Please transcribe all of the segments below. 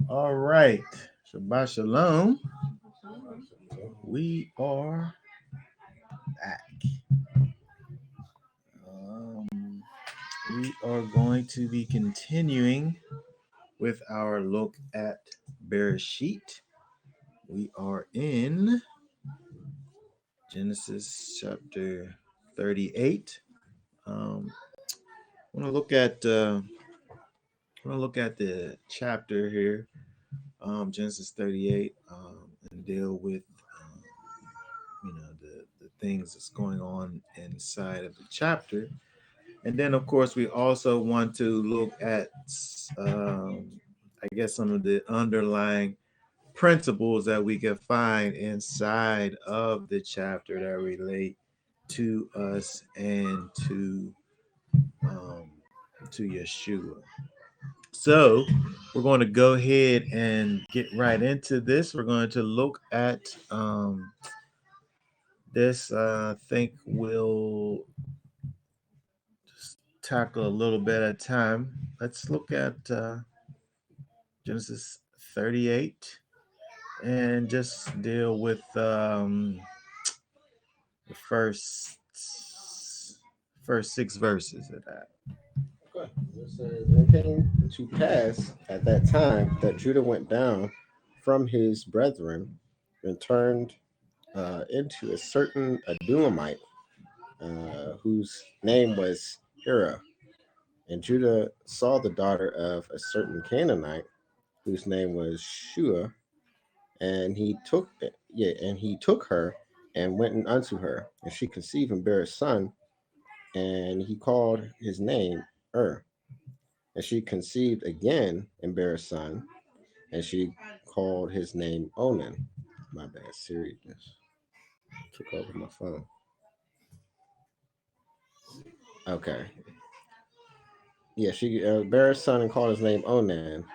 All right. Shabbat Shalom. We are back. Um, we are going to be continuing with our look at Bereshit. We are in Genesis chapter 38. I want to look at the chapter here, Genesis 38, and deal with the things that's going on inside of the chapter. And then, of course, we also want to look at, I guess, some of the underlying principles that we can find inside of the chapter that relate to us and um, to Yeshua. So we're going to go ahead and get right into this. We're going to look at this. I think we'll just tackle a little bit at a time. Let's look at Genesis 38 and just deal with the first six verses of that. Okay. It says, "And it came to pass at that time that Judah went down from his brethren and turned into a certain Adulamite, whose name was Hira. And Judah saw the daughter of a certain Canaanite, whose name was Shua, and he took her and went unto her, and she conceived and bare a son, and he called his name And she conceived again and bare a son, and she called his name Onan. My bad, Siri just took over my phone. Okay. Yeah, she bare a son and called his name Onan.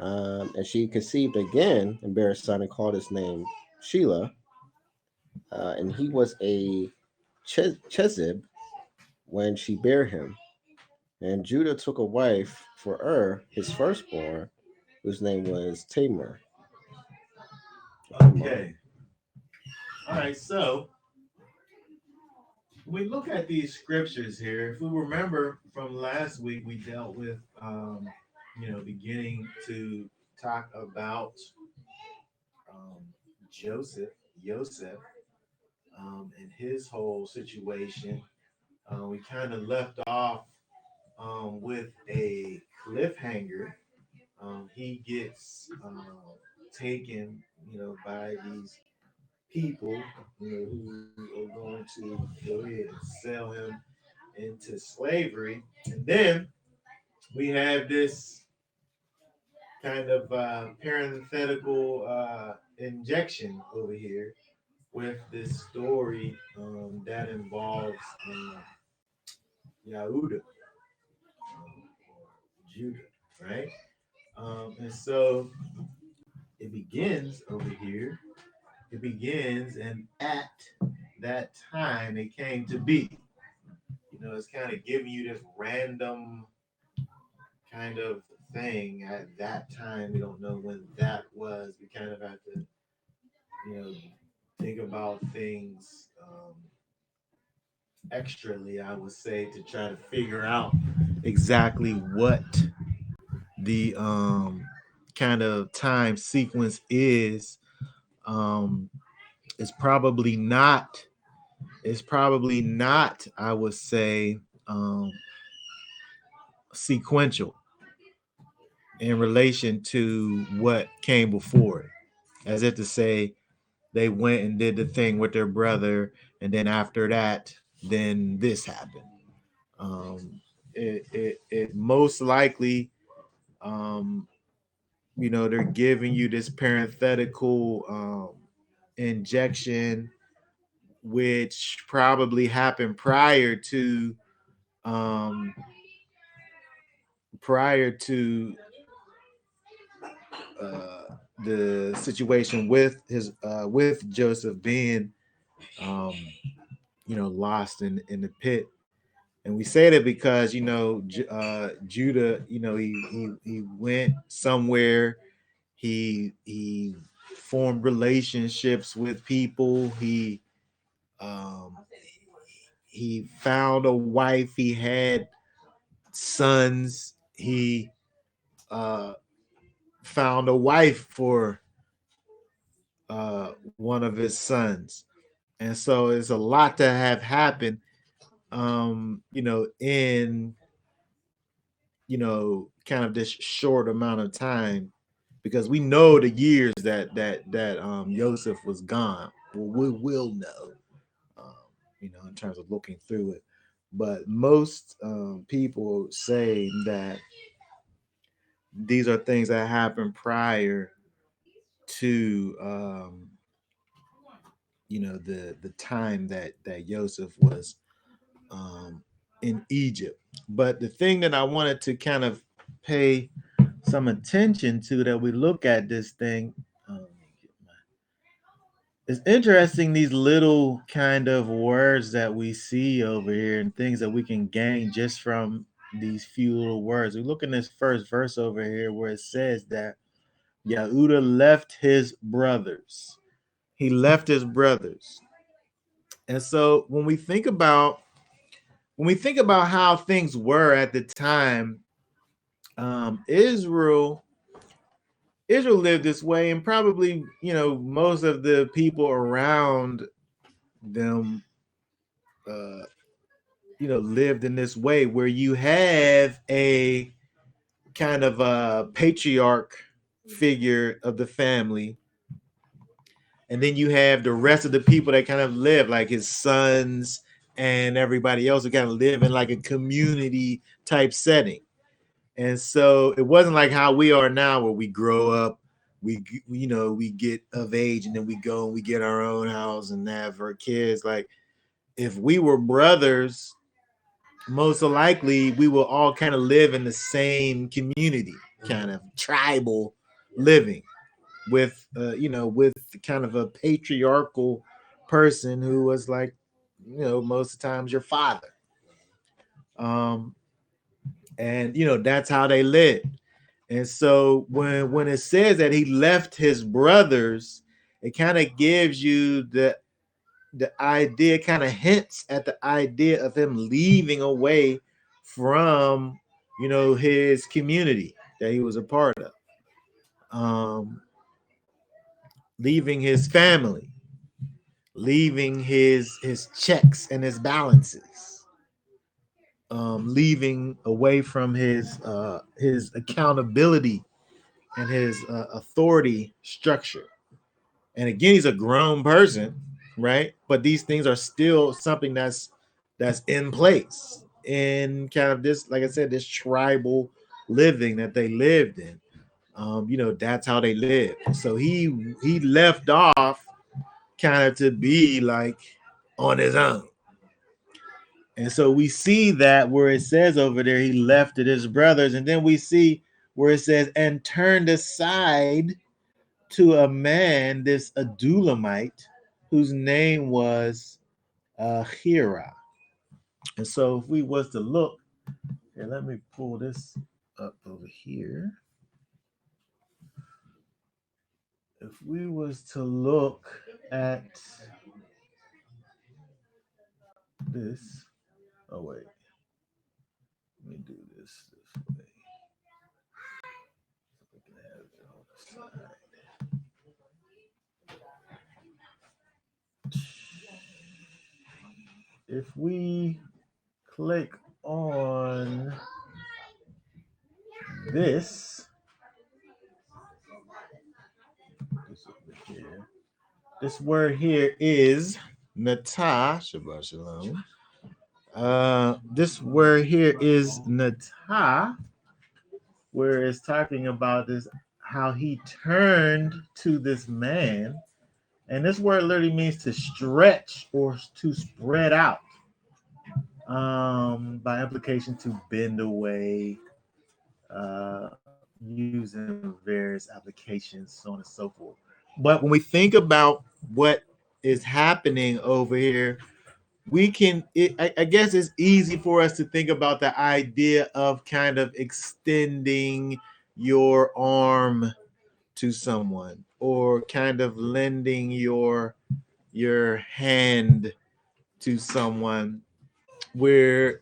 And she conceived again and bare a son and called his name Sheila. And he was a Chezib when she bare him. And Judah took a wife for his firstborn, whose name was Tamar. Okay. All right. So we look at these scriptures here. If we remember from last week, we dealt with, beginning to talk about um, Joseph, and his whole situation. We kind of left off with a cliffhanger. He gets taken, by these people, who are going to go ahead and sell him into slavery. And then we have this kind of parenthetical injection over here with this story that involves Yahuda, or Judah, right? And so it begins over here. It begins, and at that time it came to be. It's kind of giving you this random kind of thing at that time. We don't know when that was. We kind of have to, you know, think about things extrally, I would say, to try to figure out exactly what the kind of time sequence is. Um, it's probably not. It's probably not. I would say sequential in relation to what came before it, as if to say they went and did the thing with their brother, and then after that, then this happened. It most likely, um, they're giving you this parenthetical injection, which probably happened um, prior to uh, the situation with Joseph being um, lost in the pit. And we say that because Judah, he went somewhere He formed relationships with people. Um, he found a wife. He had sons. He uh, found a wife for one of his sons, and so it's a lot to have happened. In kind of this short amount of time, because we know the years that Joseph was gone. Well, we will know, um, in terms of looking through it. But most people say that these are things that happened prior to the time that Joseph was um, in Egypt. But the thing that I wanted to kind of pay some attention to, that we look at this thing, um, it's interesting, these little kind of words that we see over here and things that we can gain just from these few little words. We look in this first verse over here where it says that Yehuda left his brothers. He left his brothers. And so when we think about how things were at the time, Israel lived this way, and probably most of the people around them uh, lived in this way, where you have a kind of a patriarch figure of the family, and then you have the rest of the people that kind of live, like his sons and everybody else, who kind of live in like a community type setting. And so it wasn't like how we are now, where we grow up, we get of age, and then we go and we get our own house and have our kids. Like, if we were brothers, most likely we will all kind of live in the same community, kind of tribal living, with with kind of a patriarchal person who was like, most of the times your father. um and that's how they lived. And so when it says that he left his brothers, it kind of gives you the idea, kind of hints at the idea of him leaving away from his community that he was a part of, leaving his family, leaving his checks and his balances, leaving away from his accountability and his authority structure. And again, he's a grown person, right? But these things are still something that's in place in kind of this, like I said, this tribal living that they lived in. That's how they lived. So he left off kind of to be like on his own. And so we see that where it says over there, he left it his brothers, and then we see where it says, and turned aside to a man, this Adulamite, whose name was Hira. And so if we was to look, here, let me pull this up over here. If we was to look at this, oh wait, let me do this way. So we can have it on the side. If we click on this over here, this word here is Natah. Shabbat Shalom. This word here is Natah, where it's talking about this, how he turned to this man. And this word literally means to stretch or to spread out. By implication, to bend away, using various applications, so on and so forth. But when we think about what is happening over here, I guess it's easy for us to think about the idea of kind of extending your arm to someone, or kind of lending your hand to someone, where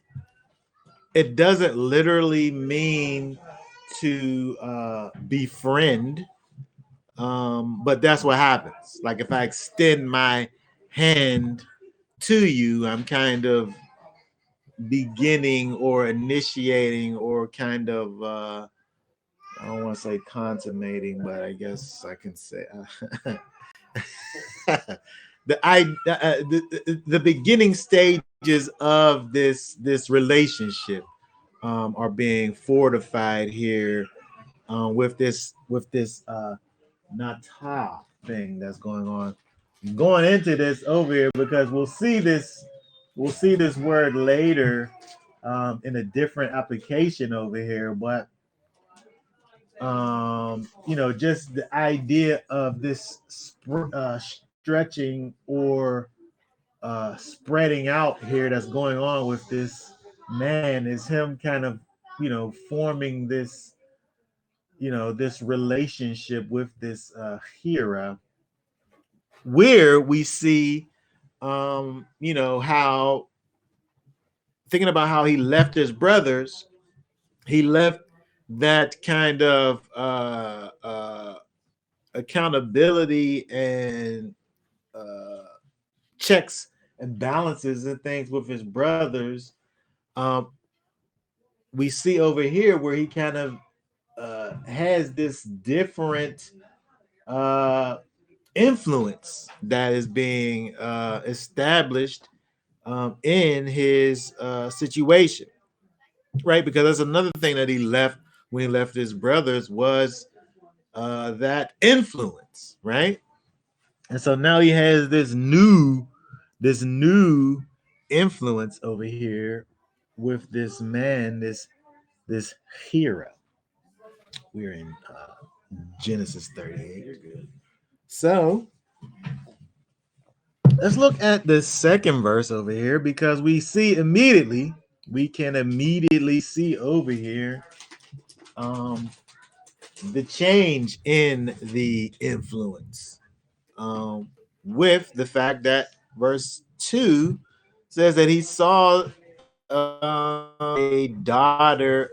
it doesn't literally mean to befriend, but that's what happens. Like if I extend my hand to you, I'm kind of beginning or initiating or kind of I don't want to say consummating, but I guess I can say the beginning stages of this relationship are being fortified here with this nata thing that's going on. Going into this over here because we'll see this word later in a different application over here, but just the idea of this stretching or spreading out here that's going on with this man is him kind of forming this relationship with this Hera, where we see how, thinking about how he left his brothers, he left that kind of accountability and uh, checks and balances and things with his brothers. Um, we see over here where he kind of has this different uh, influence that is being established in his situation, right? Because that's another thing that he left when he left his brothers was that influence, right? And so now he has this new influence over here with this man, this hero. We're in Genesis 38. You're good. So let's look at the second verse over here because we can immediately see over here um, the change in the influence with the fact that verse 2 says that he saw a daughter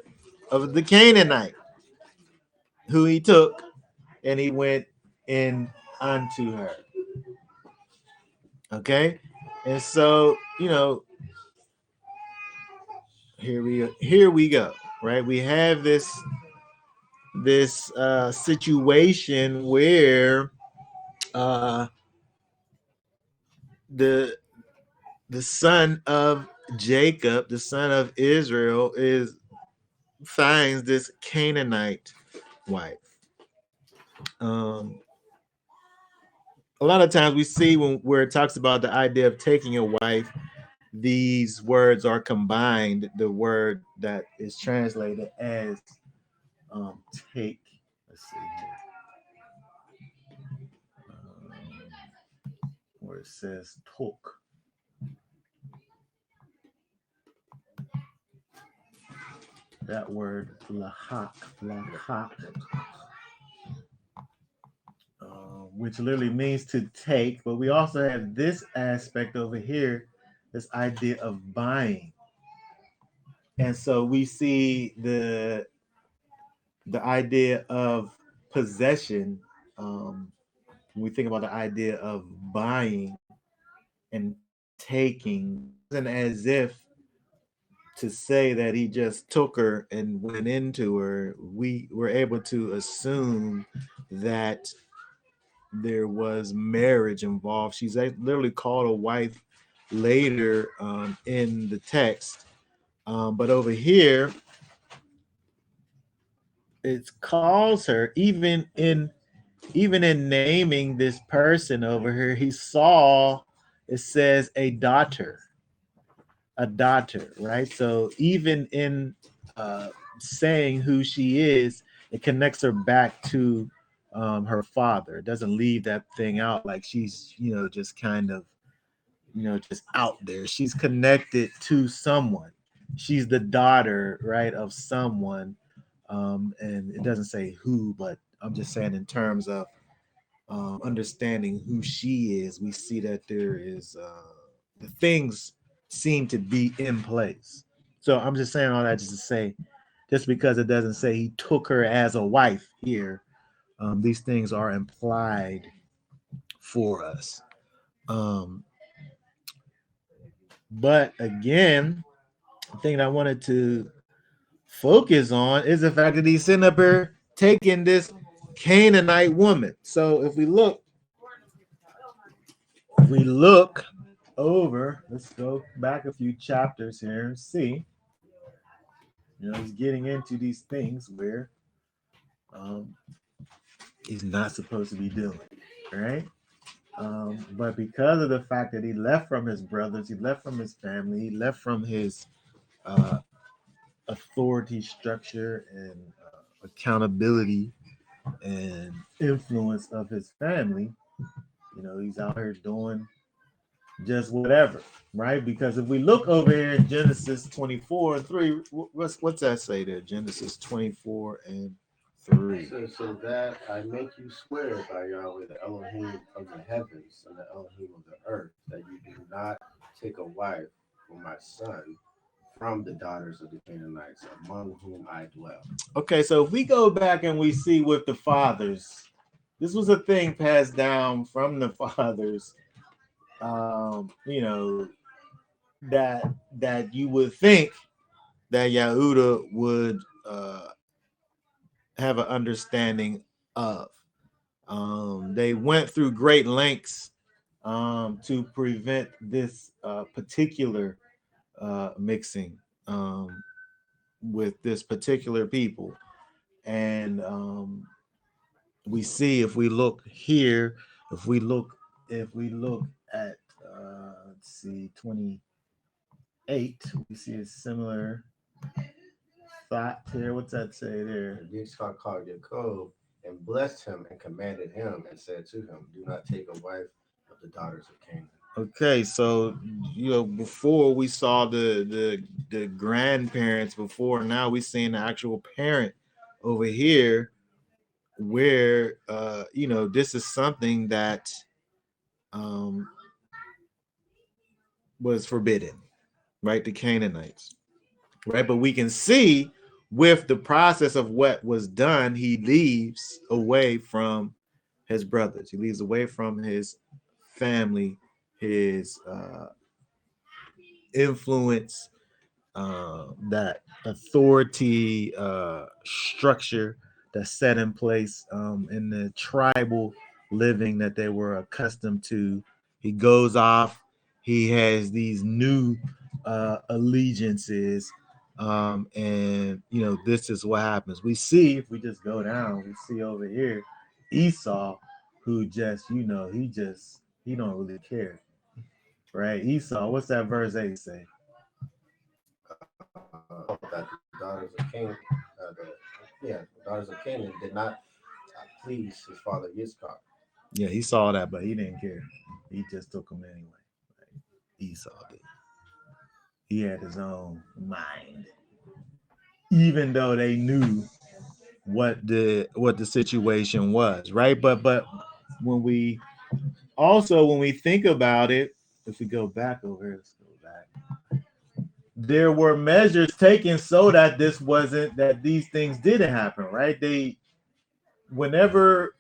of the Canaanite who he took and he went in unto her. Okay. And so, here we go. Right. We have this situation where uh the the son of Jacob, the son of Israel, is finds this Canaanite wife. A lot of times we see where it talks about the idea of taking a wife, these words are combined. The word that is translated as take. Let's see here. Where it says tok. That word lahak, which literally means to take. But we also have this aspect over here, this idea of buying. And so we see the idea of possession. When we think about the idea of buying and taking, wasn't as if to say that he just took her and went into her. We were able to assume that there was marriage involved. She's literally called a wife later in the text, but over here it calls her, even in naming this person over here. He saw, it says a daughter, right? So even in saying who she is, it connects her back to her father. It doesn't leave that thing out like she's, just kind of, just out there. She's connected to someone. She's the daughter, right, of someone. And it doesn't say who, but I'm just saying in terms of understanding who she is, we see that there is the things seem to be in place. So I'm just saying all that just to say, just because it doesn't say he took her as a wife here, these things are implied for us. Um, but again, the thing that I wanted to focus on is the fact that he's sitting up here taking this Canaanite woman. So if we look over, let's go back a few chapters here and see. He's getting into these things where um, he's not supposed to be doing, right? But because of the fact that he left from his brothers, he left from his family, he left from his uh, authority structure and accountability and influence of his family, he's out here doing just whatever, right? Because if we look over here in Genesis 24 and 3, what's that say there? Genesis 24 and 3. So that I make you swear by Yahweh, the Elohim of the heavens and the Elohim of the earth, that you do not take a wife for my son from the daughters of the Canaanites among whom I dwell. Okay, so if we go back and we see with the fathers, this was a thing passed down from the fathers, you know, that that you would think that Yahuda would have an understanding of. They went through great lengths to prevent this particular mixing with this particular people. And we see if we look here, if we look at let's see 28, we see a similar thought here. What's that say there? Yitzchak called Jacob and blessed him and commanded him and said to him, do not take a wife of the daughters of Canaan. Okay, so before we saw the grandparents before, now we seeing the actual parent over here, where this is something that um was forbidden, right? The Canaanites, right? But we can see with the process of what was done, he leaves away from his brothers, he leaves away from his family, his influence, that authority structure that's set in place in the tribal living that they were accustomed to. He goes off. He has these new allegiances, and this is what happens. We see if we just go down, we see over here Esau, who just he don't really care, right? Esau, what's that verse 8 say? That the daughters of Canaan, the daughters of Canaan did not please his father Yitzchak. Yeah, he saw that, but he didn't care. He just took them anyway. Right? Esau did. He had his own mind, even though they knew what the situation was, right? But when we think about it, if we go back over here, let's go back. There were measures taken so that these things didn't happen, right? Whenever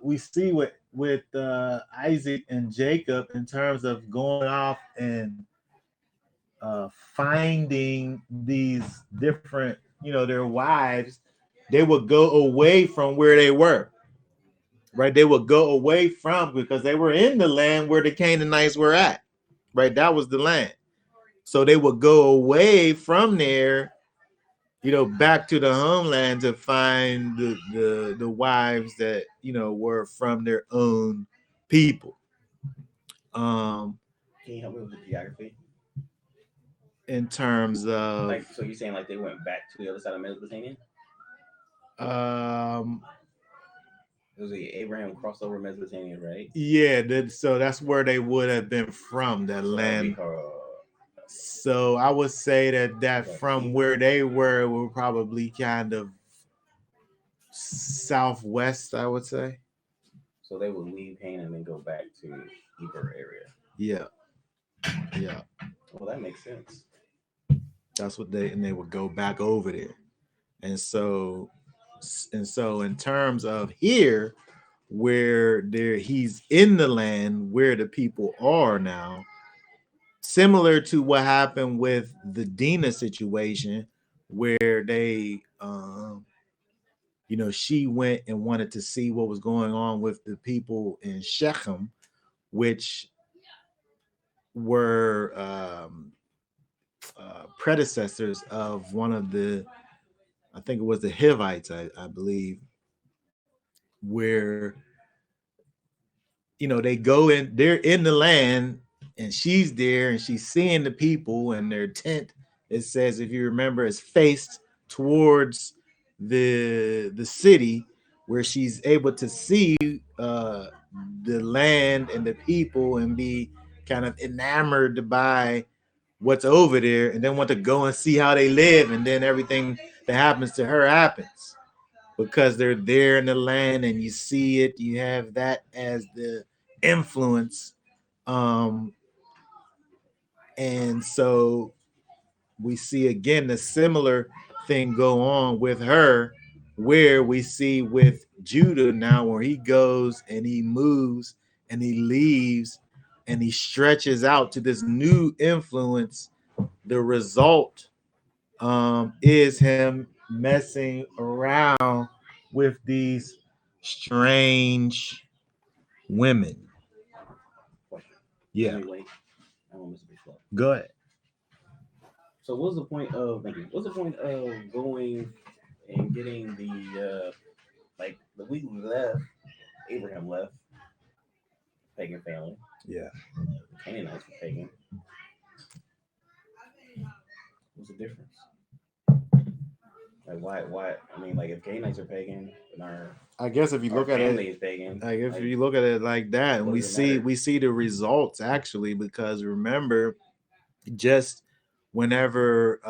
we see with Isaac and Jacob in terms of going off and finding these different, their wives, they would go away from where they were, right? They would go away from, because they were in the land where the Canaanites were at, right? That was the land. So they would go away from there, back to the homeland to find the wives that were from their own people. Can you help me with the geography? In terms of, like, so you're saying like they went back to the other side of Mesopotamia? It was Abraham crossed over Mesopotamia, right? Yeah, so that's where they would have been from, that so land. So I would say that from where they were probably kind of southwest, I would say. So they would leave Canaan and go back to Eber area. Yeah, yeah. Well, that makes sense. That's what they would go back over there. And so in terms of here, where there he's in the land where the people are now, similar to what happened with the Dina situation, where they she went and wanted to see what was going on with the people in Shechem, which were predecessors of one of the, I think it was the Hivites, I believe, where they go in, they're in the land, and she's there, and she's seeing the people, and their tent, it says, if you remember, is faced towards the city, where she's able to see the land and the people and be kind of enamored by what's over there, and then want to go and see how they live, and then everything that happens to her happens because they're there in the land and you see it. You have that as the influence. Um, and so we see again the similar thing go on with her, where we see with Judah now, where he goes and he moves and he leaves and he stretches out to this new influence. The result is him messing around with these strange women. Question. Yeah. Let me wait. I want Mr. to be slow. Go ahead. So what's the point of thank you? What's the point of going and getting the like the week we left, Abraham left, pagan family. Yeah. The Canaanites were pagan. What's the difference? Like why I mean like if Canaanites are pagan and I guess if you our look at family it, is pagan, like if like you look at it like that, and what we does it see matter? we see the results actually, because remember, just whenever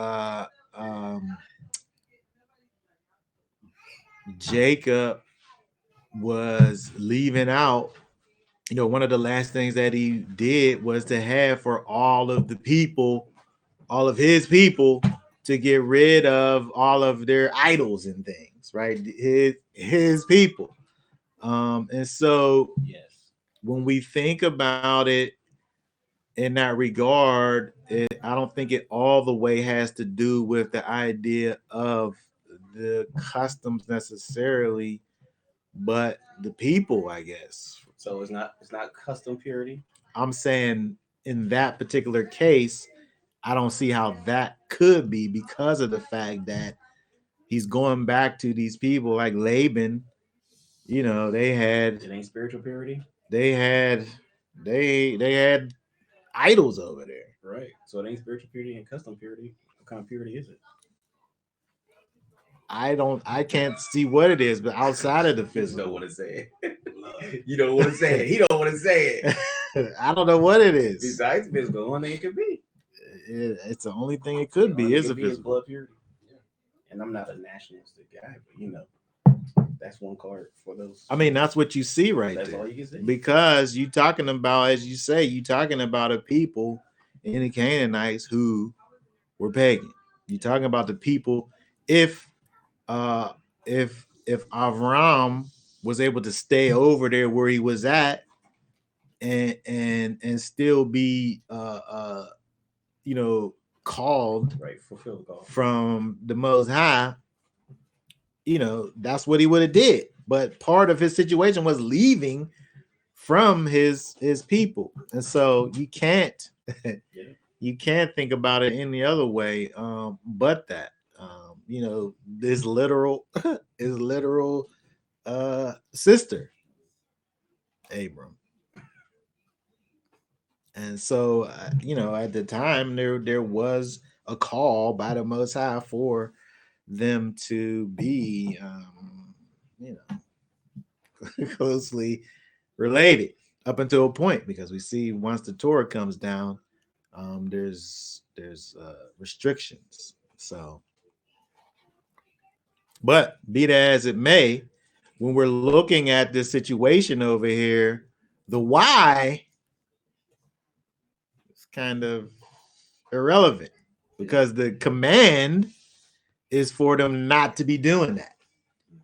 Jacob was leaving out, one of the last things that he did was to have for all of the people, all of his people, to get rid of all of their idols and things, right? His people. And so Yes. when we think about it in that regard, I don't think it all the way has to do with the idea of the customs necessarily, but the people, I guess. So it's not custom purity. I'm saying in that particular case, I don't see how that could be, because of the fact that he's going back to these people like Laban. They had It ain't spiritual purity. they had they had idols over there. Right. So it ain't spiritual purity and custom purity. What kind of purity is it? I can't see what it is, but outside of the You just don't physical. want to say it. You don't want to say it. He don't want to say it. I don't know what it is. Besides physical, one thing it could be. It's the only thing it could be is a physical. blood purity. Yeah. And I'm not a nationalistic guy, but that's one card for those. I mean, that's what you see right That's there. all you can say. Because you talking about, as you say, you talking about a people in the Canaanites who were pagan. You talking about the people. If Avram was able to stay over there where he was at, and still be called, right, fulfill the call from the Most High, that's what he would have did. But part of his situation was leaving from his people, and so you can't yeah. you can't think about it any other way but that. This literal is literal sister Abram. And so at the time there was a call by the Most High for them to be closely related up until a point, because we see once the Torah comes down, There's restrictions. So, but be that as it may, when we're looking at this situation over here, the why is kind of irrelevant because the command is for them not to be doing that.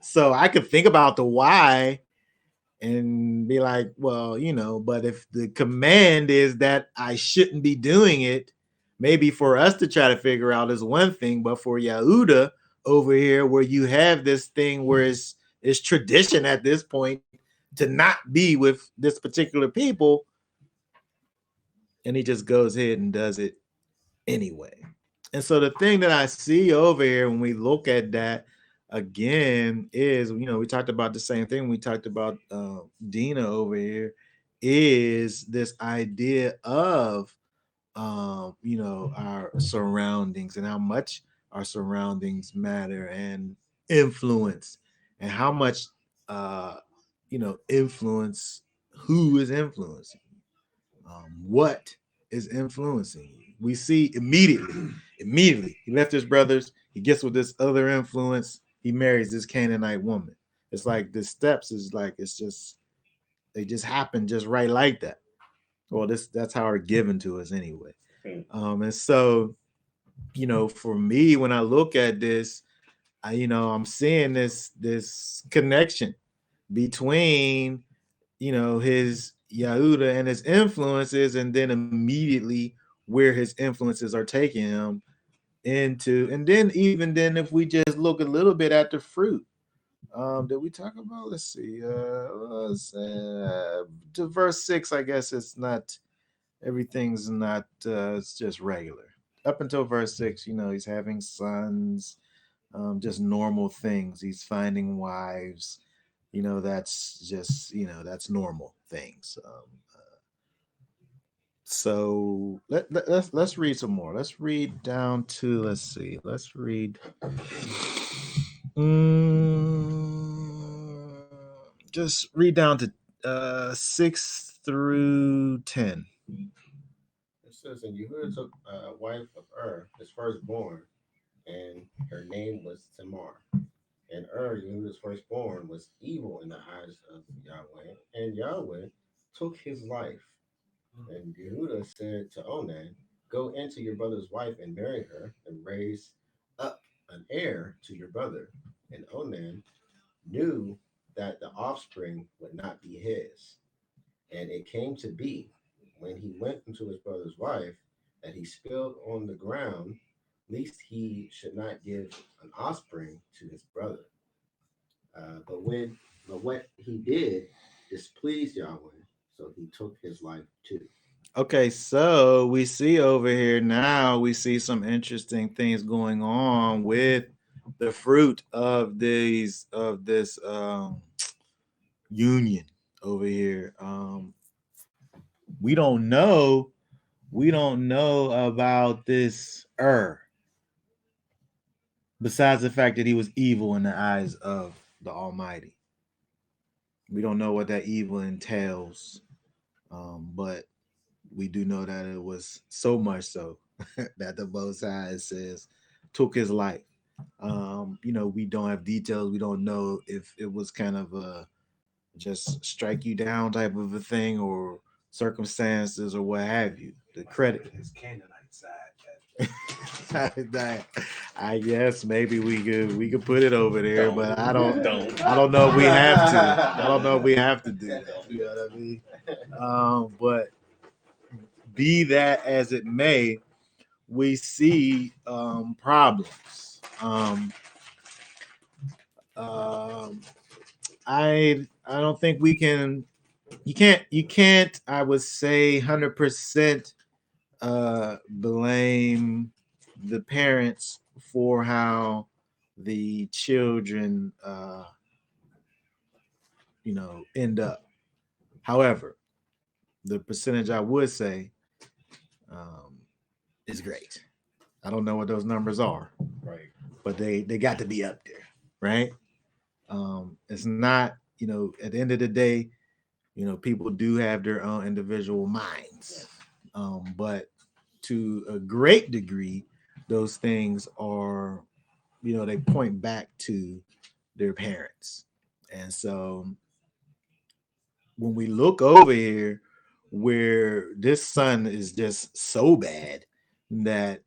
So I could think about the why and be like, well, but if the command is that I shouldn't be doing it, maybe for us to try to figure out is one thing, but for Yehuda over here, where you have this thing where it's tradition at this point to not be with this particular people, and he just goes ahead and does it anyway. And so the thing that I see over here when we look at that again is, we talked about the same thing. We talked about Dina over here is this idea of, our surroundings and how much our surroundings matter and influence and how much, influence, who is influencing, what is influencing you. We see immediately he left his brothers, he gets with this other influence, he marries this Canaanite woman. It's like the steps is like they just happen just right like that. Well, that's how are given to us anyway. And so, for me, when I look at this, I'm seeing this connection between his Yehuda and his influences, and then immediately where his influences are taking him into, and then even then, if we just look a little bit at the fruit, did we talk about? Let's see, to verse 6. I guess it's not everything's not. It's just regular up until verse 6. He's having sons, just normal things. He's finding wives. That's just that's normal things. So let's read some more. Let's read down to, let's see. Let's read. Just read down to 6 through 10. It says, and Yehuda took a wife of his firstborn, and her name was Tamar. And Yehuda's firstborn, was evil in the eyes of Yahweh, and Yahweh took his life. And Yehuda said to Onan, go into your brother's wife and marry her, and raise up an heir to your brother. And Onan knew that the offspring would not be his. And it came to be, when he went into his brother's wife, that he spilled on the ground, lest he should not give an offspring to his brother. But what he did displeased Yahweh, so he took his life too. Okay, so we see over here now, we see some interesting things going on with the fruit of this union over here. We don't know about this besides the fact that he was evil in the eyes of the Almighty. We don't know what that evil entails, but we do know that it was so much so that the Most High says took his life. We don't have details. We don't know if it was kind of a just strike you down type of a thing, or circumstances, or what have you. The credit His Canaanite side. I guess maybe we could put it over there, Don't. but Don't. I don't know if we have to. I don't know if we have to do that. You know what I mean? But be that as it may, we see problems. Um, I don't think we can. You can't. I would say 100% blame the parents for how the children end up. However, the percentage I would say um, is great. I don't know what those numbers are, Right. but they got to be up there, right? It's not, at the end of the day, people do have their own individual minds, but to a great degree, those things are, they point back to their parents. And so when we look over here, where this son is just so bad that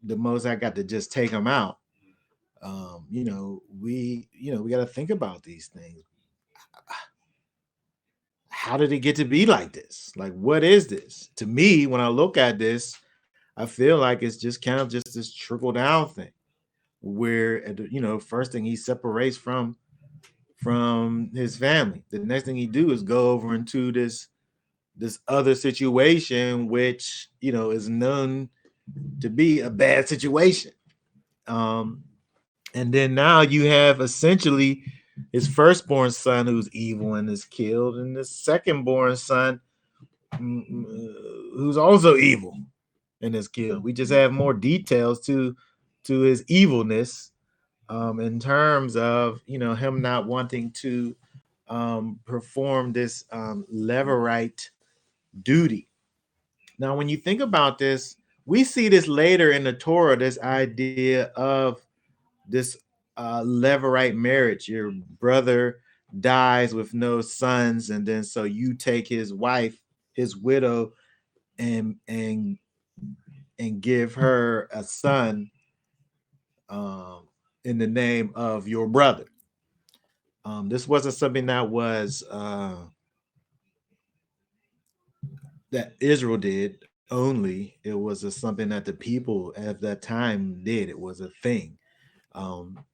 the most I got to just take him out, we got to think about these things. How did it get to be like this? Like, what is this? To me, when I look at this, I feel like it's just kind of just this trickle down thing, where first thing he separates from his family. The next thing he do is go over into this other situation, which is known to be a bad situation. And then now you have essentially his firstborn son who's evil and is killed, and the secondborn son who's also evil and is killed. We just have more details to his evilness, in terms of him not wanting to perform this levirate duty. Now, when you think about this, we see this later in the Torah, this idea of this levirate marriage. Your brother dies with no sons, and then so you take his wife, his widow, and give her a son in the name of your brother. This wasn't something that was that Israel did only. It was something that the people at that time did. It was a thing. Um,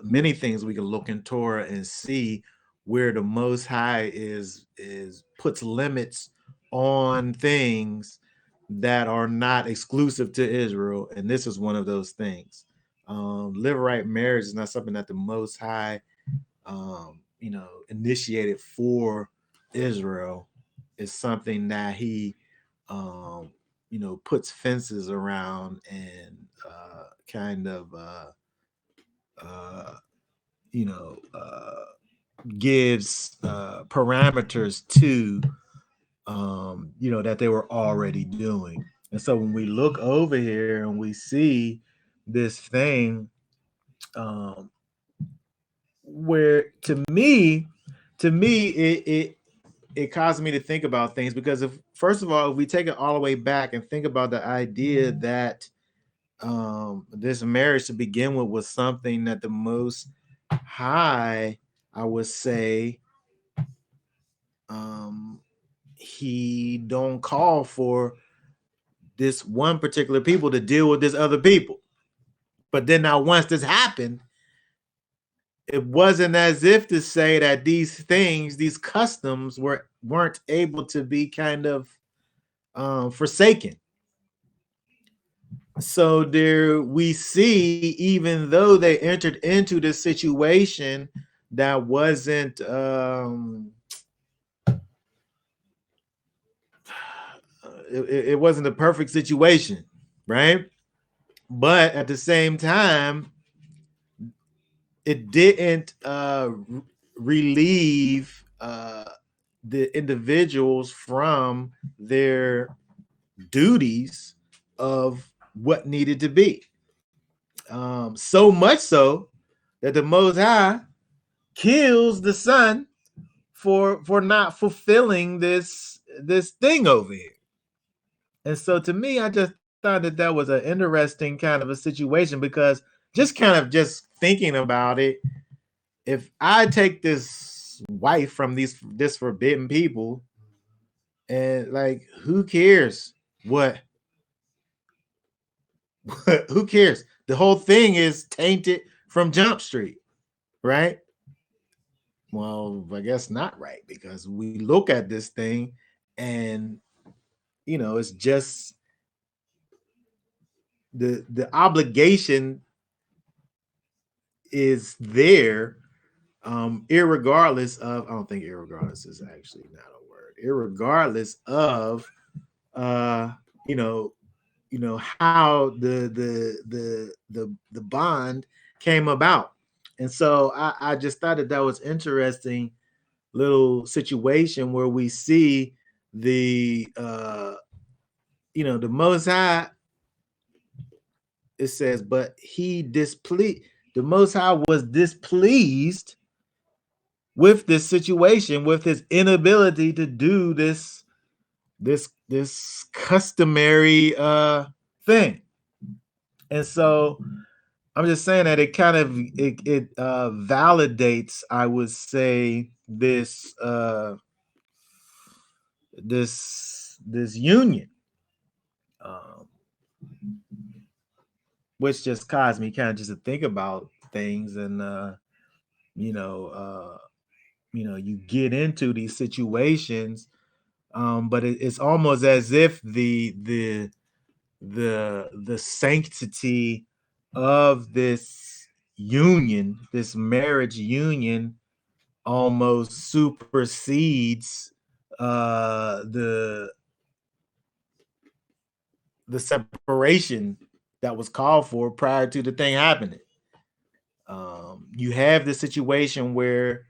many things we can look in Torah and see where the Most High is puts limits on things that are not exclusive to Israel, and this is one of those things. Levirate marriage is not something that the Most High, initiated for Israel. It's something that he, puts fences around and kind of, uh, you know, uh, gives parameters to, that they were already doing. And so when we look over here and we see this thing, um, where to me it caused me to think about things, because if first of all, if we take it all the way back and think about the idea that this marriage to begin with was something that the Most High, I would say, um, he don't call for this one particular people to deal with this other people. But then now once this happened, it wasn't as if to say that these things, these customs weren't able to be kind of forsaken. So there we see, even though they entered into this situation that wasn't it wasn't a perfect situation, right? But at the same time, it didn't relieve the individuals from their duties of what needed to be. So much so that the Most High kills the son for not fulfilling this thing over here. And so to me, I just thought that was an interesting kind of a situation, because just thinking about it, if I take this wife from this forbidden people, and like, who cares what who cares? The whole thing is tainted from Jump Street, right? Well, I guess not, right? Because we look at this thing and it's just the obligation is there, irregardless of, I don't think irregardless is actually not a word, irregardless of uh you know how the bond came about. And so I just thought that was interesting little situation where we see the the Most High, it says, but he displeased. The Most High was displeased with this situation, with his inability to do this customary thing. And so I'm just saying that it kind of it validates, I would say, this union, um, which just caused me kind of just to think about things. And you know uh you get into these situations, but it's almost as if the sanctity of this union, this marriage union, almost supersedes the separation that was called for prior to the thing happening. You have the situation where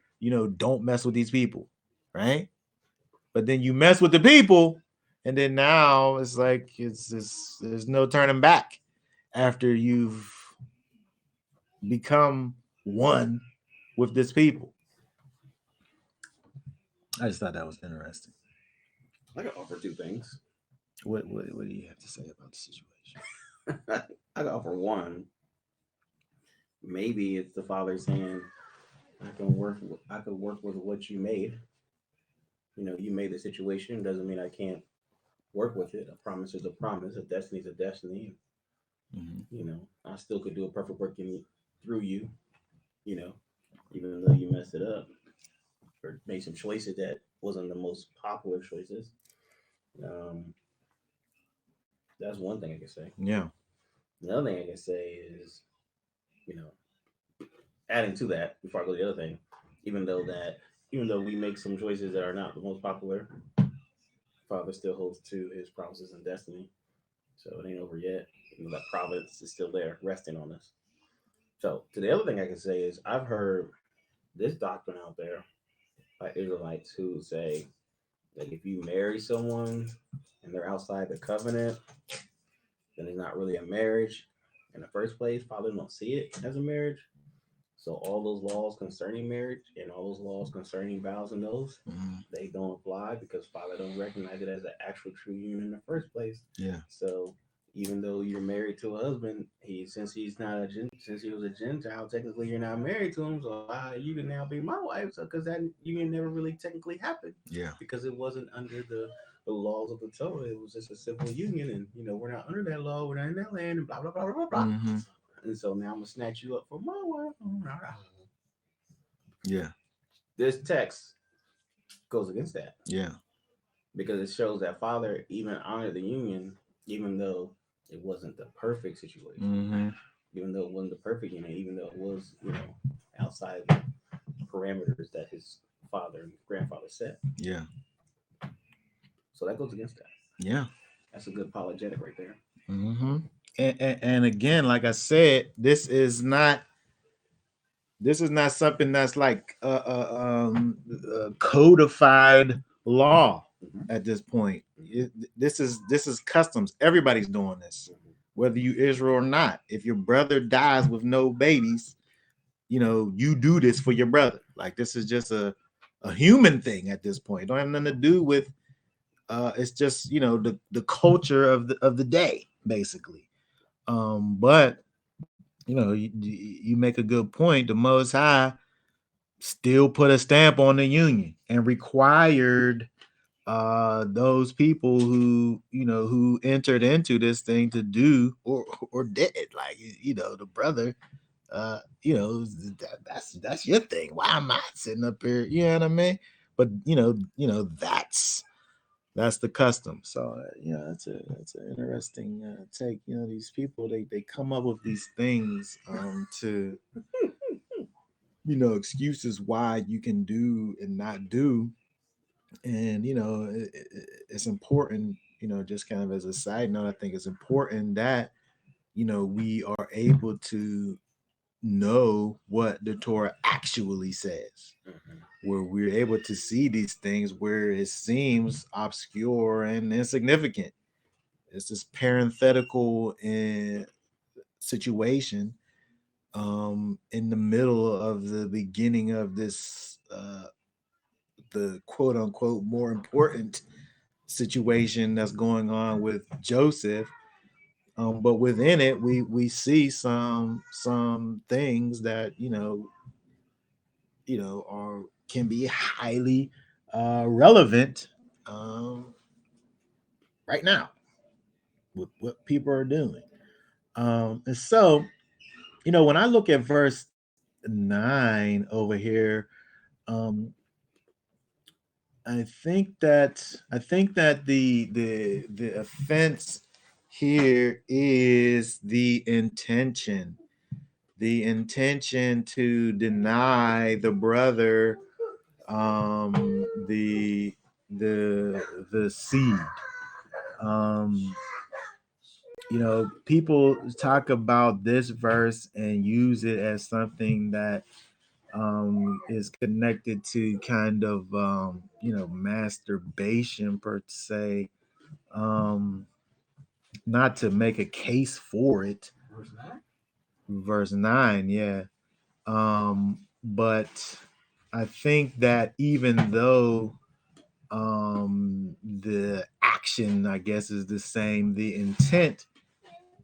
don't mess with these people, right? But then you mess with the people, and then now it's like there's no turning back after you've become one with this people. I just thought that was interesting. I can offer two things. What do you have to say about the situation? I can offer one. Maybe it's the father saying, I can work with what you made. You made the situation. Doesn't mean I can't work with it. A promise is a promise. A destiny is a destiny. Mm-hmm. I still could do a perfect work through you. You know, even though you messed it up or made some choices that wasn't the most popular choices. Um, that's one thing I can say. Yeah. The other thing I can say is, you know, adding to that before I go to the other thing, even though we make some choices that are not the most popular, Father still holds to his promises and destiny. So it ain't over yet. That providence is still there, resting on us. So to the other thing I can say is I've heard this doctrine out there by Israelites who say that if you marry someone and they're outside the covenant, then it's not really a marriage in the first place. Father don't see it as a marriage. So all those laws concerning marriage and all those laws concerning vows and oaths, they don't apply because Father don't recognize it as an actual true union in the first place. Yeah. So even though you're married to a husband, since he was a Gentile, technically you're not married to him. So you can now be my wife. So because that union never really technically happened. Yeah. Because it wasn't under the laws of the Torah. It was just a civil union, and we're not under that law. We're not in that land, and blah blah blah blah blah. Mm-hmm. And so now I'm gonna snatch you up for my wife. Yeah. This text goes against that. Yeah. Because it shows that Father even honored the union, even though it wasn't the perfect situation. Mm-hmm. Even though it wasn't the perfect union, even though it was, outside the parameters that his father and grandfather set. Yeah. So that goes against that. Yeah. That's a good apologetic right there. Mm-hmm. And again, like I said, this is not something that's like codified law at this point. This is customs. Everybody's doing this, whether you Israel or not. If your brother dies with no babies, you do this for your brother. Like this is just a human thing at this point. It don't have nothing to do with it's just the culture of the day, basically. But you make a good point. The Most High still put a stamp on the union and required those people who entered into this thing to do or did it. Like the brother, that's your thing. Why am I sitting up here? You know what I mean? But that's the custom. So that's an interesting take. These people they come up with these things to excuses why you can do and not do. And it's important, just kind of as a side note, I think it's important that we are able to know what the Torah actually says, where we're able to see these things where it seems obscure and insignificant. it's this parenthetical situation in the middle of the beginning of this the quote unquote more important situation that's going on with Joseph. But within it, we see some things that are can be highly relevant right now with what people are doing. And so, when I look at verse 9 over here, um, I think that the offense here is the intention to deny the brother the seed. Um, people talk about this verse and use it as something that is connected to kind of masturbation per se. Um, Not to make a case for it. Verse 9, yeah. But I think that even though the action, I guess, is the same, the intent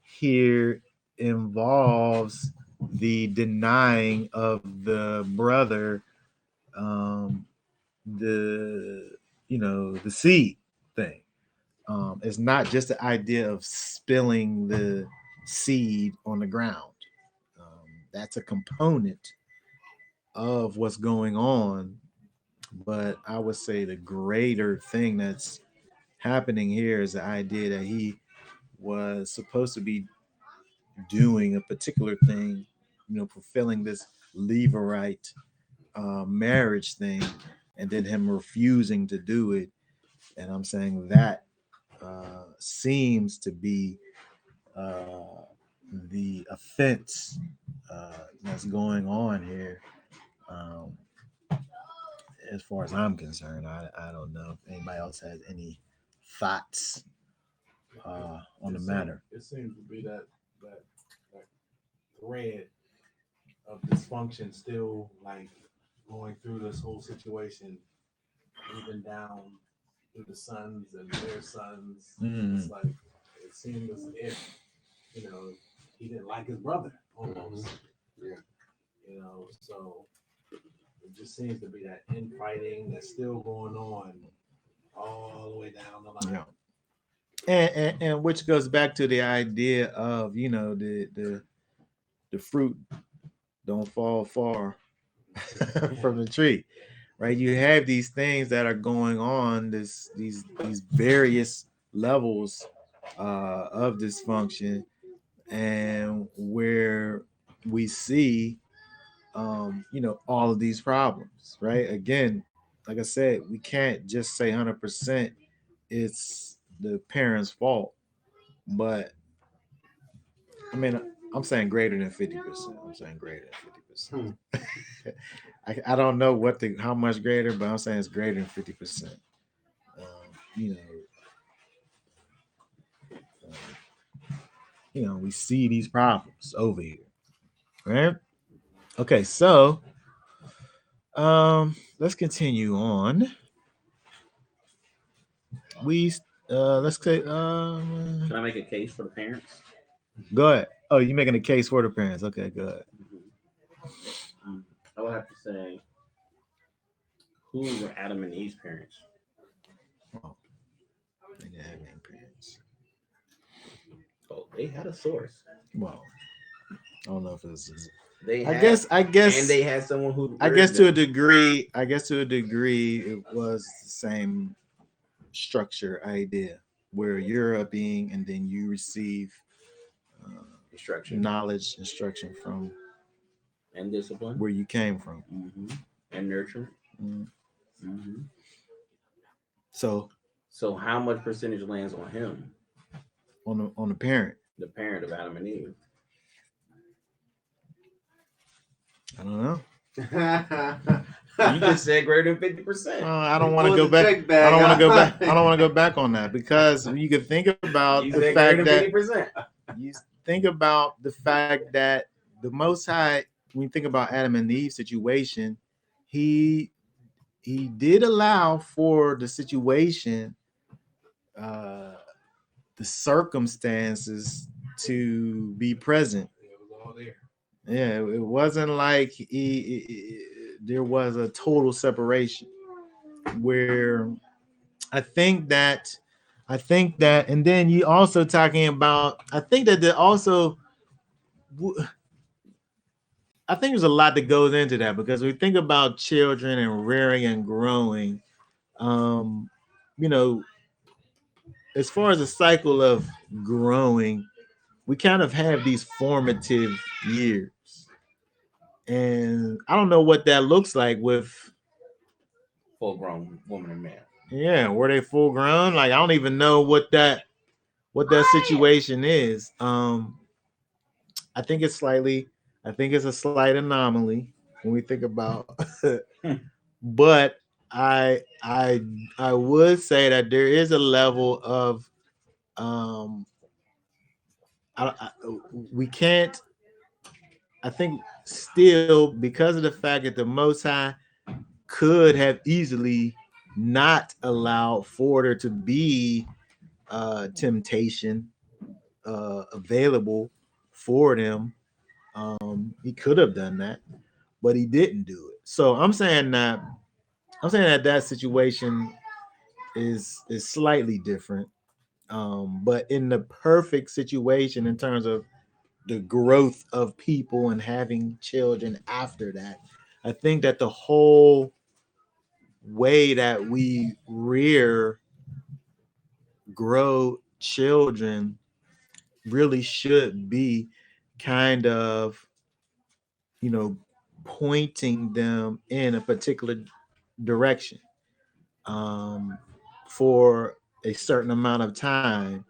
here involves the denying of the brother um, the seed thing. It's not just the idea of spilling the seed on the ground. That's a component of what's going on, but I would say the greater thing that's happening here is the idea that he was supposed to be doing a particular thing, fulfilling this Levirate marriage thing, and then him refusing to do it. And I'm saying that seems to be uh, the offense that's going on here. Um, as far as I'm concerned, I don't know if anybody else has any thoughts on the matter. It seems to be that thread of dysfunction still like going through this whole situation, even down through the sons and their sons. Mm. It's like it seemed as if he didn't like his brother almost. Yeah. So it just seems to be that infighting that's still going on all the way down the line. Yeah. And which goes back to the idea of the fruit don't fall far from the tree, right? You have these things that are going on, these various levels of dysfunction, and where we see all of these problems, right? Again, like I said, we can't just say 100% it's the parents' fault, but I mean, I'm saying greater than 50%. I'm saying greater than 50%. I don't know how much greater, but I'm saying it's greater than 50%. Um, you know, we see these problems over here, right? Okay, so let's continue on. We let's say Can I make a case for the parents? go ahead. Oh, you're making a case for the parents. Okay, good. I would have to say, who were Adam and Eve's parents? Oh, they didn't have any parents. Oh, they had a source. Well, I don't know if it's. They I had, guess. and they had someone who. I guess to a degree. I guess to a degree, it was the same structure idea where you're a being and then you receive instruction, knowledge, instruction from and discipline, where you came from, and nurture. Mm. Mm-hmm. So how much percentage lands on him, on the parent? the parent of Adam and Eve? I don't know. You just said greater than 50%. I don't He want to pulled go the back. check bag I don't want to go out. back. I don't want to go back on that because you could think about You the said fact greater that than 50%. you think about the fact that the Most High, when you think about Adam and Eve situation, he he did allow for the situation, uh, the circumstances to be present. It was all there. Yeah, it wasn't like there was a total separation where I think that and then you also talking about. I think that there also, I think there's a lot that goes into that because we think about children and rearing and growing. Um, you know, as far as the cycle of growing, we kind of have these formative years, and I don't know what that looks like with. Full grown woman and man. Yeah, were they full grown? Like I don't even know what that situation is. I think it's slightly. I think it's a slight anomaly when we think about. But I I would say that there is a level of um I, we can't. I think still because of the fact that the Most High could have easily not allowed for there to be temptation available for them. He could have done that, but he didn't do it. So I'm saying that that situation is slightly different. But in the perfect situation in terms of the growth of people and having children after that, I think that the whole way that we rear, grow children really should be kind of, you know, pointing them in a particular direction, um, for a certain amount of time.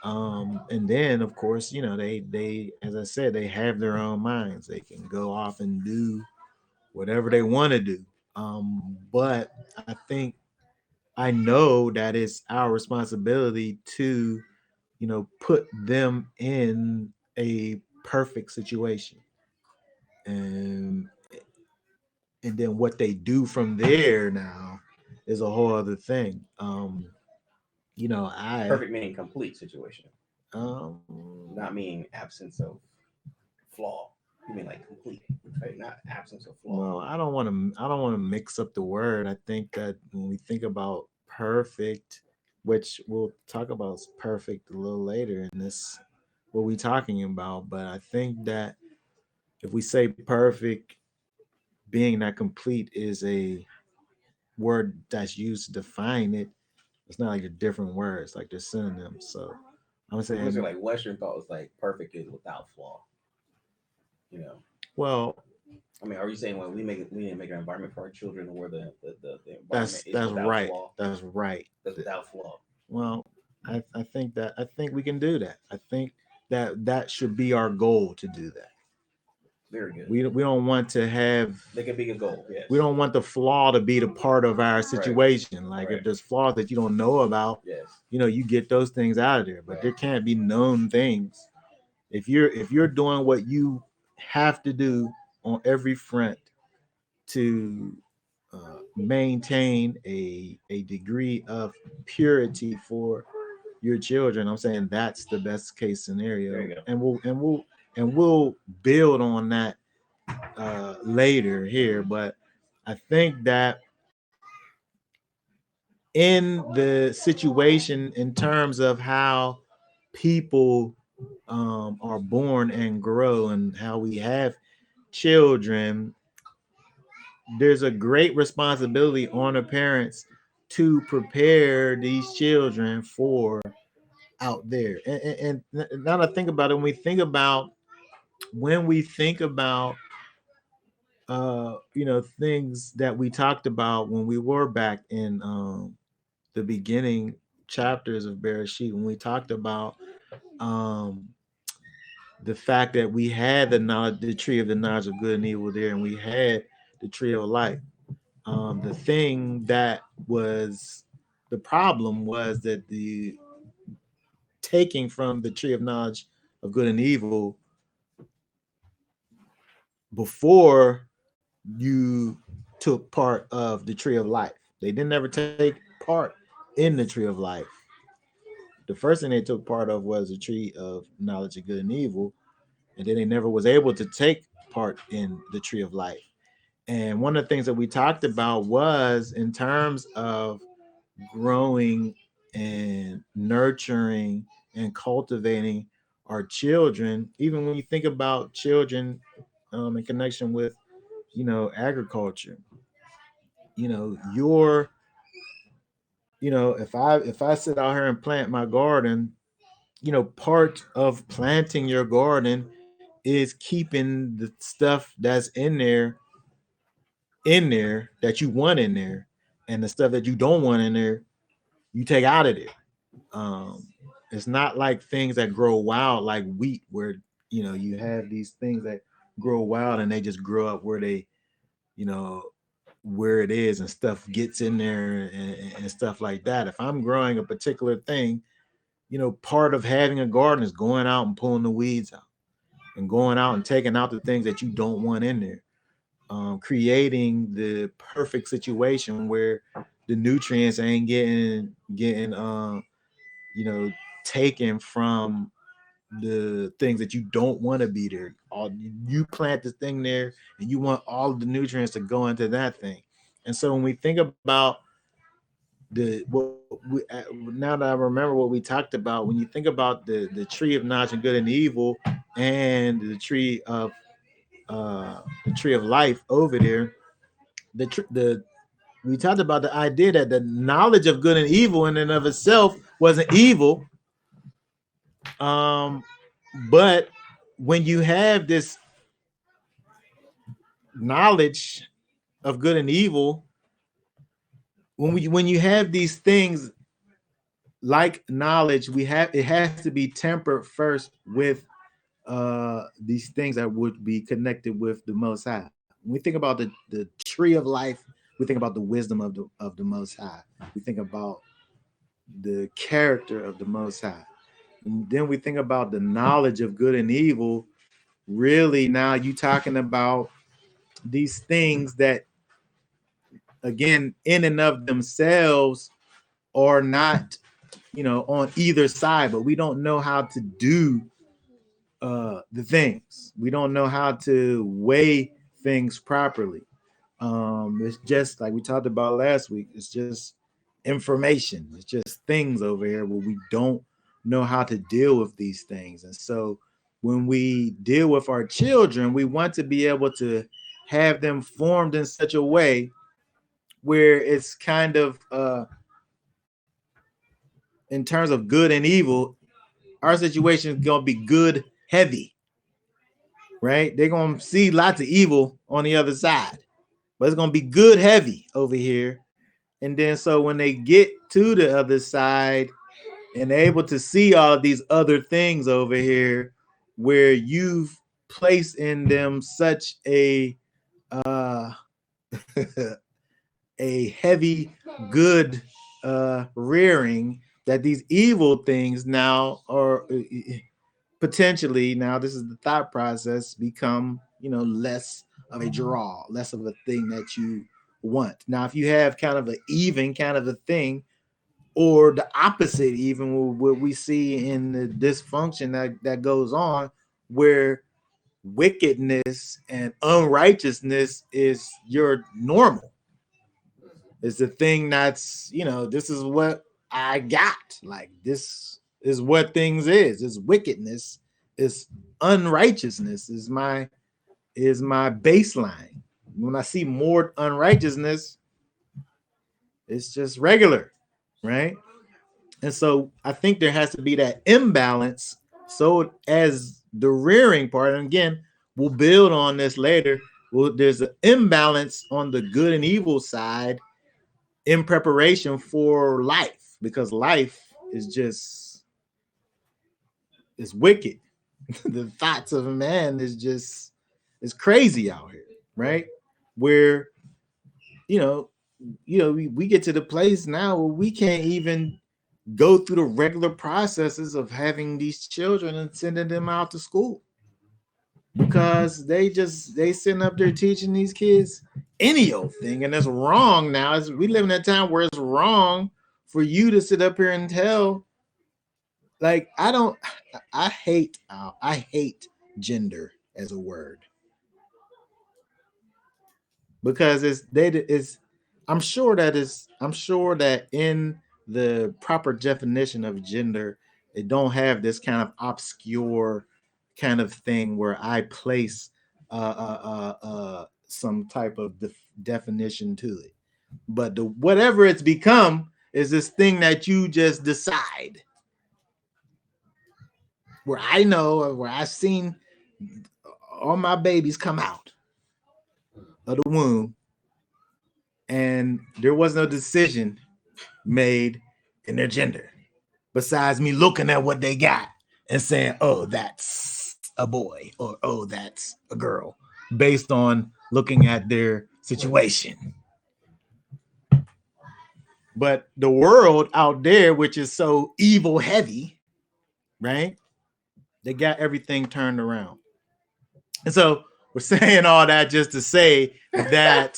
And then, of course, you know, they, as I said, they have their own minds. They can go off and do whatever they want to do. But I think I know that it's our responsibility to, you know, put them in a perfect situation, and and then what they do from there now is a whole other thing. You know, Perfect meaning complete situation, um not meaning absence of flaw. You mean like complete, right? Not absence of flaw. well, I don't want to mix up the word. I think that when we think about perfect, which we'll talk about perfect a little later in this, what we talking about, but I think that if we say perfect, being that complete is a word that's used to define it. It's not like they're different words, like they're synonyms. So I'm I'm gonna say saying, like Western thought was like perfect is without flaw. You know, well, I mean, are you saying when we need to make an environment for our children where the environment is that's without right. flaw? That's right. That's without flaw. Well, I think we can do that. I think that that should be our goal to do that. Very good. We don't want to have, They can be a goal. Yes. we don't want the flaw to be the part of our situation. Like if Right. there's flaws that you don't know about, Yes. you know, you get those things out of there. But Right. there can't be known things. If you're doing what you have to do on every front to maintain a degree of purity for your children, I'm saying that's the best case scenario, There you go. And we'll build on that later here. But I think that in the situation, in terms of how people are born and grow and how we have children, there's a great responsibility on the parents to prepare these children for out there. And now that I think about it, when we think about you know, things that we talked about when we were back in the beginning chapters of Bereshit, when we talked about um the fact that we had the knowledge, the tree of the knowledge of good and evil there, and we had the tree of life. The thing that was the problem was that the taking from the tree of knowledge of good and evil before you took part of the tree of life. They didn't ever take part in the tree of life. The first thing they took part of was the tree of knowledge of good and evil, and then they never was able to take part in the tree of life. And one of the things that we talked about was in terms of growing and nurturing and cultivating our children, even when you think about children in connection with, agriculture, your, if I sit out here and plant my garden, part of planting your garden is keeping the stuff that's in there that you want in there, and the stuff that you don't want in there you take out of there. um it's not like things that grow wild like wheat, where you have these things that grow wild and they just grow up where they, you know where it is, and stuff gets in there, and stuff like that. If I'm growing a particular thing, part of having a garden is going out and pulling the weeds out, and going out and taking out the things that you don't want in there, creating the perfect situation where the nutrients ain't getting you know taken from the things that you don't want to be there. All you plant this thing there, and you want all of the nutrients to go into that thing. And so when we think about now that I remember what we talked about, when you think about the tree of knowledge and good and evil, and the tree of life over there, the we talked about the idea that the knowledge of good and evil in and of itself wasn't evil. um but when you have this knowledge of good and evil, when you have these things like knowledge, we have it has to be tempered first with these things that would be connected with the Most High. When we think about the tree of life, we think about the wisdom of the Most High. We think about the character of the Most High. And then we think about the knowledge of good and evil. Really, now you talking about these things that, again, in and of themselves, are not, on either side, but we don't know how to do the things. We don't know how to weigh things properly. It's just like we talked about last week. It's just information. It's just things over here where we don't know how to deal with these things. And so when we deal with our children, we want to be able to have them formed in such a way where it's kind of in terms of good and evil, our situation is gonna be good heavy, right? They're gonna see lots of evil on the other side, but it's gonna be good heavy over here. And then so when they get to the other side and able to see all of these other things over here, where you've placed in them such uh a heavy good rearing, that these evil things now are potentially, now this is the thought process, become less of a draw, less of a thing that you want. Now if you have kind of an even kind of a thing, or the opposite, even what we see in the dysfunction that goes on, where wickedness and unrighteousness is your normal. It's the thing that's, this is what I got. Like, this is what things is. It's wickedness. It's unrighteousness is my baseline. When I see more unrighteousness, it's just regular, right? And so I think there has to be that imbalance. So as the rearing part, and again, we'll build on this later. Well, there's an imbalance on the good and evil side in preparation for life, because life is wicked. The thoughts of a man is crazy out here, right? Where you know, we get to the place now where we can't even go through the regular processes of having these children and sending them out to school because they sitting up there teaching these kids any old thing, and that's wrong. Now we live in a time where it's wrong for you to sit up here and tell, like, I don't, I hate gender as a word because I'm sure that in the proper definition of gender, it don't have this kind of obscure kind of thing where I place some type of definition to it. But the whatever it's become is this thing that you just decide. Where I know, or where I've seen all my babies come out of the womb, and there was no decision made in their gender besides me looking at what they got and saying, oh, that's a boy, or oh, that's a girl, based on looking at their situation. But the world out there, which is so evil heavy, right? They got everything turned around. And so we're saying all that just to say that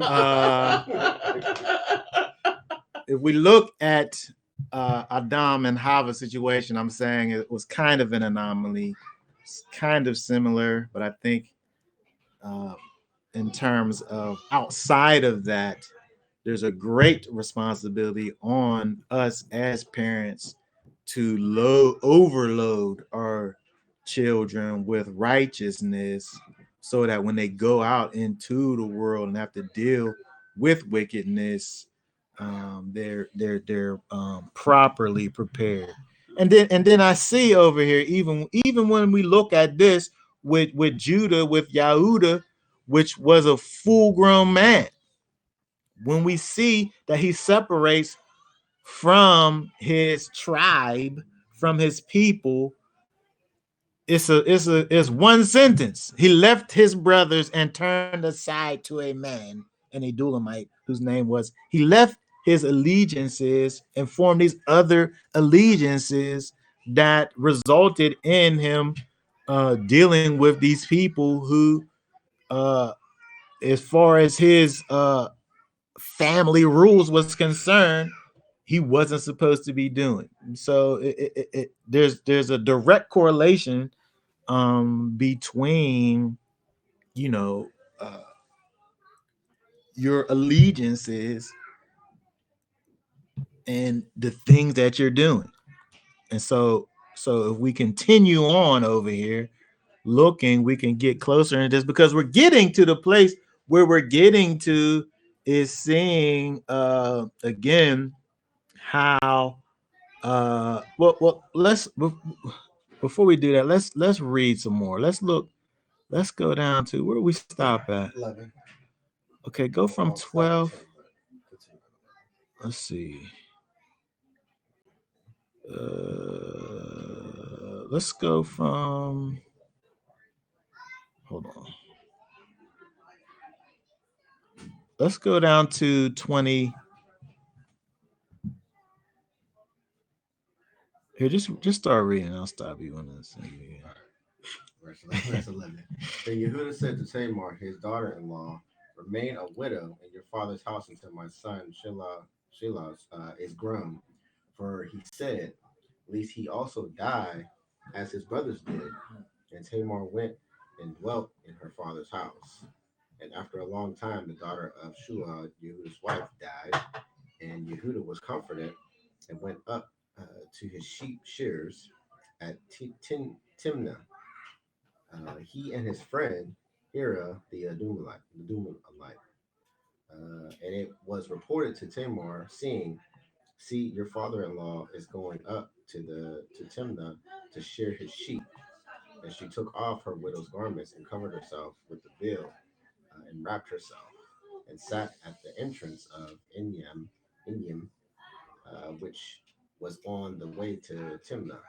uh, if we look at Adam and Hava's situation, I'm saying it was kind of an anomaly. It's kind of similar, but I think uh, in terms of outside of that, there's a great responsibility on us as parents to overload our children with righteousness so that when they go out into the world and have to deal with wickedness, they're properly prepared. And then I see over here, even when we look at this with Judah, with Yahuda, which was a full grown man, when we see that he separates from his tribe, from his people, it's one sentence. He left his brothers and turned aside to a man, an Edolamite, whose name was. He left his allegiances and formed these other allegiances that resulted in him dealing with these people who, uh, as far as his family rules was concerned, he wasn't supposed to be doing. So there's a direct correlation between, you know, uh, your allegiances and the things that you're doing. And so if we continue on over here looking, we can get closer into this because we're getting to the place where we're getting to is seeing again how well let's before we do that, let's read some more. Let's go down to where we stop at. 11. Okay, go from 12. Let's see. Let's go from, hold on. Let's go down to 20. Here, just start reading. I'll stop you on this. Verse 11. Then Yehuda said to Tamar, his daughter-in-law, remain a widow in your father's house until my son Shelah is grown. For he said, lest he also die as his brothers did. And Tamar went and dwelt in her father's house. And after a long time, the daughter of Shua, Yehuda's wife, died. And Yehuda was comforted and went up to his sheep shears at Timnah. He and his friend Hira the Adulamite. And it was reported to Tamar, see, your father-in-law is going up to Timnah to shear his sheep. And she took off her widow's garments and covered herself with the veil and wrapped herself and sat at the entrance of Inyam, which was on the way to Timnah.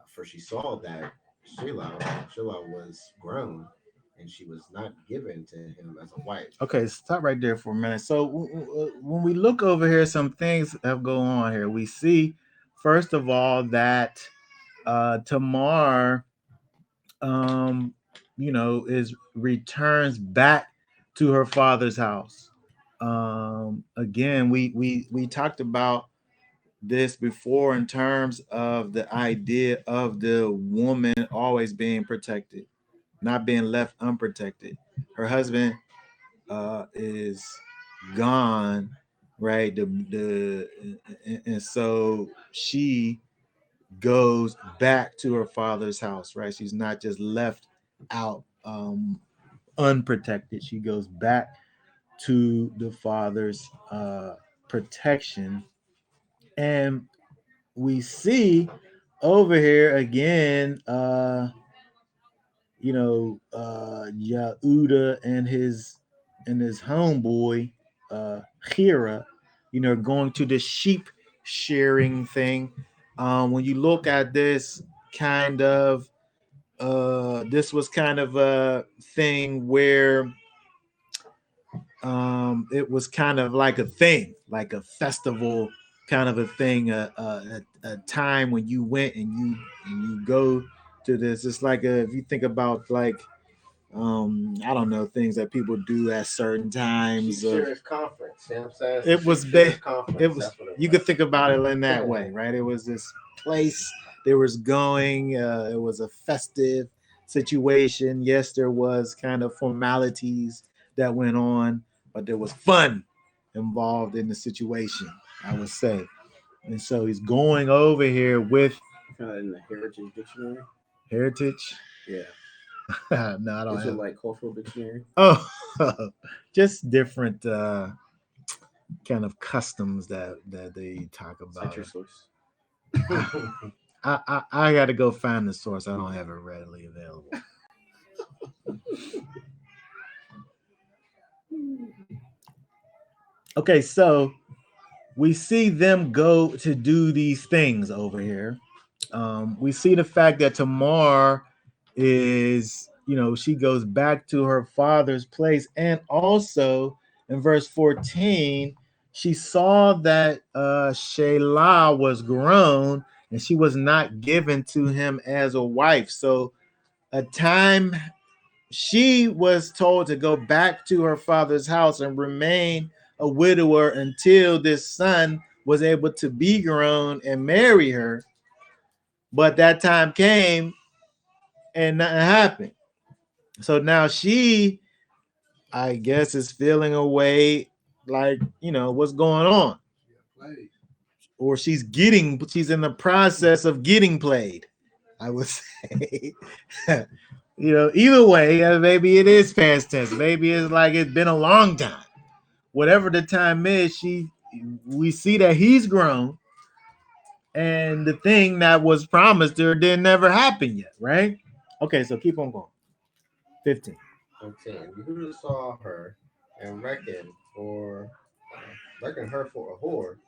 For she saw that Shelah was grown, and she was not given to him as a wife. Okay, stop right there for a minute. So when we look over here, some things have go on here. We see, first of all, that Tamar, um, is returns back to her father's house. Again, we talked about this before in terms of the idea of the woman always being protected, not being left unprotected. Her husband is gone, right? And so she goes back to her father's house, right? She's not just left out unprotected. She goes back to the father's protection. And we see over here again, Yehuda and his homeboy, Hira, going to the sheep sharing thing. When you look at this kind of, this was kind of a thing where it was kind of like a thing, like a festival kind of a thing, a time when you went and you go to this. It's like if you think about like I don't know, things that people do at certain times. Sheep conference. You know what I'm saying? It was conference. it was you could think about it in that way, right? It was this place there was going. It was a festive situation. Yes, there was kind of formalities that went on, but there was fun involved in the situation, I would say. And so he's going over here with In the Heritage Dictionary. heritage. Yeah. No, I don't Is it have. like cultural dictionary? Oh, just different kind of customs that they talk Cite about. your source. I got to go find the source. I don't have it readily available. Okay, so we see them go to do these things over here. We see the fact that Tamar is, she goes back to her father's place. And also in verse 14, she saw that Shelah was grown and she was not given to him as a wife. So a time she was told to go back to her father's house and remain a widower until this son was able to be grown and marry her. But that time came and nothing happened. So now she, I guess, is feeling a way like, what's going on? Or she's in the process of getting played, I would say. Either way, maybe it is past tense. Maybe it's like it's been a long time. Whatever the time is, we see that he's grown, and the thing that was promised her didn't never happen yet, right? Okay, so keep on going. 15. 15. Yehuda saw her and reckoned her for a whore,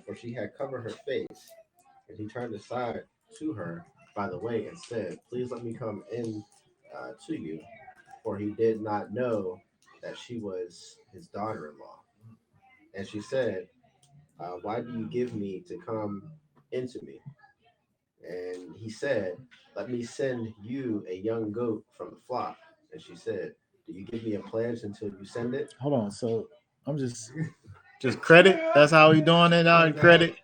for she had covered her face. And he turned aside to her by the way and said, "Please let me come in to you," for he did not know that she was his daughter-in-law. And she said, "Why do you give me to come into me?" And he said, "Let me send you a young goat from the flock." And she said, "Do you give me a pledge until you send it?" Hold on. So I'm just credit. That's how we doing it on credit.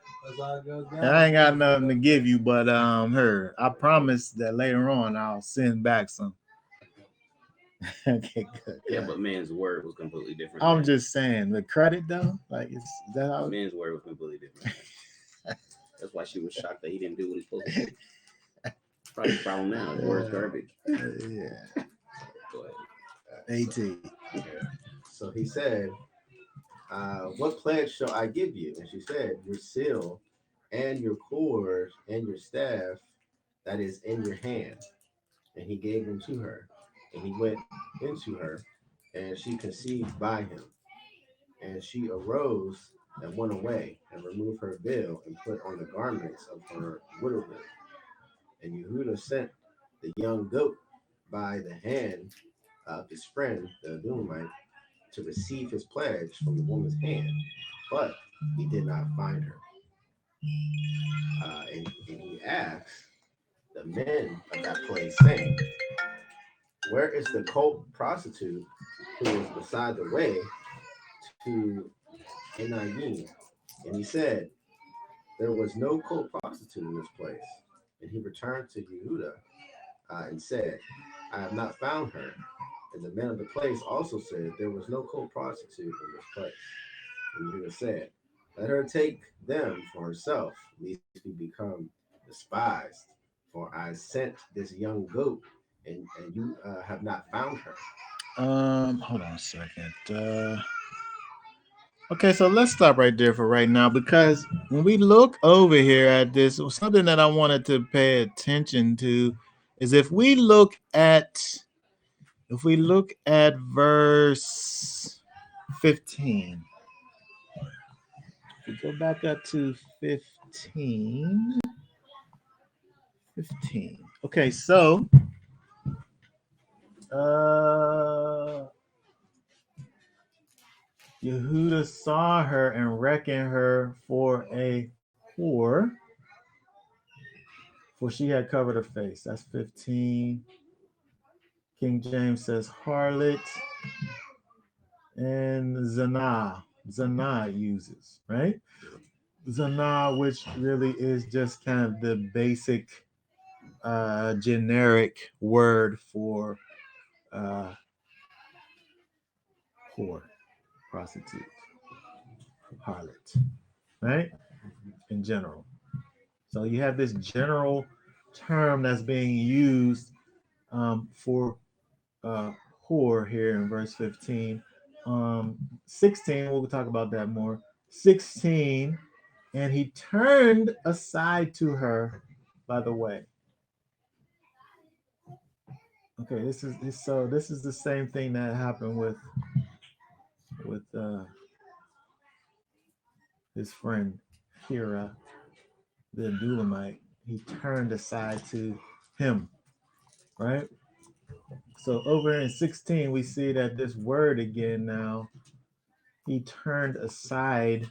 I ain't got nothing to give you, but her. I promise that later on I'll send back some. Okay, good. Yeah, but man's word was completely different. I'm Man. just saying the credit though, like is that how? Man's word was completely different. Man. That's why she was shocked that he didn't do what he's supposed to do. Probably the problem now. His word's garbage. Yeah. Go ahead. At. Yeah. So he said, "What pledge shall I give you?" And she said, "Your seal and your cord and your staff that is in your hand." And he gave them to her. And he went into her, and she conceived by him. And she arose and went away, and removed her veil, and put on the garments of her widowhood. And Yehuda sent the young goat by the hand his friend, the Doomite, to receive his pledge from the woman's hand, but he did not find her. And he asks the men of that place, saying, "Where is the cult prostitute who was beside the way to Enayim?" And he said, "There was no cult prostitute in this place." And he returned to Yehuda and said, "I have not found her." And the men of the place also said, "There was no cult prostitute in this place." And Yehuda said, "Let her take them for herself, lest we become despised. For I sent this young goat, and you have not found her." Hold on a second. Okay, so let's stop right there for right now because when we look over here at this, something that I wanted to pay attention to is if we look at verse 15. If we go back up to 15. 15. Okay, so uh Yehuda saw her and reckoned her for a whore, for she had covered her face. That's 15. King James says harlot, and Zana uses, right? Zana, which really is just kind of the basic generic word for uh, whore, prostitute, harlot, right? In general. So you have this general term that's being used for uh, whore here in verse 15. 16, we'll talk about that more. 16, and he turned aside to her by the way. Okay, this is the same thing that happened with his friend Hira, the Dulamite. He turned aside to him, right? So over in 16, we see that this word again now, he turned aside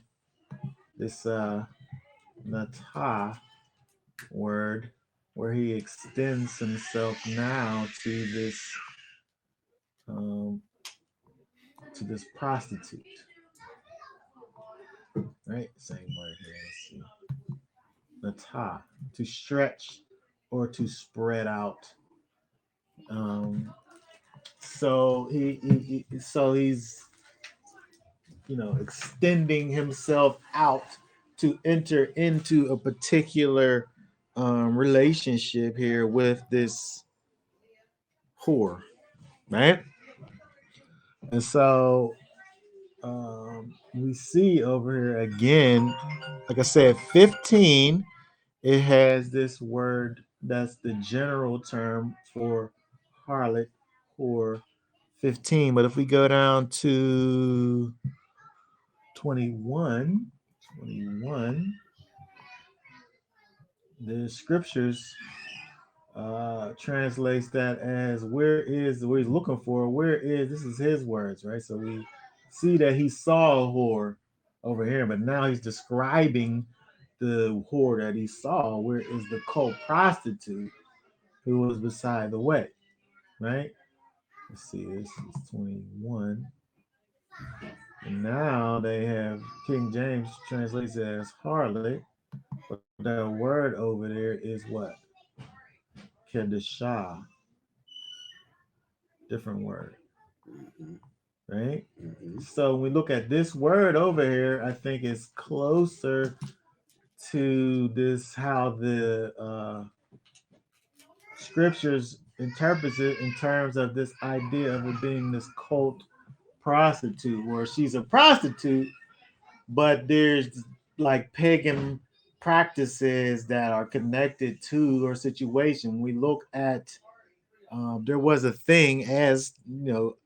this nata word where he extends himself now um, to this prostitute, right? Same word here. Let's see. Nata, to stretch or to spread out. Um, so he's extending himself out to enter into a particular relationship here with this whore, right? And so we see over here again, like I said, 15, it has this word that's the general term for harlot or 15. But if we go down to 21, 21, the scriptures translates that as where he's looking for, this is his words, right? So we see that he saw a whore over here, but now he's describing the whore that he saw, where is the co-prostitute who was beside the way, right? Let's see, this is 21. And now they have King James translates it as harlot, but that word over there is what? Kedeshah, different word, Mm-hmm. right? Mm-hmm. So when we look at this word over here, I think it's closer to this how the scriptures interprets it in terms of this idea of it being this cult prostitute, where she's a prostitute, but there's like pagan practices that are connected to her situation. We look at there was a thing as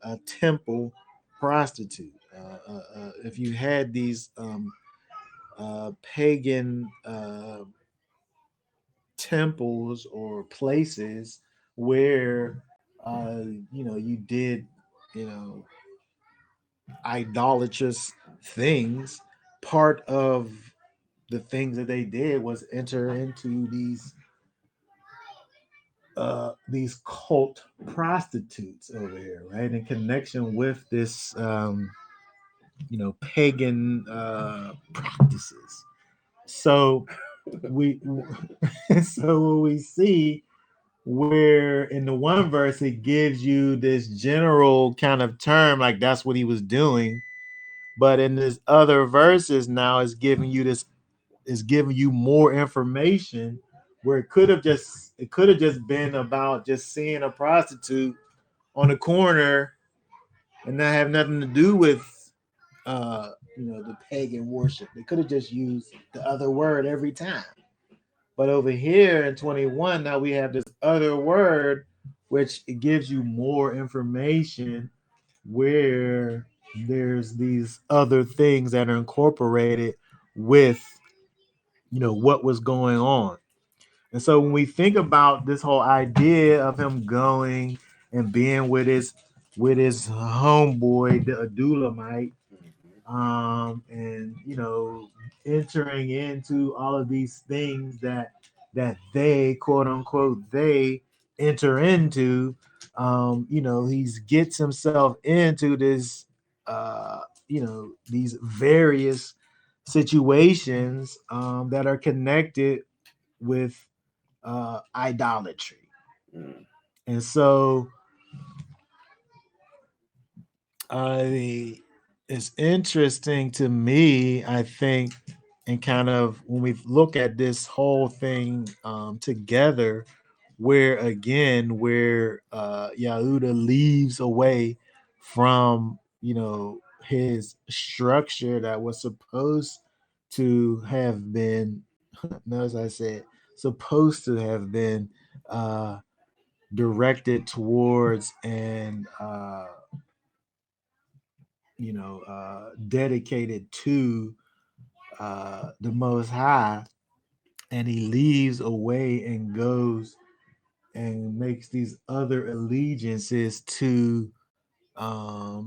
a temple prostitute. If you had these pagan temples or places where you did, you know, idolatrous things. Part of the things that they did was enter into these cult prostitutes over here, right? In connection with this, pagan practices. So we, so what we see where in the one verse it gives you this general kind of term, like that's what he was doing, but in this other verses now it's giving you this, is giving you more information where it could have just been about just seeing a prostitute on the corner and not have nothing to do with the pagan worship. They could have just used the other word every time. But over here in 21, now we have this other word, which it gives you more information where there's these other things that are incorporated with what was going on. And so when we think about this whole idea of him going and being with his homeboy, the Adulamite, and entering into all of these things that they quote unquote they enter into, he's gets himself into this, these various situations that are connected with idolatry. Mm. And so it's interesting to me, I think, and kind of when we look at this whole thing together, where Yahuda leaves away from his structure that was supposed to have been, no, as I said, supposed to have been directed towards and dedicated to the Most High, and he leaves away and goes and makes these other allegiances to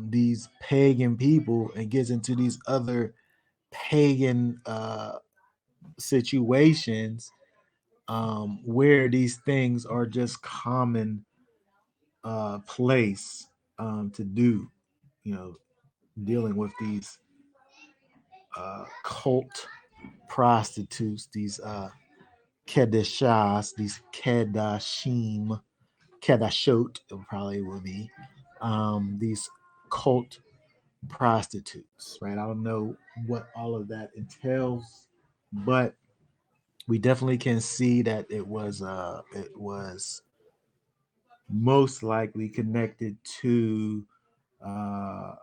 these pagan people and gets into these other pagan situations where these things are just common place to do, you know, dealing with these cult prostitutes, these kedeshas, these kedashim, kedashot, it probably will be these cult prostitutes, right? I don't know what all of that entails, but we definitely can see that it was most likely connected to uh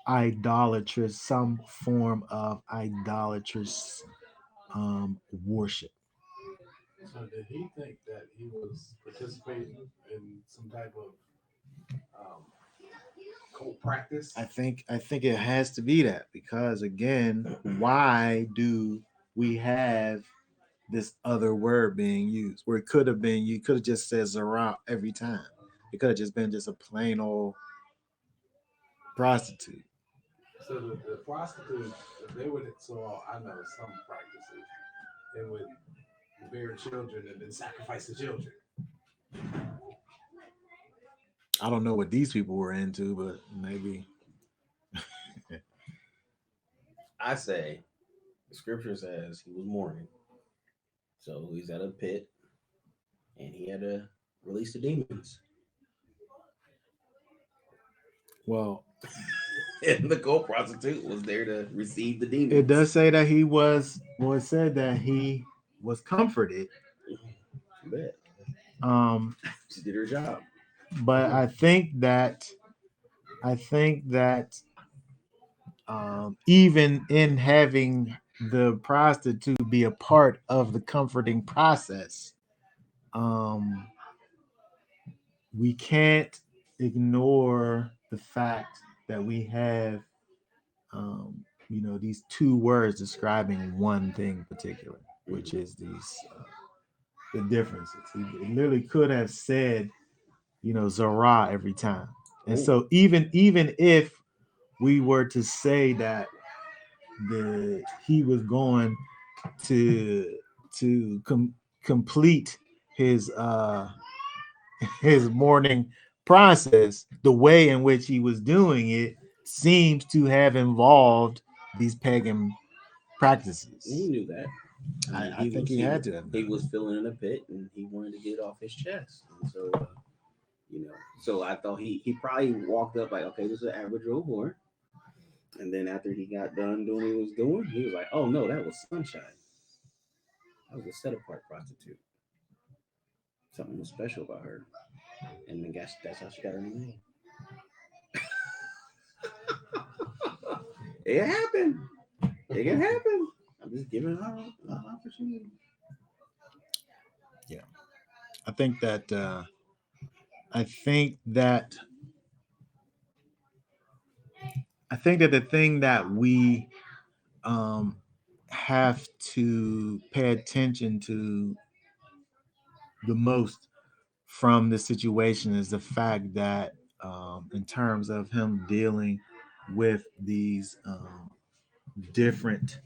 idolatrous, some form of idolatrous worship. So did he think that he was participating in some type of um, cult practice? I think it has to be that, because again, why do we have this other word being used where it could have been, you could have just said Zara every time. It could have just been just a plain old prostitute. So the prostitutes, they would, so I know some practices, they would bear children and then sacrifice the children. I don't know what these people were into, but maybe. I say the scripture says he was mourning, so he's at a pit and he had to release the demons. Well, And the co prostitute was there to receive the it demons. does say that he was. Well, it said that he was comforted. Bet. Um, She did her job. but I think that even in having the prostitute be a part of the comforting process, um, we can't ignore the fact that we have, these two words describing one thing in particular, which is these the differences. He literally could have said Zara every time. And Ooh. so even if we were to say that the he was going to complete his his morning process, the way in which he was doing it seems to have involved these pagan practices. He knew that. I think he had to have He known. was feeling in a pit, and he wanted to get off his chest. And so, so I thought he probably walked up like, okay, this is an average old boy. And then after he got done doing what he was doing, he was like, oh no, that was Sunshine. That was a set apart prostitute. Something was special about her. And then that's how she got her name. It happened. It can happen. I'm just giving her an opportunity. Yeah, I think that I think that I think that the thing that we um, have to pay attention to the most from the situation is the fact that, in terms of him dealing with these different,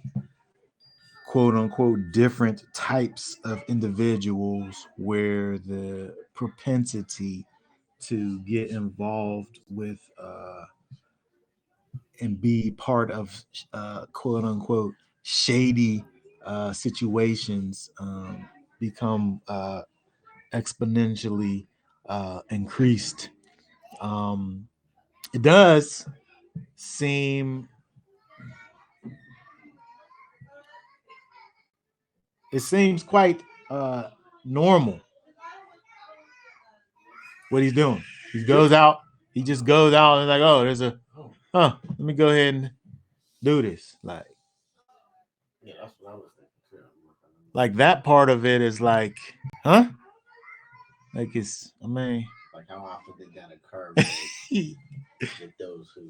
quote unquote, different types of individuals, where the propensity to get involved with and be part of quote unquote shady situations become exponentially increased. Um, it does seem it seems quite normal what he's doing. He goes out, he just goes out and like, oh, there's a let me go ahead and do this. Yeah, that's what I was thinking too. Like that part of it is like, huh? Like it's I mean Like how often did that occur with those who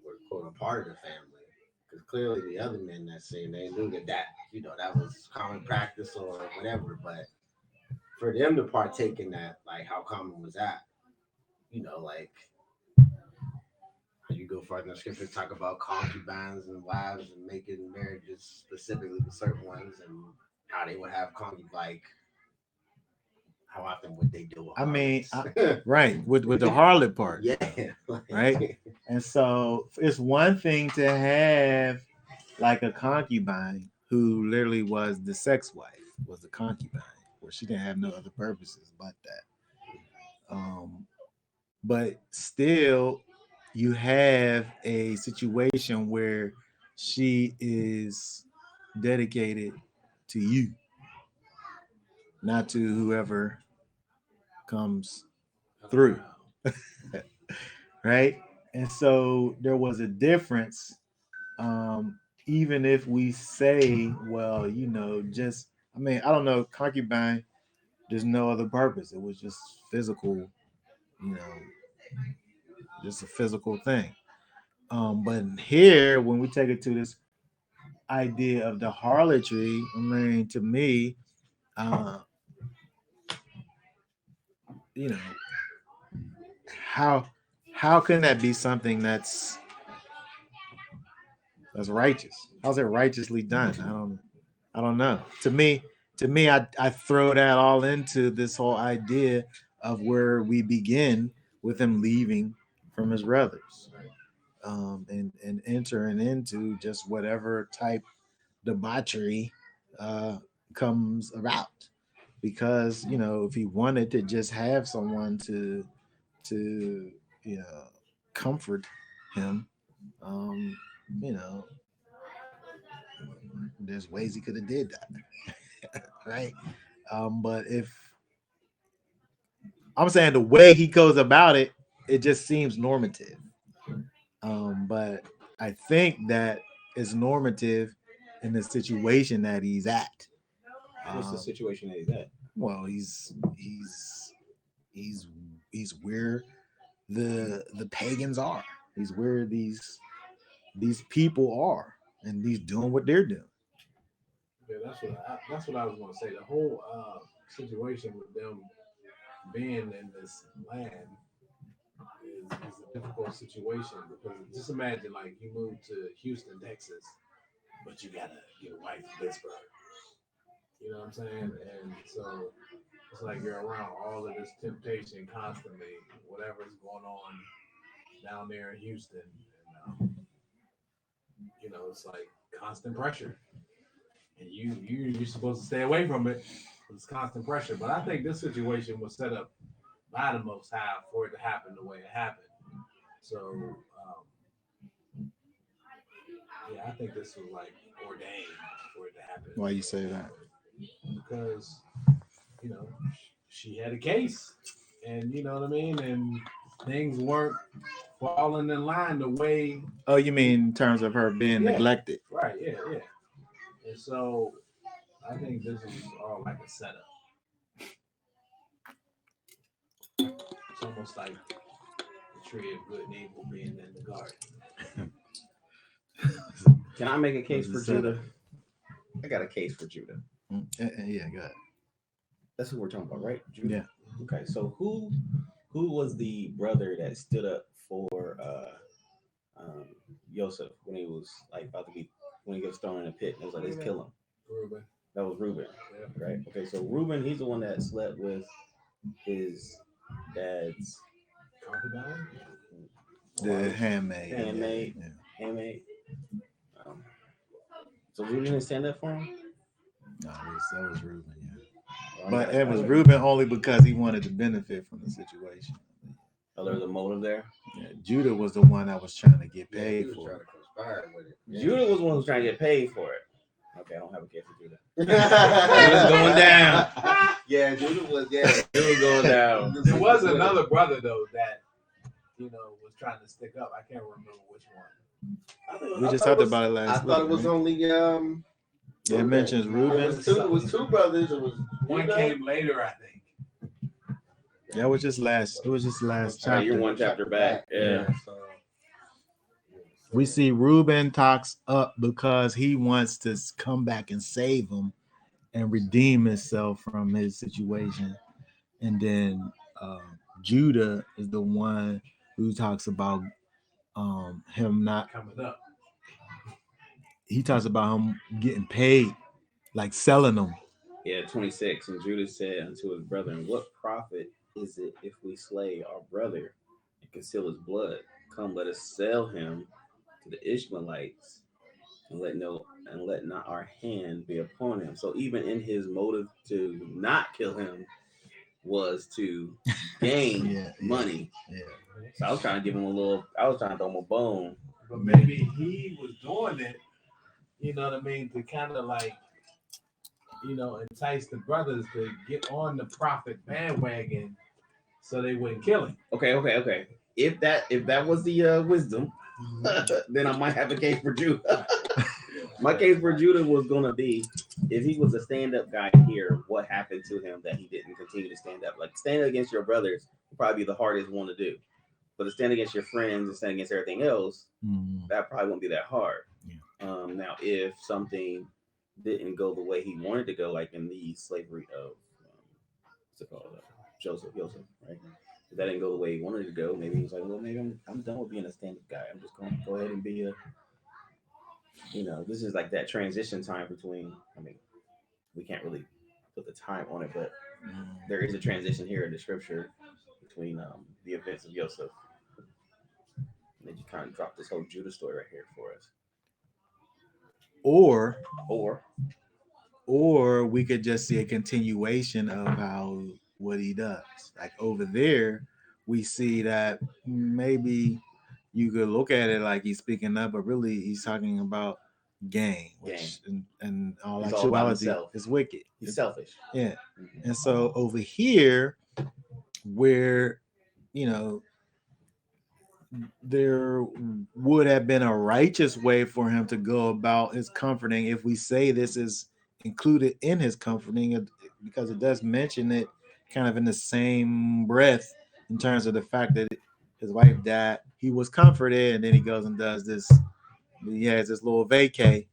were quote a part of the family? Because clearly the other men that scene, they knew that that was common practice or whatever. But for them to partake in that, like how common was that? Like you go further in the scripture, talk about concubines and wives and making marriages specifically with certain ones, and how they would have concubines. Like how often would they do I mean, it? right, with the harlot part, Yeah, right? And so it's one thing to have like a concubine who literally was the sex wife, was the concubine, where she didn't have no other purposes but that. But still, you have a situation where she is dedicated to you, not to whoever comes through. Right? And so there was a difference. Even if we say, well, just I mean, I don't know, concubine, there's no other purpose. It was just physical, you know, just a physical thing. But here, when we take it to this idea of the harlotry, I mean, to me, uh, you know, how how can that be something that's righteous? How's it righteously done? I don't know. To me, I throw that all into this whole idea of where we begin with him leaving from his brothers, and entering into just whatever type debauchery uh, comes about. Because if he wanted to just have someone to comfort him, um, you know, there's ways he could have did that, right? But if I'm saying the way he goes about it, it just seems normative. But I think that it's normative in the situation that he's at. What's the Um, situation that he's at? well, he's he's where the pagans are. He's where these people are, and he's doing what they're doing. Yeah, that's what I was going to say. The whole situation with them being in this land is a difficult situation because just imagine like you move to Houston, Texas, but you gotta get a wife in Pittsburgh. You know what I'm saying? And so it's like you're around all of this temptation constantly, whatever's going on down there in Houston. And, it's like constant pressure. And you're supposed to stay away from it. It's constant pressure. But I think this situation was set up by the Most High for it to happen the way it happened. So, yeah, I think this was like ordained for it to happen. Why you say that? Because, you know, she had a case. And you know what I mean? And things weren't falling in line the way. Oh, you mean in terms of her being neglected? Right, yeah. And so I think this is all like a setup. It's almost like the tree of good and evil being in the garden. Can I make a case for Judah? I got a case for Judah. Yeah, go ahead. That's who we're talking about, right? Judah? Yeah. Okay, so who was the brother that stood up for Joseph when he was like about to be when he was thrown in a pit? It was like, let's kill him. Reuben. That was Reuben, Yeah. right? Okay, so Reuben, he's the one that slept with his dad's Concubine? The handmaid. Handmaid. Yeah. Handmaid. So Reuben didn't stand up for him? No, that was Reuben, yeah. But it was Reuben only because he wanted to benefit from the situation. Oh, there was a motive there? Yeah, Judah was the one that was trying to get paid for it. Judah was the one who was trying to get paid for it. Okay, I don't have a case for Judah. Judah's going down. Yeah, Judah was going down. There was another brother though that was trying to stick up. I can't remember which one. We just talked about it last week. I thought it was only it mentions Reuben. It was two brothers. It was one came later, I think. That was just last. It was just last chapter. You're one chapter back. Yeah. So, we see Reuben talks up because he wants to come back and save him and redeem himself from his situation. And then Judah is the one who talks about him not coming up. He talks about him getting paid, like selling them. Yeah, 26. And Judah said unto his brethren, what profit is it if we slay our brother and conceal his blood? Come, let us sell him to the Ishmaelites, and let not our hand be upon him. So even in his motive to not kill him was to gain money. Yeah. So I was trying to give him I was trying to throw him a bone. But maybe he was doing it, you know what I mean, to kind of like, entice the brothers to get on the prophet bandwagon so they wouldn't kill him. Okay. If that was the wisdom, then I might have a case for Judah. My case for Judah was gonna be if he was a stand-up guy here, what happened to him that he didn't continue to stand up? Like standing against your brothers would probably be the hardest one to do. But to stand against your friends and stand against everything else, that probably won't be that hard. Yeah. Now, if something didn't go the way he wanted to go, like in the slavery of what's it called, Joseph, right? If that didn't go the way he wanted to go, maybe he was like, well, maybe I'm done with being a stand-up guy. I'm just going to go ahead and be this is like that transition time between. I mean, we can't really put the time on it, but there is a transition here in the scripture between the events of Joseph. And then you kind of drop this whole Judah story right here for us. Or we could just see a continuation of what he does. Like over there, we see that maybe you could look at it like he's speaking up, but really he's talking about gain, which and all actuality is wicked. He's selfish. Yeah. And so over here, where there would have been a righteous way for him to go about his comforting, if we say this is included in his comforting, because it does mention it kind of in the same breath in terms of the fact that his wife died, he was comforted, and then he goes and does this. He has this little vacay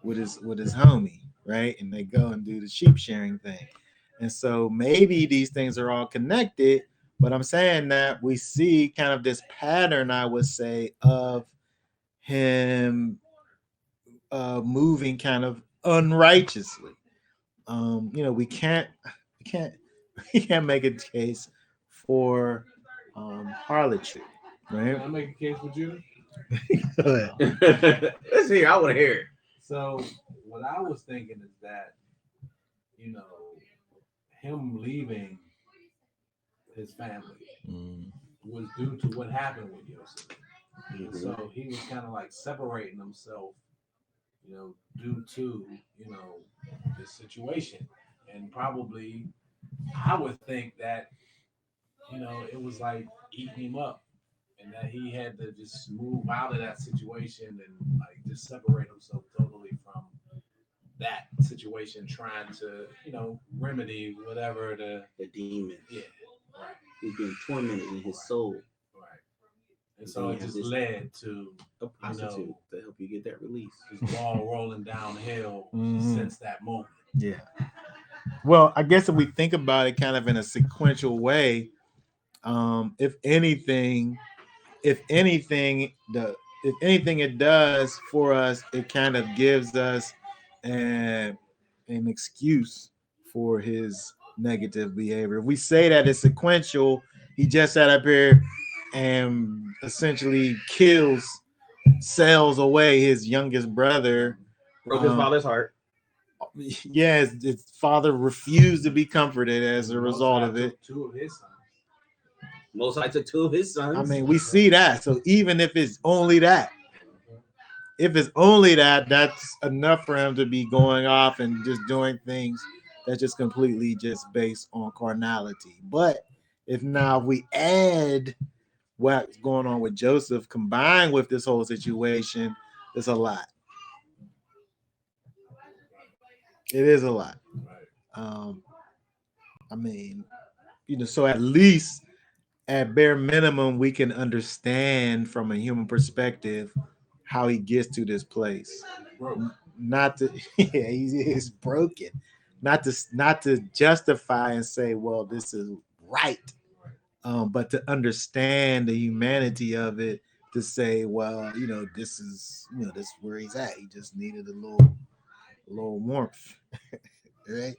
with his homie, right? And they go and do the sheep sharing thing. And so maybe these things are all connected, but I'm saying that we see kind of this pattern, I would say, of him moving kind of unrighteously. We can't, we can't make a case for harlotry, Can right? I make a case with you? Let's hear. I want to hear it. So what I was thinking is that, you know, him leaving his family Mm, was due to what happened with Yosef. And Mhm. so he was kind of like separating himself, you know, due to, you know, this situation. And probably I would think that, you know, it was like eating him up and that he had to just move out of that situation and like just separate himself totally from that situation, trying to, you know, remedy whatever The demon. yeah, right, He's being tormented in his soul. right. And And so then you it have just this led to a prostitute know, to help you get that release. this ball rolling downhill Mhm. since that moment. yeah. Well, I guess if we think about it kind of in a sequential way, if anything, if anything, the if anything it does for us, it kind of gives us an an excuse for his negative behavior. If we say that it's sequential, he just sat up here and essentially sells away his youngest brother. Broke his father's heart. Yes, his father refused to be comforted as a result of it. Two of his sons. Most I took two of his sons. I mean, we see that. So even if it's only that, if it's only that, that's enough for him to be going off and just doing things that's just completely just based on carnality. But if now we add what's going on with Joseph combined with this whole situation, it's a lot. It is a lot. Right. Um, I mean, so at least at bare minimum, we can understand from a human perspective how he gets to this place. Broke. Not to, yeah, he is broken. Not to justify and say, well, this is right, but to understand the humanity of it. To say, well, this is where he's at. He just needed a little warmth, right?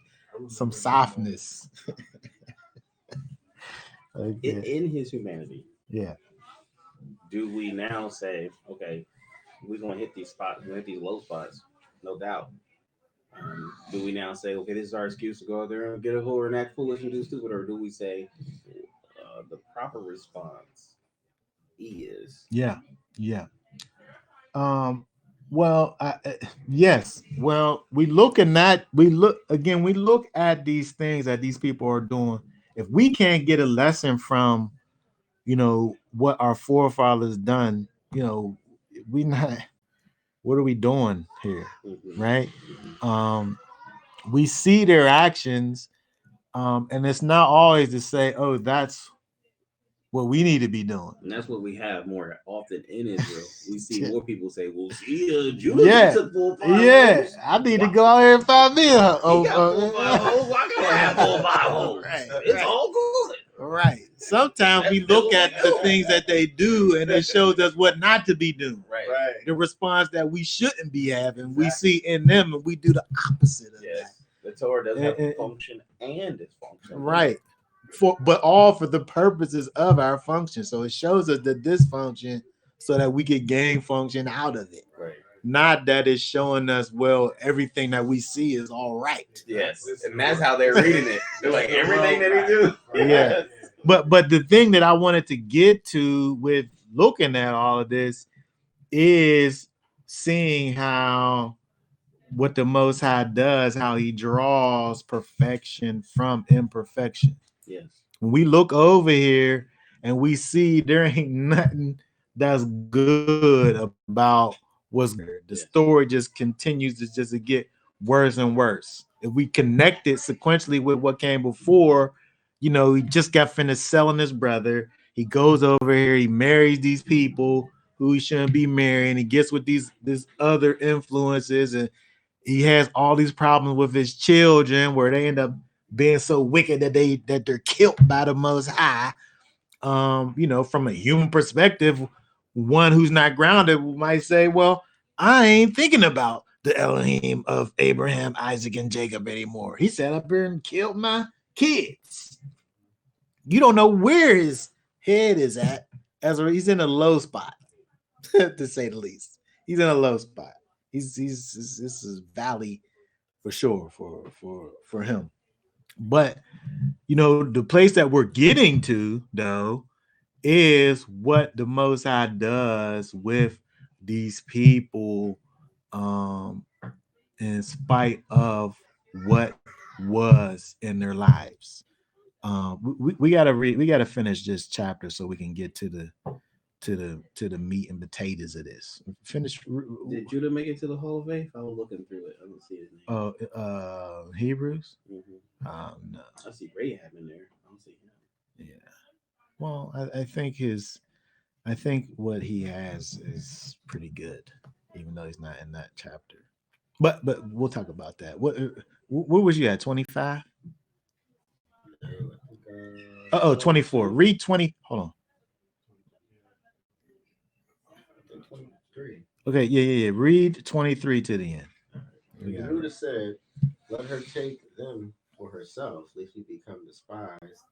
Some softness. In his humanity, Yeah. do we now say, okay, we're gonna hit these spots, we're gonna hit these low spots, no doubt. Do we now say, okay, this is our excuse to go out there and get a whore and act foolish and do stupid, or do we say the proper response is Yeah. Yeah. Um, well, yes. Well, we look at these things that these people are doing. If we can't get a lesson from, what our forefathers done, we not. What are we doing here, Mhm, right? mhm. Um, we see their actions, and it's not always to say, "Oh, that's what we need to be doing." And that's what we have more often in Israel. We see Yeah. more people say, "Well, see, Judah Yeah, took 4 or 5 yeah. holes. I need to Why- go out here and find me a. He got 4 or 5 holes. Why can't I have 4 or 5 holes? Right, It's right. all good." Right. Sometimes we That's look what at we the do. things that they do, and it shows us what not to be doing. Right. The response that we shouldn't be having, we see in them, and we do the opposite of Yes. The Torah does And- have and- function and dysfunction. that. Right. But all for the purposes of our function. So it shows us the dysfunction so that we can gain function out of it. Right. Not that it's showing us, well, everything that we see is all right. Yes. And that's how they're reading it. They're like, everything that he do. Yeah. But the thing that I wanted to get to with looking at all of this is seeing how what the Most High does, how he draws perfection from imperfection. Yes. When we look over here and we see there ain't nothing that's good about what's there. The story just continues to get worse and worse. If we connect it sequentially with what came before, he just got finished selling his brother. He goes over here, he marries these people who he shouldn't be marrying. He gets with these other influences, and he has all these problems with his children where they end up being so wicked that they're killed by the Most High. From a human perspective, one who's not grounded might say, well, I ain't thinking about the Elohim of Abraham, Isaac, and Jacob anymore. He sat up here and killed my kids. You don't know where his head is at. He's in a low spot, to say the least. He's in a low spot. This is valley for sure for him. But the place that we're getting to though is what the Most High does with these people, in spite of what was in their lives. We gotta read. We gotta finish this chapter so we can get to the meat and potatoes of this. Finish. Did Judah make it to the Hall of Faith? I was looking through it. I don't see his name. Hebrews. Mm-hmm. No. I see Rahab in there. I don't see him. Yeah. Well, I think what he has is pretty good, even though he's not in that chapter. But we'll talk about that. Where was you at? 25? 24. Read 20. Hold on. 23. Okay, yeah. Read 23 to the end. Yehuda said, let her take them for herself, lest we become despised.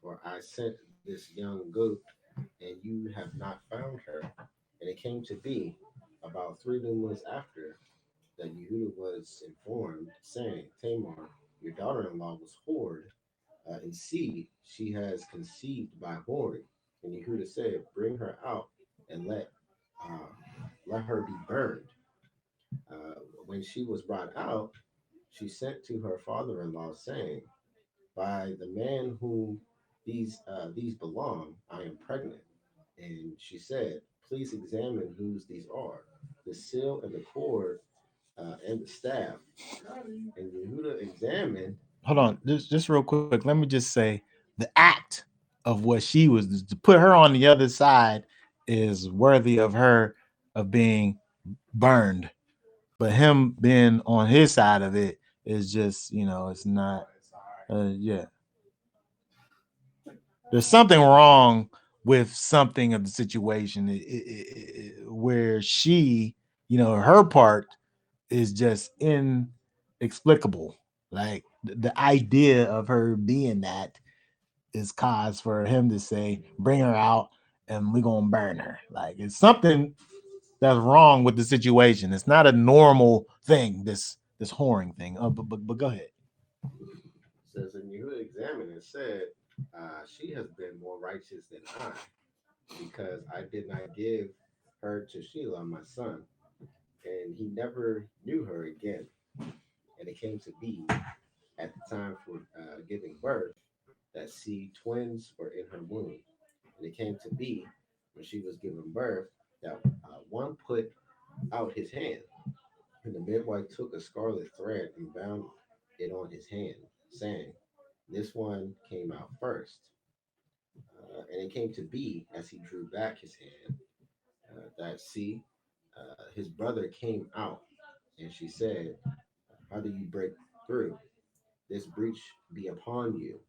For I sent this young goat, and you have not found her. And it came to be, about 3 new months after, that Yehuda was informed, saying, Tamar, your daughter-in-law was whored, and see, she has conceived by whoring. And Yehuda said, bring her out and let her be burned. When she was brought out, she sent to her father-in-law, saying, by the man whom these belong, I am pregnant. And she said, please examine whose these are, the seal and the cord and the staff. And Yehuda examined. Hold on, just real quick. Let me just say the act of what she was to put her on the other side is worthy of her of being burned. But him being on his side of it is just, it's not. Yeah. There's something wrong with something of the situation where she, her part is just inexplicable. Like the idea of her being that is cause for him to say, bring her out and we're going to burn her. Like it's something that's wrong with the situation. It's not a normal thing, this whoring thing. But go ahead. It says, and Yehuda examined and said, she has been more righteous than I, because I did not give her to Shelah, my son, and he never knew her again. And it came to be at the time for giving birth that twins were in her womb. And it came to be when she was giving birth that one put out his hand, and the midwife took a scarlet thread and bound it on his hand, saying, this one came out first. And it came to be as he drew back his hand that his brother came out, and she said, how do you break through? This breach be upon you.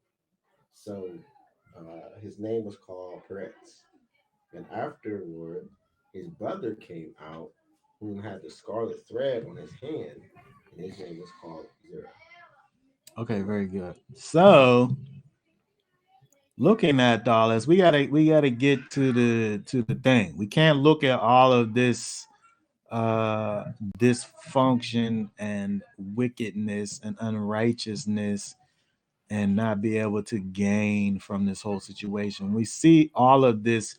So his name was called Peretz. And afterward, his brother came out, whom had the scarlet thread on his hand, and his name was called Zerah. Okay, very good. So looking at all this, we gotta get to the thing. We can't look at all of this dysfunction and wickedness and unrighteousness and not be able to gain from this whole situation. We see all of this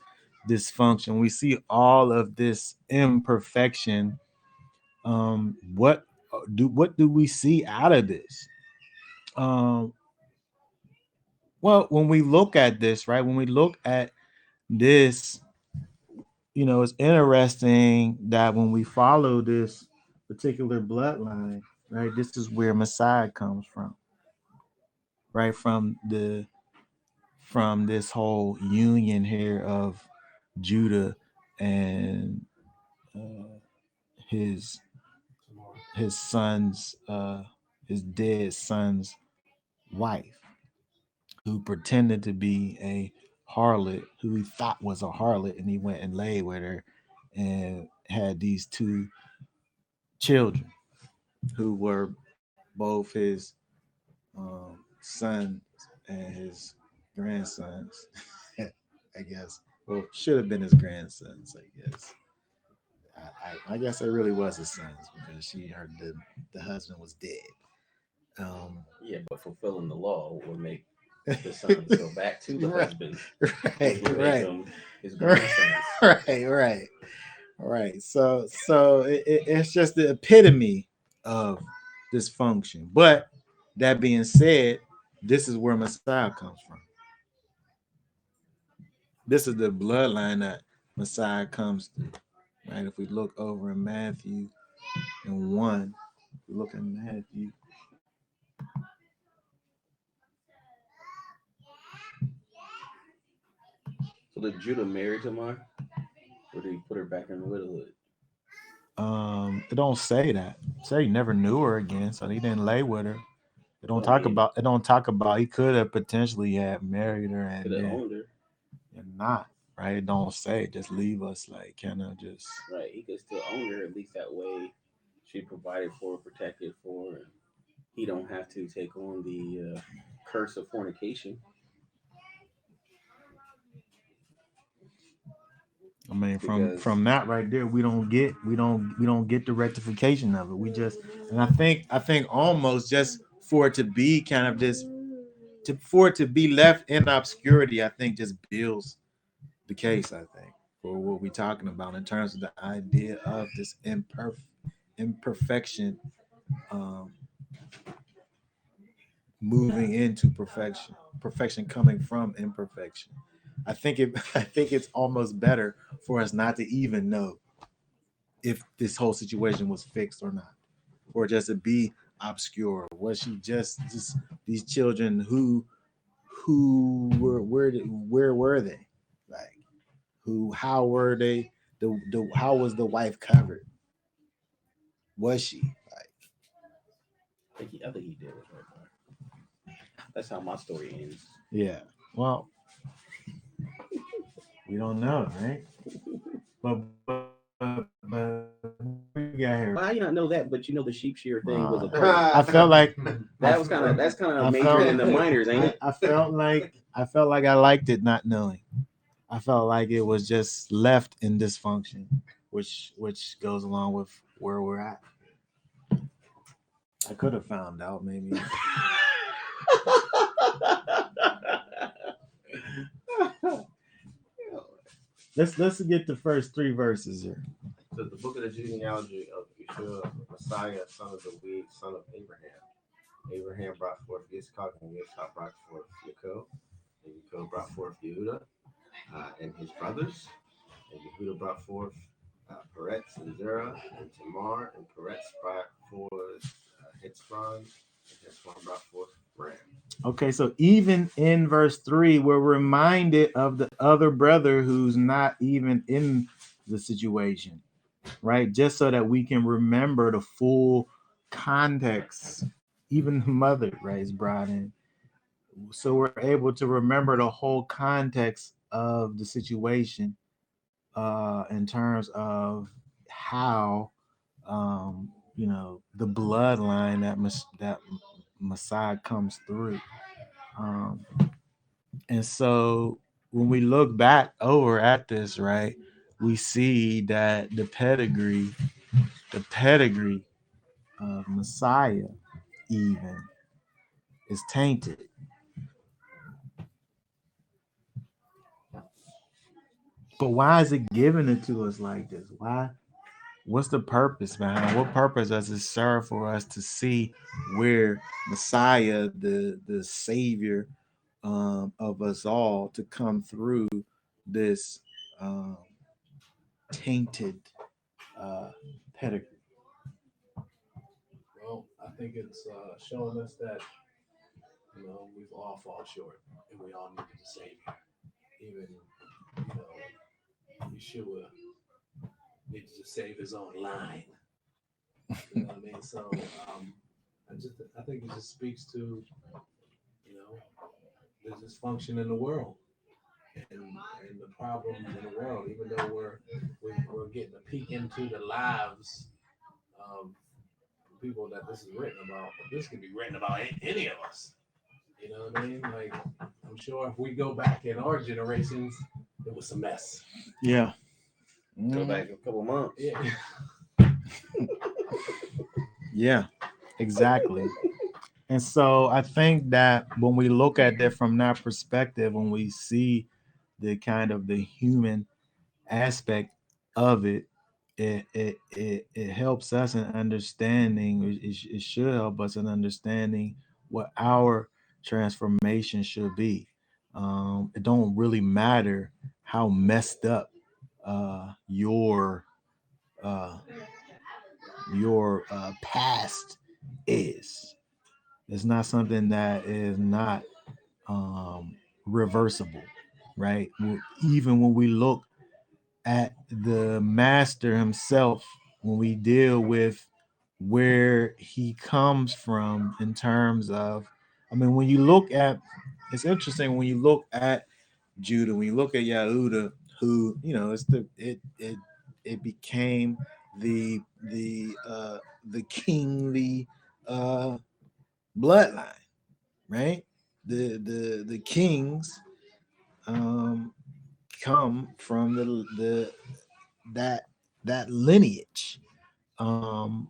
dysfunction. We see all of this imperfection. What do we see out of this? Well, when we look at this, right? When we look at this, it's interesting that when we follow this particular bloodline, right? This is where Messiah comes from, right? From this whole union here of Judah and his sons, his dead sons, wife who pretended to be a harlot, who he thought was a harlot, and he went and lay with her and had these two children who were both his sons and his grandsons. I guess. Well, should have been his grandsons, I guess. I guess it really was his sons because she heard the husband was dead. Um, Yeah, but fulfilling the law would make the sons go back to the right, husband, which right, would make right, them his right, grandsons. right, right. So it's just the epitome of dysfunction. But that being said, this is where Messiah comes from. This is the bloodline that Messiah comes through. Right? If we look over in Matthew and 1, we look in Matthew. So did Judah marry Tamar, or did he put her back in widowhood? It don't say that. It say he never knew her again, so he didn't lay with her. It don't Well, I talk mean, about. It don't talk about. He could have potentially had married her could and have then owned her. and not. Right? It don't say. Just leave us like kind of just. Right, he could still own her. At least that way, she provided for, protected for, and he don't have to take on the curse of fornication. I mean, Because from that right there, we don't get the rectification of it. We just and I think almost just for it to be kind of this for it to be left in obscurity, I think just builds the case. I think for what we're talking about in terms of the idea of this imperfection um, moving into perfection, perfection coming from imperfection. I think it's almost better for us not to even know if this whole situation was fixed or not, or just to be obscure. Was she just these children who were where were they? Like who how were they? The how was the wife covered? Was she like I think he did it right there. That's how my story ends. yeah? Well, we don't know, right? But we got here. Well, how you not know that? But you know the sheep shearer thing was a prank. I felt like That was kind of that's kind I of majoring felt in the minors, ain't it? I felt like I liked it not knowing. I felt like it was just left in dysfunction, which goes along with where we're at. I could have found out maybe. Let's get the first three verses here. So the book of the genealogy of Yeshua, Messiah, son of David, son of Abraham. Abraham brought forth Yitzchak, and Yitzchak brought forth Yaakov, and Yaakov brought forth Yehuda and his brothers. And Yehuda brought forth Peretz and Zerah and Tamar, and Peretz brought forth Hetzron, and Hetzron brought forth Ram. Okay, so even in verse 3, we're reminded of the other brother who's not even in the situation, right? Just so that we can remember the full context. Even the mother, right, is brought in. So we're able to remember the whole context of the situation in terms of how, the bloodline that Messiah comes through. Um, And so when we look back over at this, right, we see that the pedigree of Messiah even is tainted. But why is it giving it to us like this? Why? What's the purpose, man? What purpose does it serve for us to see where Messiah, the Savior of us all, to come through this um, tainted uh, pedigree? Well, I think it's showing us that we've all fall short, and we all need a savior. Even Yeshua needs to save his own line. You know what I mean? So I think it just speaks to You know, there's dysfunction in the world, and the problems in the world. Even though we're getting a peek into the lives of people that this is written about, but this could be written about any of us. You know what I mean? Like, I'm sure if we go back in our generations, it was a mess. Yeah. Go back a couple months. Yeah. Yeah, exactly. And so I think that when we look at it from that perspective, when we see the kind of the human aspect of it, it helps us in understanding. It should help us in understanding what our transformation should be. It don't really matter how messed up your uh, past is. It's not something that is not reversible, right? Even when we look at the master himself, when we deal with where he comes from in terms of, I mean, when you look at, it's interesting when you look at Judah, when you look at Yahuda, who, it's it became the kingly uh bloodline, right? The kings um come from the that that lineage. Um,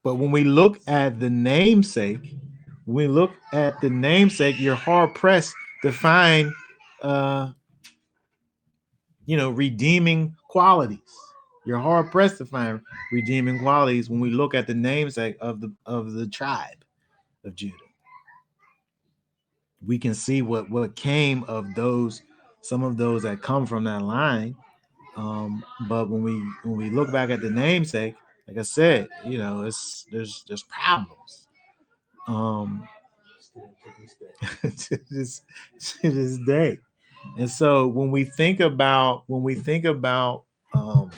but when we look at the namesake, you're hard pressed to find redeeming qualities. You're hard pressed to find redeeming qualities when we look at the namesake of the tribe of Judah. We can see what came of those, some of those that come from that line. But when we look back at the namesake, like I said, there's problems. Um, Still to this day. to this to this day. And so when we think about um,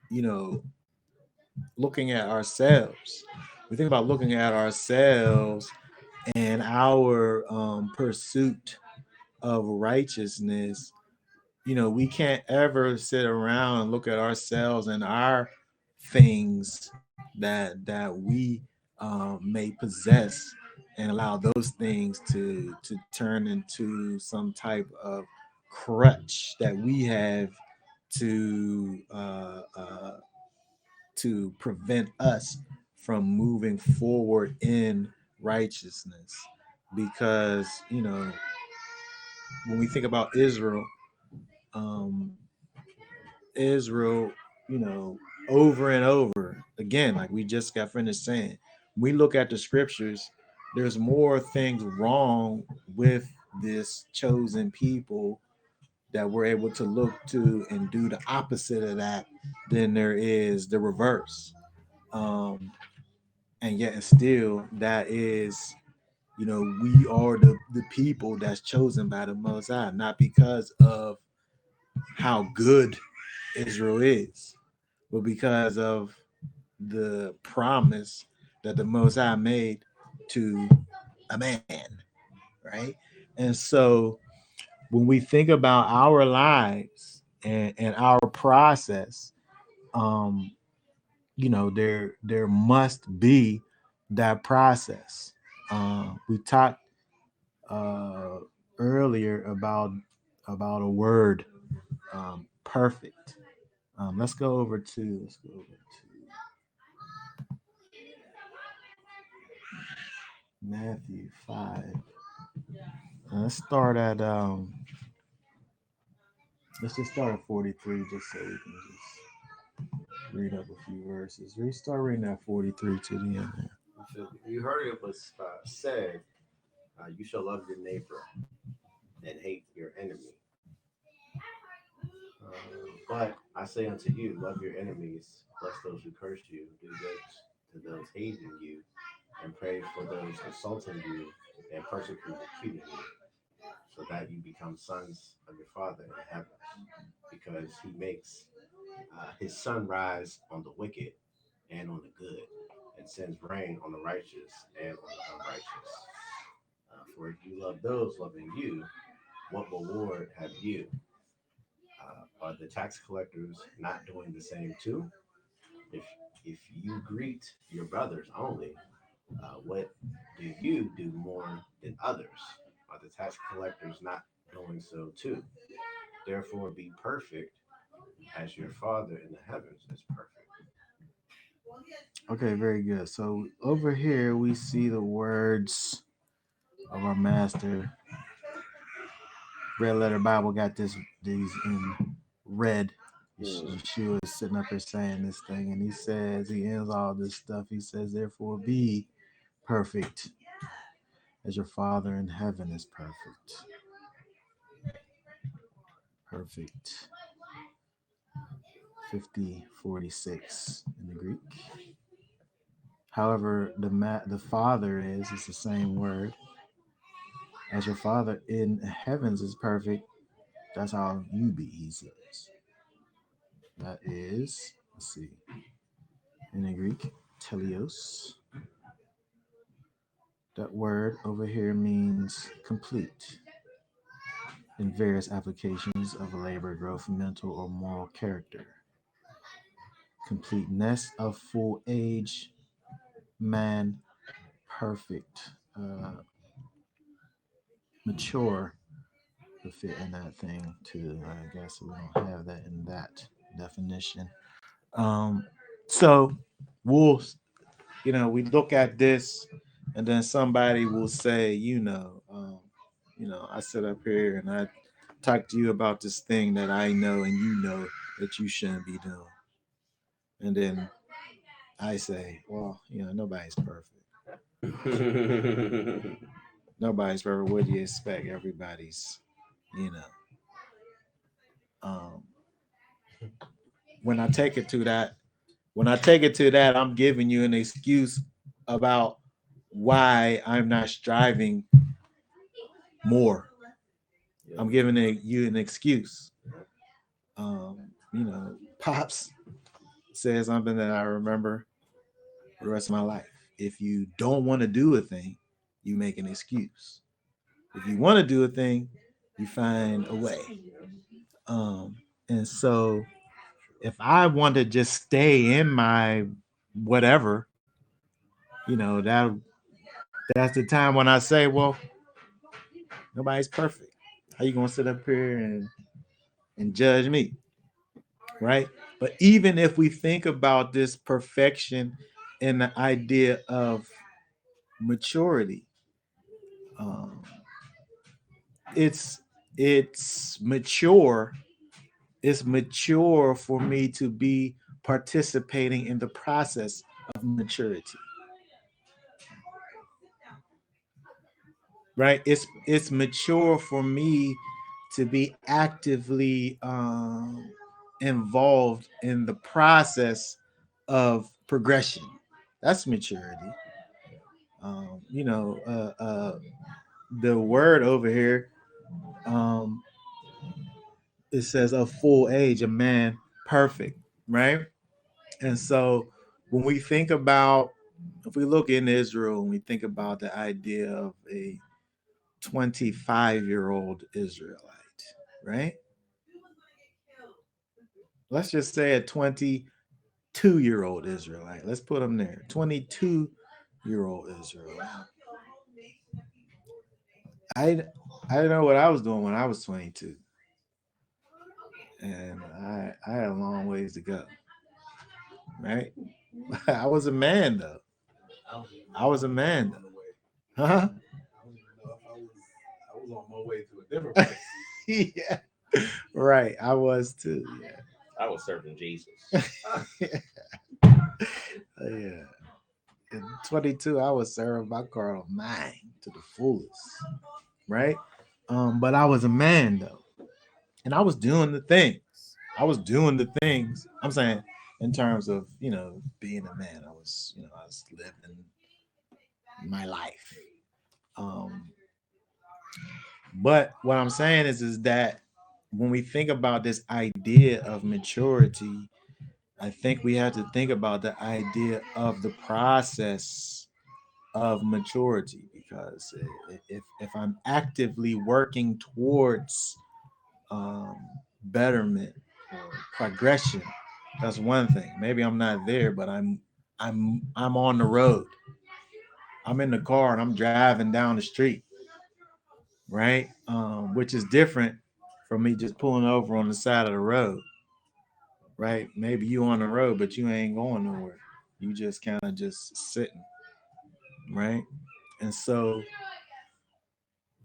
you know, looking at ourselves, we think about looking at ourselves and our pursuit of righteousness. We can't ever sit around and look at ourselves and our things that we may possess and allow those things to turn into some type of crutch that we have to to prevent us from moving forward in righteousness. Because when we think about um, Israel, you know, over and over again, like we just got finished saying, we look at the scriptures, there's more things wrong with this chosen people that we're able to look to and do the opposite of that than there is the reverse. Um, and yet, and still, that is, we are the people that's chosen by the Most High, not because of how good Israel is, but because of the promise that the Most High made to a man, right? And so when we think about our lives and our process, um, there must be that process. We talked uh, earlier about a word, perfect. Let's go over to Matthew 5. Let's start at let's just start at 43 just so we can just read up a few verses. We start reading at 43 to the end there. You heard it was said, you shall love your neighbor and hate your enemy. But I say unto you, love your enemies, bless those who curse you, do good to those hating you, and pray for those insulting you and persecuting you, so that you become sons of your Father in heaven, because he makes his sun rise on the wicked and on the good, and sends rain on the righteous and on the unrighteous. Therefore, if you love those loving you, what reward have you? Are the tax collectors not doing the same too? If if you greet your brothers only, what do you do more than others? Are the tax collectors not doing so too? Therefore, be perfect as your Father in the heavens is perfect. Okay, very good. So over here we see the words of our master. Red Letter Bible got these in red. Yeshua is sitting up here saying this thing, and he says, he ends all this stuff. He says, therefore be perfect as your Father in heaven is perfect. Perfect. 5046 in the Greek. However, the Father is the same word. As your Father in heavens is perfect, that's how you be, he says. That is, let's see, in the Greek, teleos. That word over here means complete in various applications of labor, growth, mental, or moral character. Completeness of full age, man, perfect, mature, to fit in that thing too. I guess we don't have that in that definition. So we'll, we look at this, and then somebody will say, I sit up here and I talk to you about this thing that I know and you know that you shouldn't be doing. And then I say, well, nobody's perfect. Nobody's perfect. What do you expect? Everybody's, you know. Um, when I take it to that, I'm giving you an excuse about why I'm not striving more. I'm giving you an excuse. Pops says something that I remember the rest of my life. If you don't want to do a thing, you make an excuse. If you want to do a thing, you find a way. And so if I want to just stay in my whatever, that's the time when I say, well, nobody's perfect. How you gonna sit up here and judge me? Right? But even if we think about this perfection and the idea of maturity, um, it's it's mature. It's mature for me to be participating in the process of maturity. Right? It's mature for me to be actively involved in the process of progression. That's maturity. Um, you know, uh, uh, the word over here, um, it says a full age, a man perfect, right? And so when we think about, if we look in Israel and we think about the idea of a 25-year-old Israelite, right? Let's just say a 22-year-old Israelite. Let's put them there. 22-year-old Israelite. I I didn't know what I was doing when I was 22, and I had a long ways to go. Right? I was a man though. I was a man though. Huh? I don't even know if I was on my way to a different place. Yeah. Right. I was too. I was serving Jesus. Yeah. Yeah. In 22, I was serving my carnal mind to the fullest. Right. But I was a man though. And I was doing the things. I was doing the things. I'm saying in terms of, being a man. I was living my life. Um, but what I'm saying is that when we think about this idea of maturity, I think we have to think about the idea of the process of maturity, because if I'm actively working towards um, betterment or progression, that's one thing. Maybe I'm not there, but I'm on the road. I'm in the car and I'm driving down the street, right? Which is different from me just pulling over on the side of the road, right? Maybe you on the road, but you ain't going nowhere. You just kind of just sitting, right? And so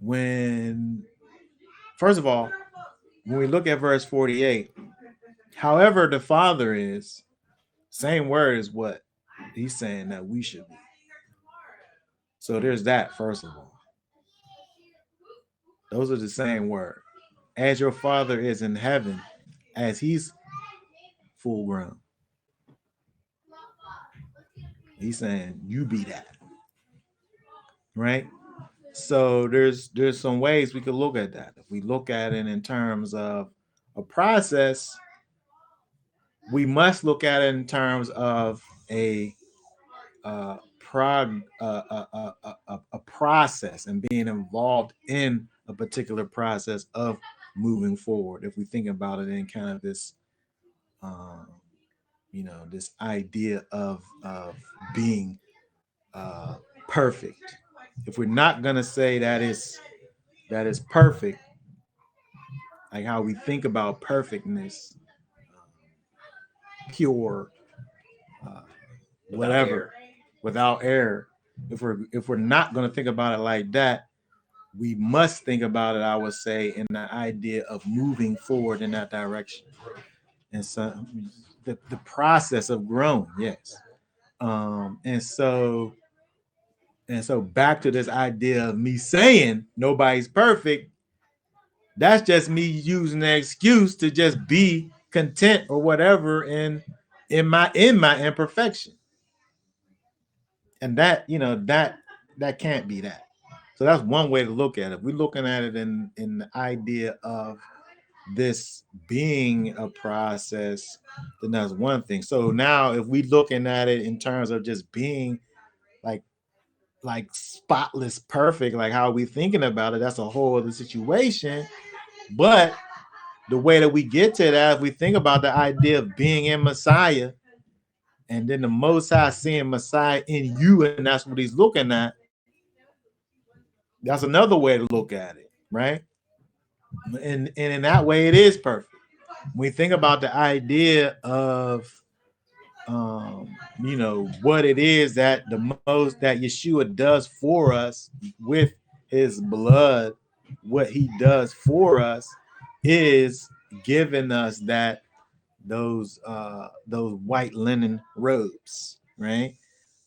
when, first of all, when we look at verse 48, however the Father is, same word is what he's saying that we should be. So there's that, first of all. Those are the same word. As your Father is in heaven, as he's full grown. He's saying you be that, right? So there's some ways we could look at that. If we look at it in terms of a process, we must look at it in terms of a a process and being involved in a particular process of moving forward. If we think about it in kind of this, um, this idea of being uh, perfect. If we're not gonna say that is perfect, like how we think about perfectness, pure, uh, whatever, without error. If we're not gonna think about it like that, we must think about it, I would say, in the idea of moving forward in that direction. And so the process of growing, yes. And so back to this idea of me saying nobody's perfect, that's just me using the excuse to just be content or whatever in my imperfection. And that can't be that. So that's one way to look at it. We're looking at it in the idea of this being a process, then that's one thing. So now if we looking at it in terms of just being like spotless perfect, like how we thinking about it, that's a whole other situation. But the way that we get to that, if we think about the idea of being in Messiah, and then the Most High seeing Messiah in you, and that's what he's looking at, that's another way to look at it, right? And in that way, it is perfect. When we think about the idea of what it is that the most that Yeshua does for us with his blood, what he does for us is giving us those white linen robes, right?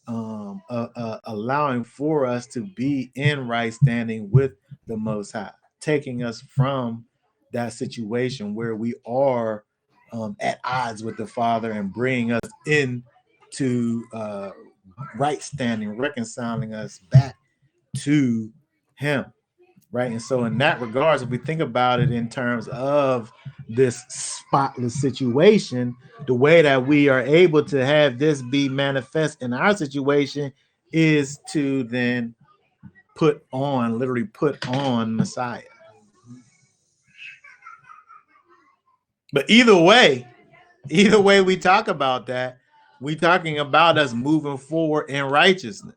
Allowing for us to be in right standing with the Most High, taking us from that situation where we are at odds with the Father and bringing us in to right standing, reconciling us back to Him, right? And so, in that regards, if we think about it in terms of this spotless situation, the way that we are able to have this be manifest in our situation is to then literally put on Messiah. But either way we talk about that, we talking about us moving forward in righteousness.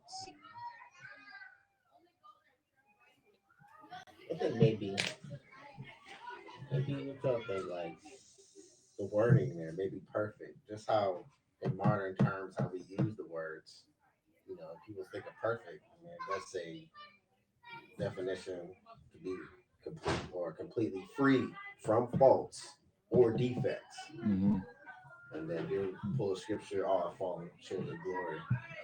I think maybe you felt that like the wording there may be perfect. Just how in modern terms how we use the words. People think of perfect. I mean, it does say definition to be complete or completely free from faults or defects. Mm-hmm. And then you pull a scripture, all fallen short of glory.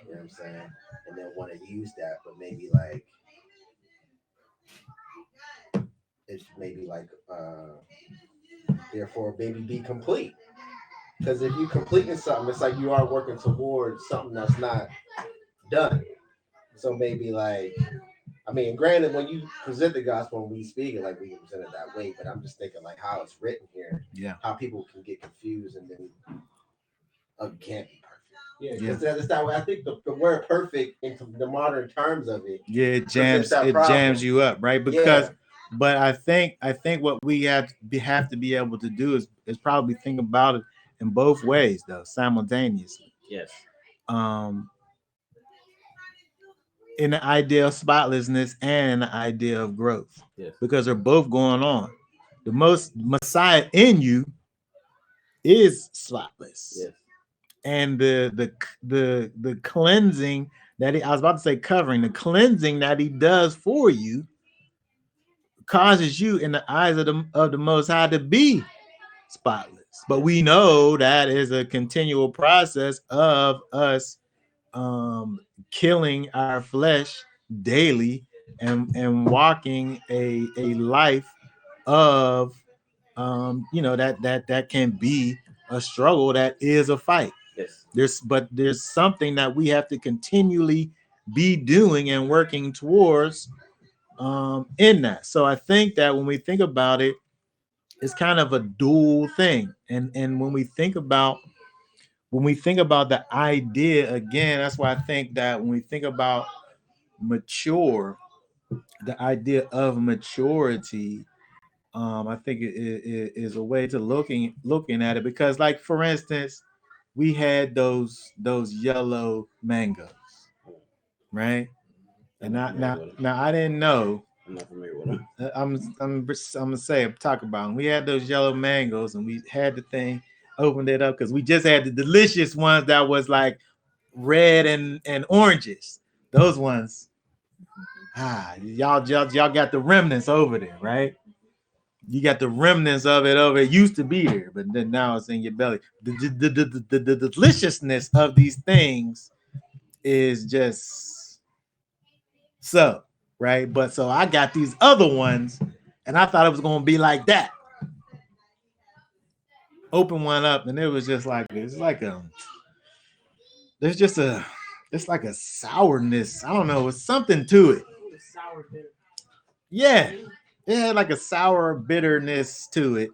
You know what I'm saying? And then want to use that, but maybe like it's maybe like therefore maybe be complete. Because if you completing something, it's like you are working towards something that's not done. So maybe like, I mean, granted, when you present the gospel and we speak it, like we can present it that way, but I'm just thinking like how it's written here, Yeah. how people can get confused and then can't be perfect. Yeah, Yeah. that's that way. I think the word perfect into the modern terms of it Yeah, presents that it jams problem. you up, right? Yeah, Because, but I think what we have to be able to do is probably think about it in both ways though, simultaneously. Yes. Um, in the idea of spotlessness and in the idea of growth, Yes. because they're both going on. The most Messiah in you is spotless, Yes. and the cleansing that I was about to say covering, the cleansing that he does for you causes you in the eyes of the Most High to be spotless. But we know that is a continual process of us killing our flesh daily and walking a life of that can be a struggle, that is a fight. Yes. There's something that we have to continually be doing and working towards in that. So I think that when we think about it, it's kind of a dual thing. And when we think about the idea again, that's why I think that when we think about mature, the idea of maturity, I think it is a way to looking at it, because, like, for instance, we had those yellow mangoes, right? I'm And not now, familiar now, with them. now I didn't know. I'm not familiar with them. I'm gonna say talk about them. We had those yellow mangoes, and we had the thing, opened it up because we just had the delicious ones that was like red and oranges. Those ones, y'all got the remnants over there, right? You got the remnants of it over. It used to be there, but then now it's in your belly. The deliciousness of these things is just so right. But so I got these other ones, and I thought it was gonna be like that. Open one up, and it was just like it's like there's just a it's like a sourness. I don't know, it's something to it. Yeah, it had like a sour bitterness to it,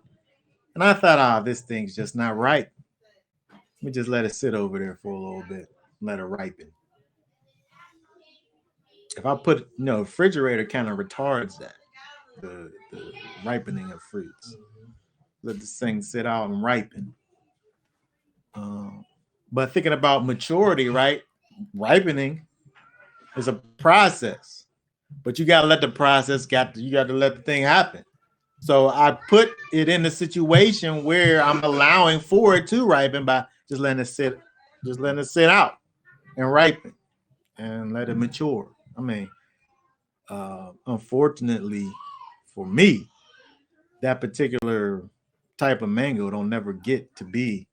and I thought, this thing's just not right. We just let it sit over there for a little bit, let it ripen. If I put, refrigerator kind of retards that the ripening of fruits. Let this thing sit out and ripen. Um, but thinking about maturity, right? Ripening is a process, but you gotta let the process you got to let the thing happen. So I put it in a situation where I'm allowing for it to ripen by just letting it sit out and ripen and let it mature. I mean, unfortunately for me, that particular type of mango don't never get to be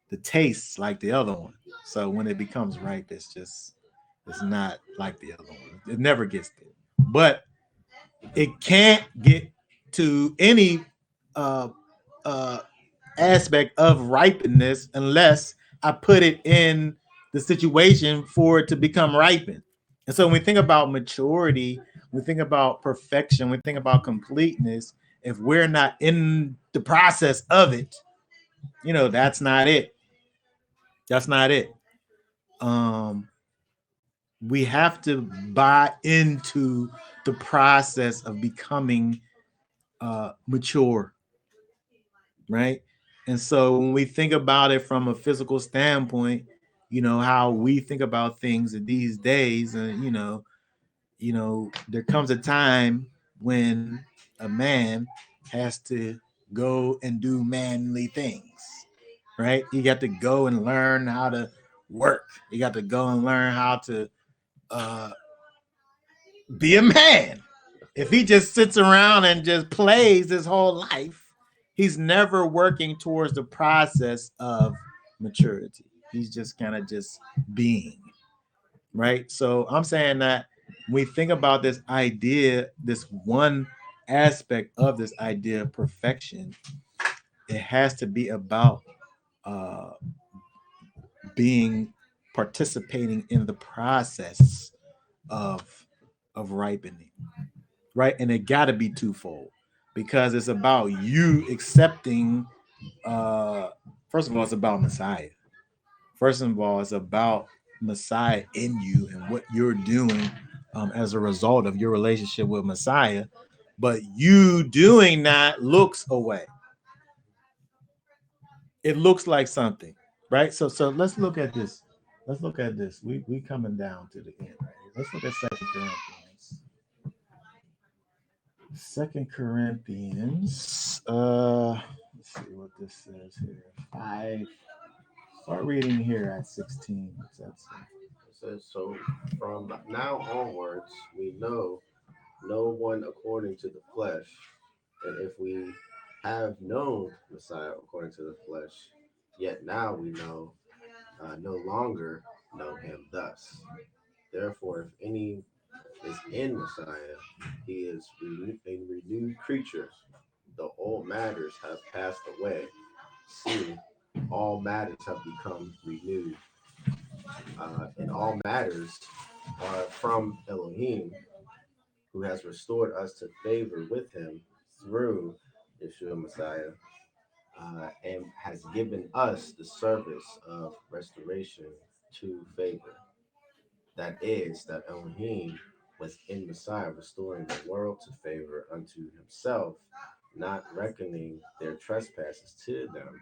the taste like the other one. So when it becomes ripe, it's not like the other one. It never gets there. But it can't get to any uh, uh, aspect of ripeness unless I put it in the situation for it to become ripened. And so when we think about maturity, we think about perfection, we think about completeness. If we're not in the process of it, that's not it. That's not it. Um, we have to buy into the process of becoming mature, right? And so when we think about it from a physical standpoint, how we think about things these days, and there comes a time when a man has to go and do manly things, right? You got to go and learn how to work. You got to go and learn how to uh, be a man. If he just sits around and just plays his whole life, he's never working towards the process of maturity. He's just kind of just being, right? So I'm saying that when we think about this idea, this one aspect of this idea of perfection, it has to be about uh, being participating in the process of ripening, right? And it got to be twofold, because it's about you accepting. Uh, First of all, it's about Messiah. First of all, it's about Messiah in you and what you're doing as a result of your relationship with Messiah. But you doing that looks away. It looks like something, right? So let's look at this. Let's look at this. We coming down to the end right here. Let's look at Second Corinthians. Second Corinthians. Let's see what this says here. 5. Start reading here at 16. What's that say? It says, so from now onwards, we know no one according to the flesh. And if we have known Messiah according to the flesh, yet now we know no longer know him thus. Therefore, if any is in Messiah, he is a renewed creature. The old matters have passed away. See, all matters have become renewed. And all matters are from Elohim, who has restored us to favor with him through Yeshua Messiah, and has given us the service of restoration to favor. That is, that Elohim was in Messiah, restoring the world to favor unto himself, not reckoning their trespasses to them,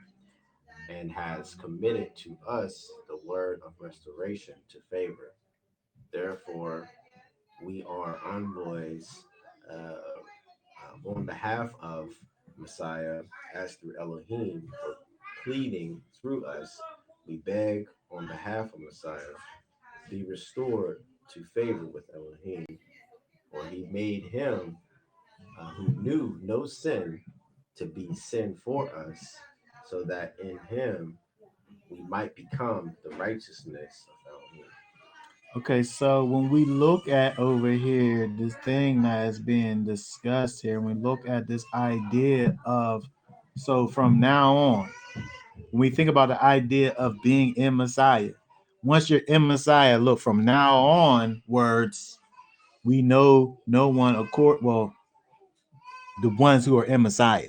and has committed to us the word of restoration to favor. Therefore, we are envoys on behalf of Messiah, as through Elohim, for pleading through us, we beg on behalf of Messiah, be restored to favor with Elohim, for he made him who knew no sin to be sin for us, so that in him we might become the righteousness of Elohim. Okay, so when we look at over here, this thing that is being discussed here, when we look at this idea of, so from now on, when we think about the idea of being in Messiah, once you're in Messiah, look, from now on, words, we know no one well, the ones who are in Messiah.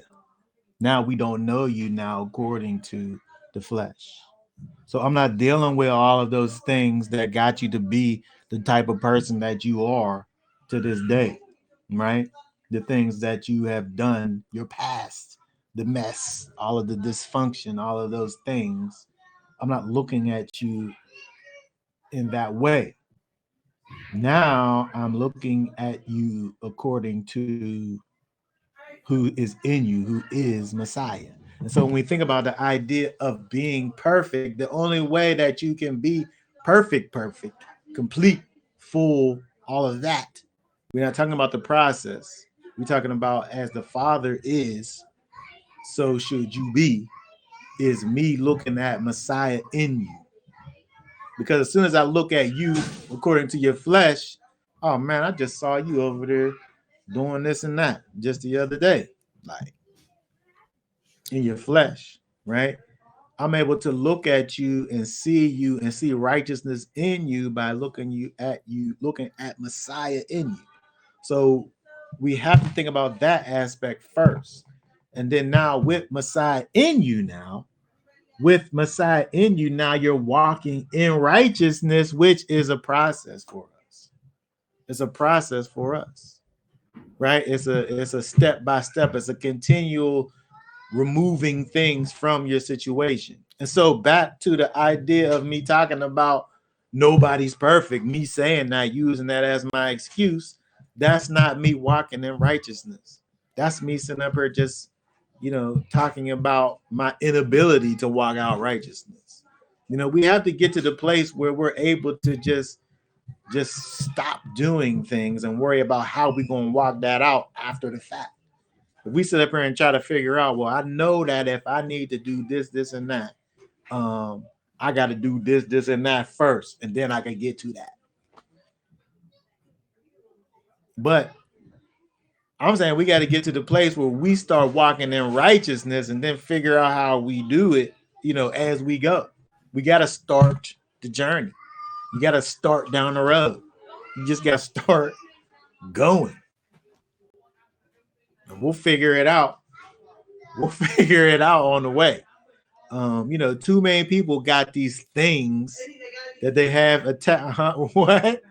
Now we don't know you now according to the flesh. So I'm not dealing with all of those things that got you to be the type of person that you are to this day, right? The things that you have done, your past, the mess, all of the dysfunction, all of those things. I'm not looking at you in that way. Now I'm looking at you according to who is in you, who is Messiah. And so when we think about the idea of being perfect, the only way that you can be perfect, complete, full, all of that, we're not talking about the process. We're talking about as the Father is, so should you be, is me looking at Messiah in you. Because as soon as I look at you according to your flesh, oh man, I just saw you over there doing this and that just the other day. Like, in your flesh, right? I'm able to look at you and see righteousness in you by looking at Messiah in you. So we have to think about that aspect first. And then now with Messiah in you now you're walking in righteousness, which is a process for us. It's a process for us, right? It's a step by step, it's a continual removing things from your situation. And so back to the idea of me talking about nobody's perfect, me saying that, using that as my excuse, that's not me walking in righteousness. That's me sitting up here just, talking about my inability to walk out righteousness. We have to get to the place where we're able to just stop doing things and worry about how we're going to walk that out after the fact. If we sit up here and try to figure out, well, I know that if I need to do this, and that, I got to do this, and that first, and then I can get to that. But I'm saying we got to get to the place where we start walking in righteousness and then figure out how we do it, as we go. We got to start the journey. You got to start down the road. You just got to start going. And we'll figure it out. We'll figure it out on the way. Too many people got these things that they have attack. What?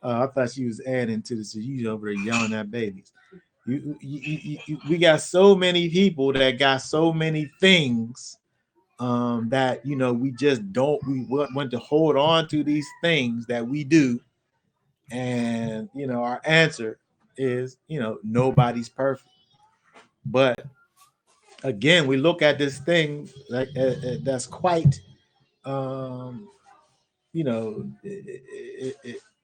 I thought she was adding to this. You over there yelling at babies. We got so many people that got so many things that we just don't. We want to hold on to these things that we do, and our answer is nobody's perfect. But again, we look at this thing like that's quite um,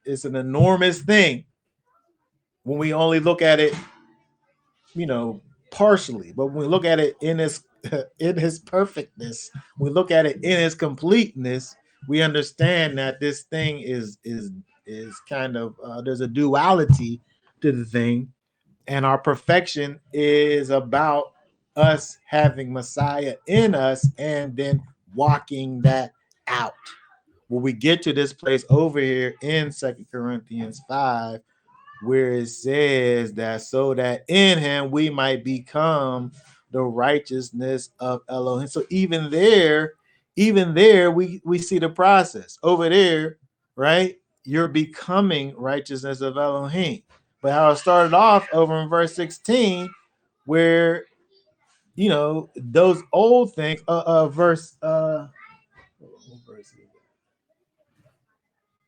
it's an enormous thing when we only look at it, you know, partially. But when we look at it in its in its perfectness, we look at it in its completeness, we understand that this thing is kind of there's a duality to the thing, and our perfection is about us having Messiah in us and then walking that out. When we get to this place over here in 2 Corinthians 5, where it says that so that in him we might become the righteousness of Elohim. So even there, we see the process over there, right? You're becoming righteousness of Elohim. But how it started off over in verse 16, where those old things,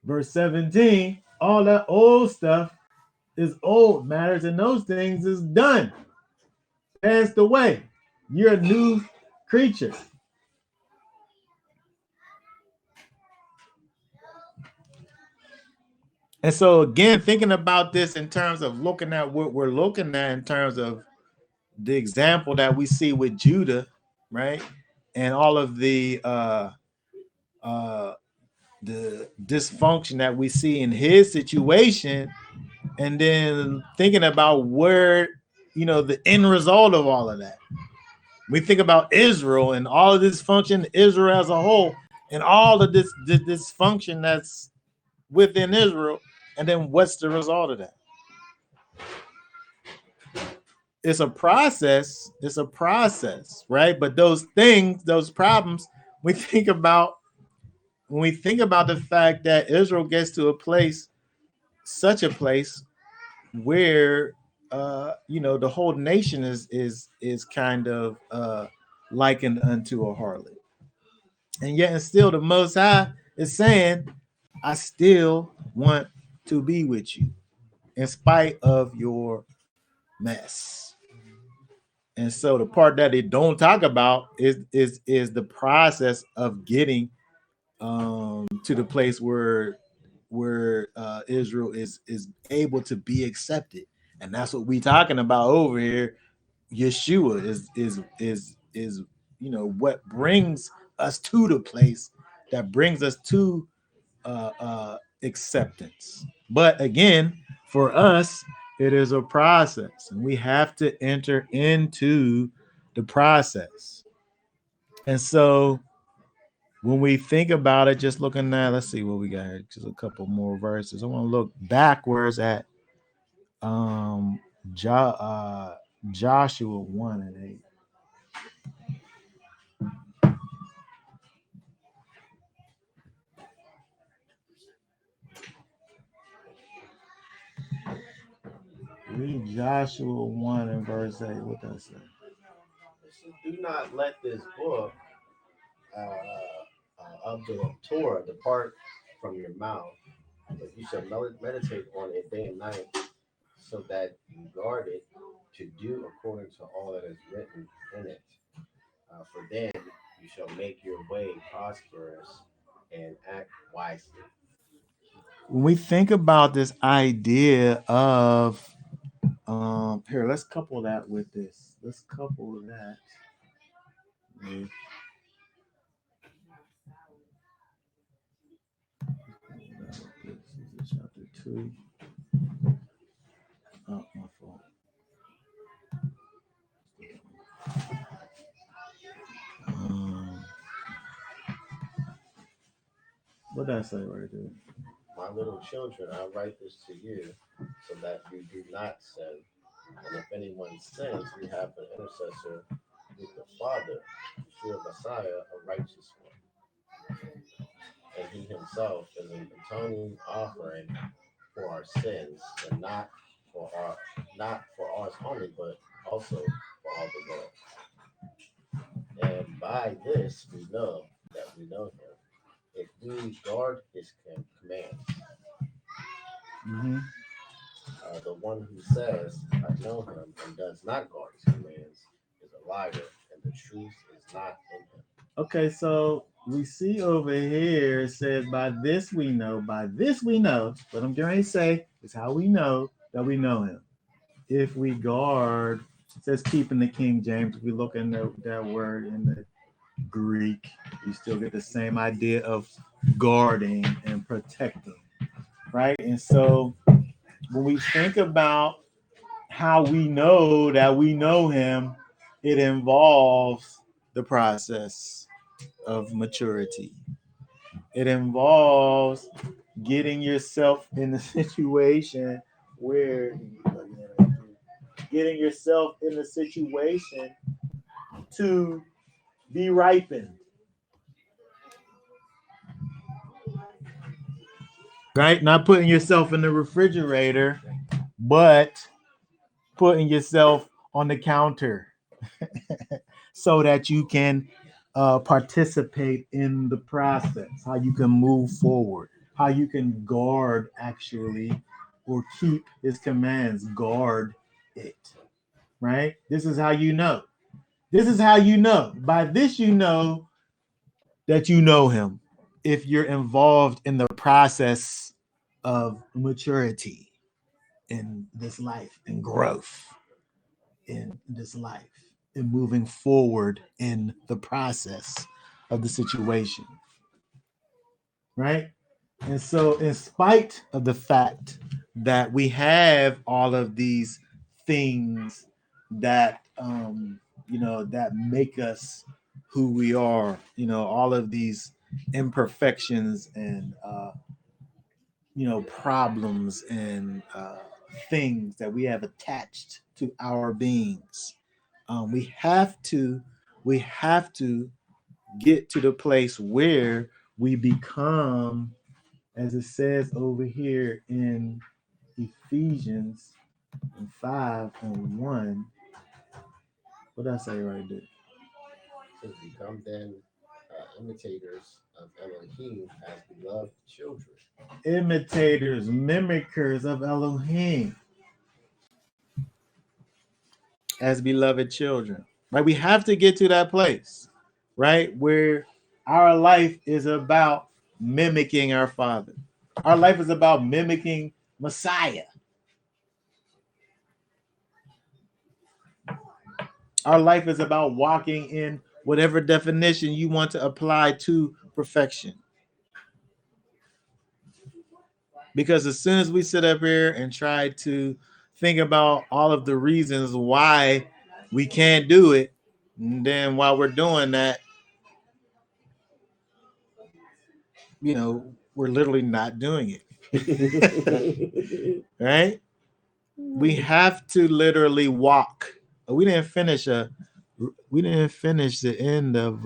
verse 17, all that old stuff is old matters, and those things is done, passed away. You're a new creature. And so again, thinking about this in terms of looking at what we're looking at in terms of the example that we see with Judah, right? And all of the dysfunction that we see in his situation, and then thinking about where the end result of all of that. We think about Israel and all of this function, Israel as a whole, and all of this dysfunction that's within Israel, and then what's the result of that? It's a process. It's a process, right? But those things, those problems, we think about when we think about the fact that Israel gets to a place, such a place where the whole nation is kind of likened unto a harlot, and yet and still the Most High is saying, I still want to be with you in spite of your mess. And so the part that they don't talk about is the process of getting to the place where Israel is able to be accepted, and that's what we talking about over here. Yeshua is what brings us to the place that brings us to acceptance. But again, for us, it is a process, and we have to enter into the process. And so when we think about it, just looking at, let's see what we got here, just a couple more verses. I want to look backwards at um Joshua 1 and 8. Read Joshua 1 and verse 8. What does that say? Do not let this book of the Torah depart from your mouth, but you shall meditate on it day and night, so that you guard it to do according to all that is written in it. For then you shall make your way prosperous and act wisely. When we think about this idea of here, let's couple that with this. Let's couple that with this. Is it chapter 2? Oh, my fault. Um, what did I say right there? My little children, I write this to you so that you do not sin. And if anyone sins, we have an intercessor with the Father through a Messiah, a righteous one, and he himself is an atoning offering for our sins, and not for ours only, but also for all the world. And by this we know that we know him, if we guard his commands. Mhm. The one who says, I know him, and does not guard his commands is a liar, and the truth is not in him. Okay, so we see over here it says, by this we know, what I'm going to say is how we know that we know him. If we guard, it says keep in the King James. If we look in that word in the Greek, you still get the same idea of guarding and protecting, right? And so when we think about how we know that we know him, it involves the process of maturity. It involves getting yourself in a situation where getting yourself in a situation to be ripened. Right? Not putting yourself in the refrigerator, but putting yourself on the counter so that you can participate in the process, how you can move forward, how you can guard actually or keep his commands, guard it, right? This is how you know. This is how you know. By this, you know that you know him if you're involved in the process of maturity in this life and growth in this life and moving forward in the process of the situation, right? And so, in spite of the fact that we have all of these things that that make us who we are, all of these imperfections and problems and things that we have attached to our beings. We have to get to the place where we become, as it says over here in Ephesians 5:1. What did I say right there? To become then imitators of Elohim as beloved children. Imitators, mimickers of Elohim as beloved children. Right? We have to get to that place, right? Where our life is about mimicking our Father. Our life is about mimicking Messiah. Our life is about walking in whatever definition you want to apply to perfection. Because as soon as we sit up here and try to think about all of the reasons why we can't do it, and then while we're doing that, we're literally not doing it. Right? We have to literally walk. We didn't finish the end of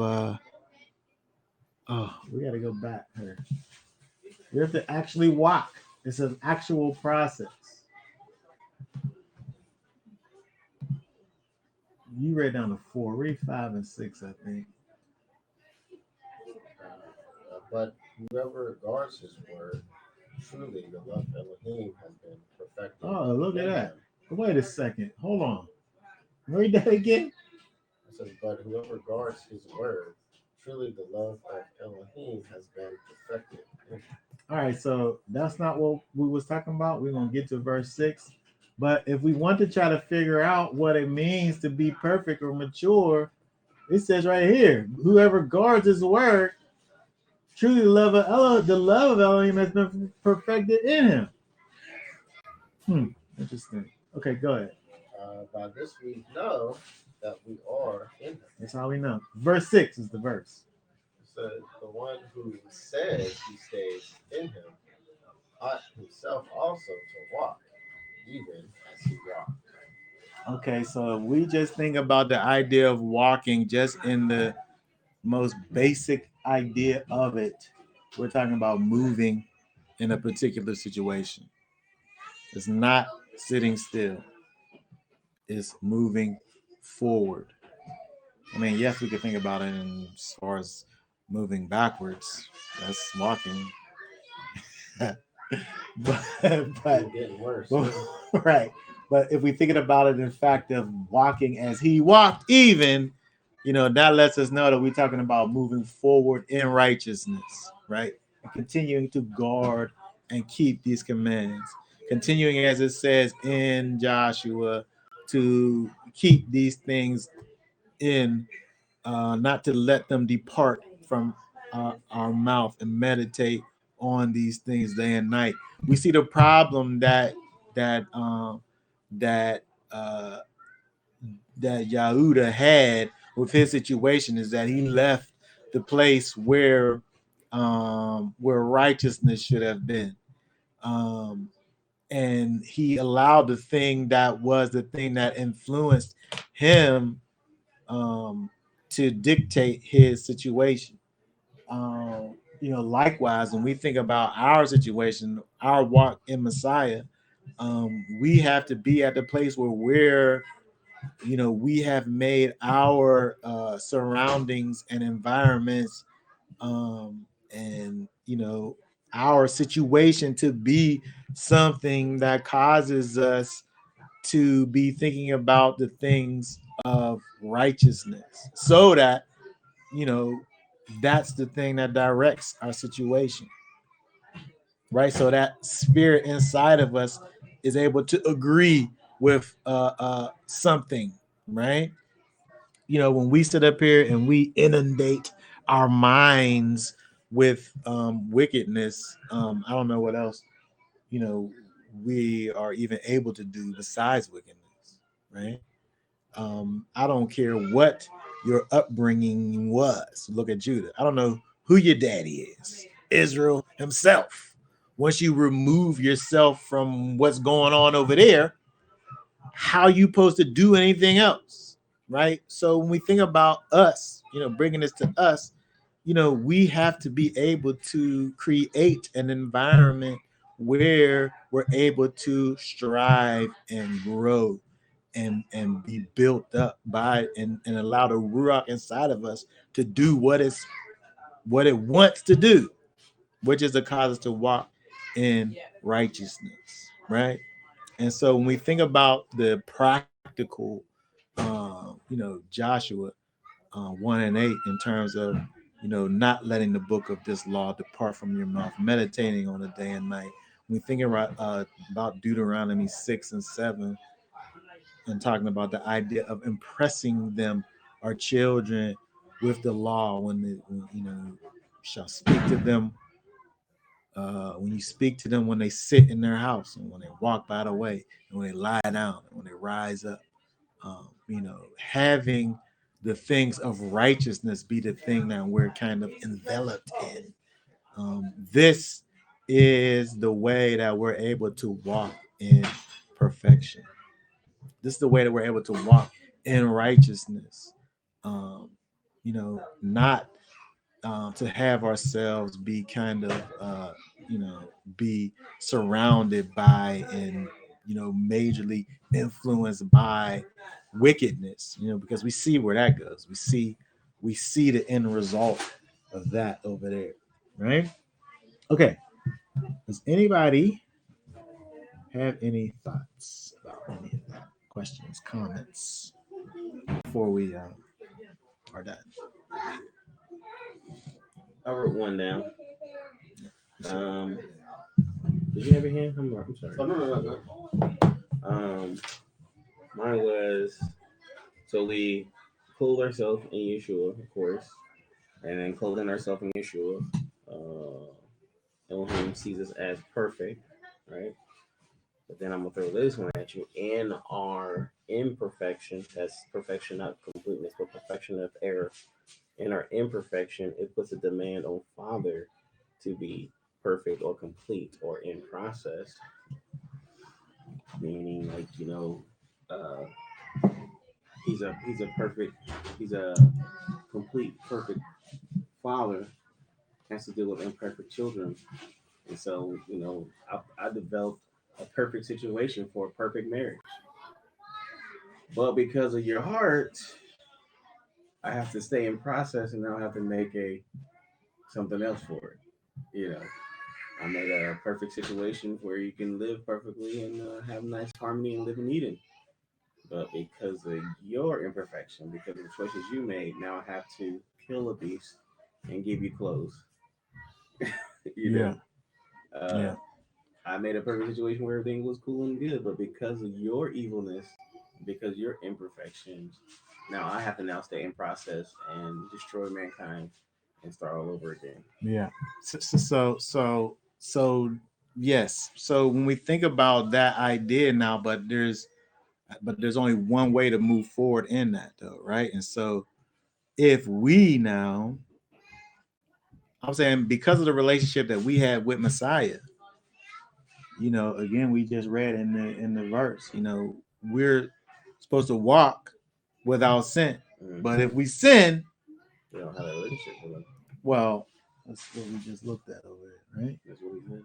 we gotta go back here. We have to actually walk. It's an actual process. You read down to 4. Read 5 and 6, I think. But whoever guards his word, truly the love of Elohim has been perfected. Oh, look at in that. him. Wait a second. Hold on. Read that again. It says, but whoever guards his word, truly the love of Elohim has been perfected in him. All right, so that's not what we was talking about. We're gonna get to verse 6. But if we want to try to figure out what it means to be perfect or mature, it says right here, whoever guards his word, truly the love of Elohim has been perfected in him. Interesting. Okay, go ahead. By this we know that we are in him. That's how we know. Verse 6 is the verse. It says, the one who says he stays in him ought himself also to walk, even as he walked. Okay, so if we just think about the idea of walking just in the most basic idea of it, we're talking about moving in a particular situation. It's not sitting still, it's moving forward. I mean, yes, we could think about it in as far as moving backwards. That's walking. but, but Getting worse. right. But if we thinking about it in fact of walking as he walked, even, that lets us know that we're talking about moving forward in righteousness, right? And continuing to guard and keep these commands. Continuing as it says in Joshua to keep these things in, not to let them depart from our mouth, and meditate on these things day and night. We see the problem that that uh, that Yahuda had with his situation is that he left the place where righteousness should have been. Um, and he allowed the thing that was the thing that influenced him, um, to dictate his situation. Likewise, when we think about our situation, our walk in Messiah, we have to be at the place where we have made our surroundings and environments, and our situation to be something that causes us to be thinking about the things of righteousness, so that you know that's the thing that directs our situation, right? So that spirit inside of us is able to agree with something, right? When we sit up here and we inundate our minds with wickedness, I don't know what else you know we are even able to do besides wickedness, right? I don't care what your upbringing was. Look at Judah. I don't know who your daddy is. Israel himself. Once you remove yourself from what's going on over there, how you supposed to do anything else, right? So when we think about us, bringing this to us, we have to be able to create an environment where we're able to strive and grow and be built up by and allow the ruach inside of us to do what it wants to do, which is to cause us to walk in righteousness, right? And so when we think about the practical, Joshua 1:8, in terms of, not letting the book of this law depart from your mouth, meditating on it day and night. When we think about Deuteronomy 6 and 7, and talking about the idea of impressing them, our children, with the law, when shall speak to them, when you speak to them when they sit in their house, and when they walk by the way, and when they lie down, and when they rise up, having the things of righteousness be the thing that we're kind of enveloped in. This is the way that we're able to walk in perfection. This is the way that we're able to walk in righteousness. Not to have ourselves be kind of, you know, be surrounded by and, majorly influenced by wickedness, because we see where that goes. We see the end result of that over there, right? Okay. Does anybody have any thoughts about any of that? Questions, comments before we are done? I wrote one down. Did you have your hand? I'm sorry. Oh, no. Um, Mine was, so we clothe ourselves in Yeshua, of course, and then clothing ourselves in Yeshua. Elohim sees us as perfect, right? But then I'm gonna throw this one at you. In our imperfection, that's perfection, not completeness, but perfection of error. In our imperfection, it puts a demand on Father to be perfect or complete or in process. Meaning, like, uh, He's a perfect, he's a complete perfect father, has to deal with imperfect children. And so, I developed a perfect situation for a perfect marriage. But because of your heart, I have to stay in process, and now I have to make a something else for it. You know, I made a perfect situation where you can live perfectly and have nice harmony and live in Eden. But because of your imperfection, because of the choices you made, now I have to kill a beast and give you clothes. you Yeah. know, Yeah. I made a perfect situation where everything was cool and good, but because of your evilness, because of your imperfections, now I have to now stay in process and destroy mankind and start all over again. Yeah. So yes. So when we think about that idea now, but there's only one way to move forward in that though, right? And so if we now, I'm saying because of the relationship that we had with Messiah, again, we just read in the verse, we're supposed to walk without sin. Mm. But if we sin, We don't have a relationship with him. well, that's what we just looked at over there, right? That's what he said.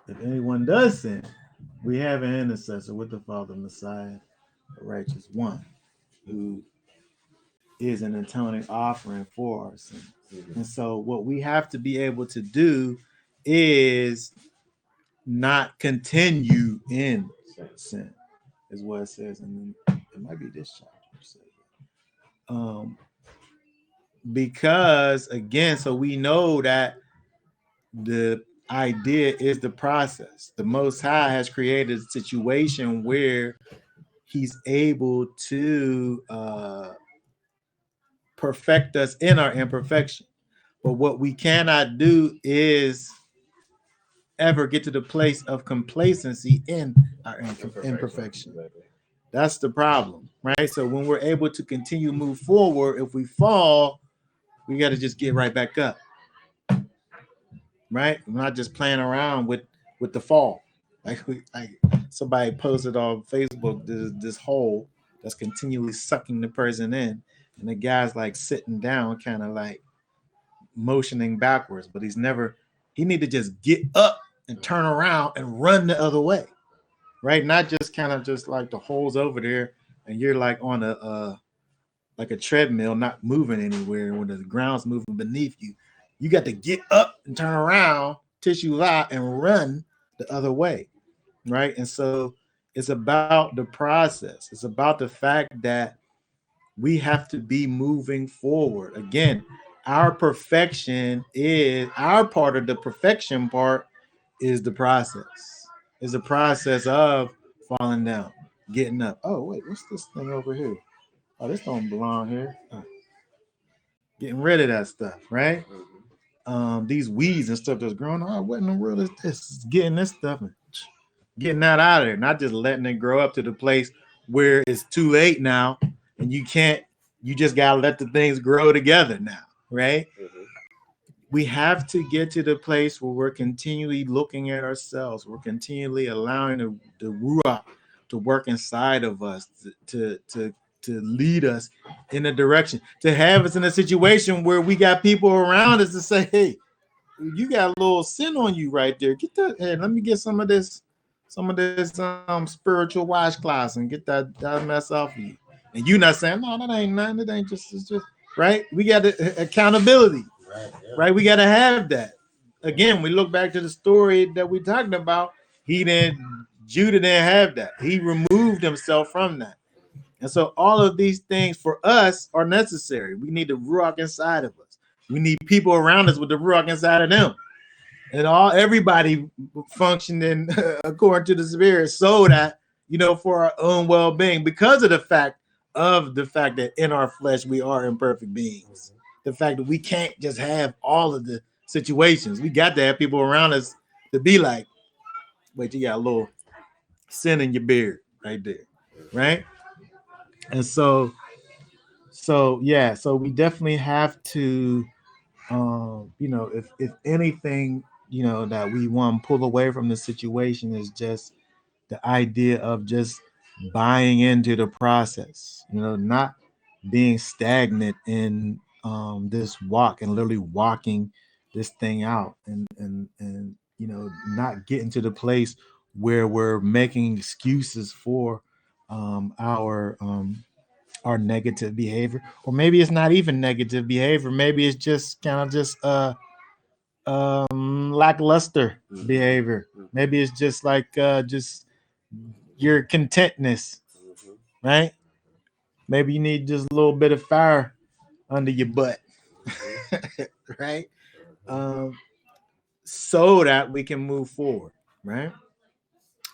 If anyone does sin, we have an intercessor with the Father, Messiah, the righteous one, who is an atoning offering for our sins. Mhm. And so, what we have to be able to do is not continue in sin, is what it says. And it might be this chapter. Um, because again, so we know that the idea is the process. The Most High has created a situation where He's able to perfect us in our imperfection. But what we cannot do is ever get to the place of complacency in our imperfection. Exactly. That's the problem, right? So when we're able to continue to move forward, if we fall, we got to just get right back up, right? We're not just playing around with the fall. Like somebody posted on Facebook this hole that's continually sucking the person in, and the guy's like sitting down, kind of like motioning backwards, but he need to just get up and turn around and run the other way, right? Not just kind of just like the holes over there, and you're like on a like a treadmill, not moving anywhere, when the ground's moving beneath you. You got to get up and turn around, tissue out, and run the other way, right? And so it's about the process. It's about the fact that we have to be moving forward. Again, our perfection is our part of the perfection part is the process. Is the process of falling down, getting up. Oh, wait, what's this thing over here? Oh, this don't belong here. Getting rid of that stuff, right? Mhm. These weeds and stuff that's growing. Oh, what in the world is this? Getting this stuff and getting that out of there, not just letting it grow up to the place where it's too late now, and you can't. You just gotta let the things grow together now, right? Mhm. We have to get to the place where we're continually looking at ourselves. We're continually allowing the ruach to work inside of us to lead us in a direction, to have us in a situation where we got people around us to say, hey, you got a little sin on you right there. Get that. Hey, let me get some of this spiritual washcloths and get that mess off of you. And you not saying, no, that ain't nothing. It ain't just, it's just right. We got accountability, Right. Yeah. right? We got to have that. Again, we look back to the story that we talked about. Judah didn't have that. He removed himself from that. And so all of these things for us are necessary. We need the ruach inside of us. We need people around us with the ruach inside of them. And everybody functioning according to the spirit, so that for our own well-being, because of the fact that in our flesh we are imperfect beings. The fact that we can't just have all of the situations. We got to have people around us to be like, wait, you got a little sin in your beard right there, right? And so we definitely have to, if anything, that we want to pull away from the situation is just the idea of just buying into the process, not being stagnant in this walk and literally walking this thing out, and not getting to the place where we're making excuses for our negative behavior, or maybe it's not even negative behavior, maybe it's just kind of just lackluster behavior. Maybe it's just like just your contentness, Mhm. right? Maybe you need just a little bit of fire under your butt, Mhm. right? Um, so that we can move forward, right?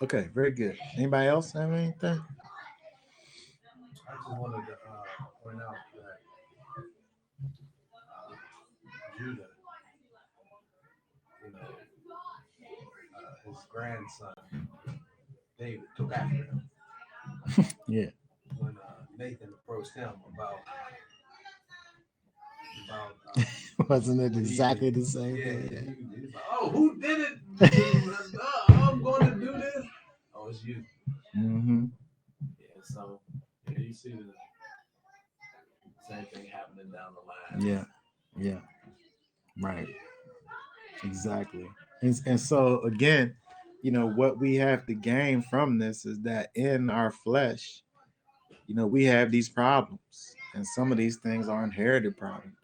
Okay, very good. Anybody else have anything? I just wanted to point out that Judah, you know, his grandson David took after him Yeah, when Nathan approached him about wasn't it leaving. exactly the same Yeah, thing? he's like, oh, who did it? I'm going to do this. Oh, it's you. Yeah. Mm-hmm. Yeah, so yeah, you see the same thing happening down the line. Yeah, yeah, right, exactly. And so again, what we have to gain from this is that in our flesh, we have these problems, and some of these things are inherited problems.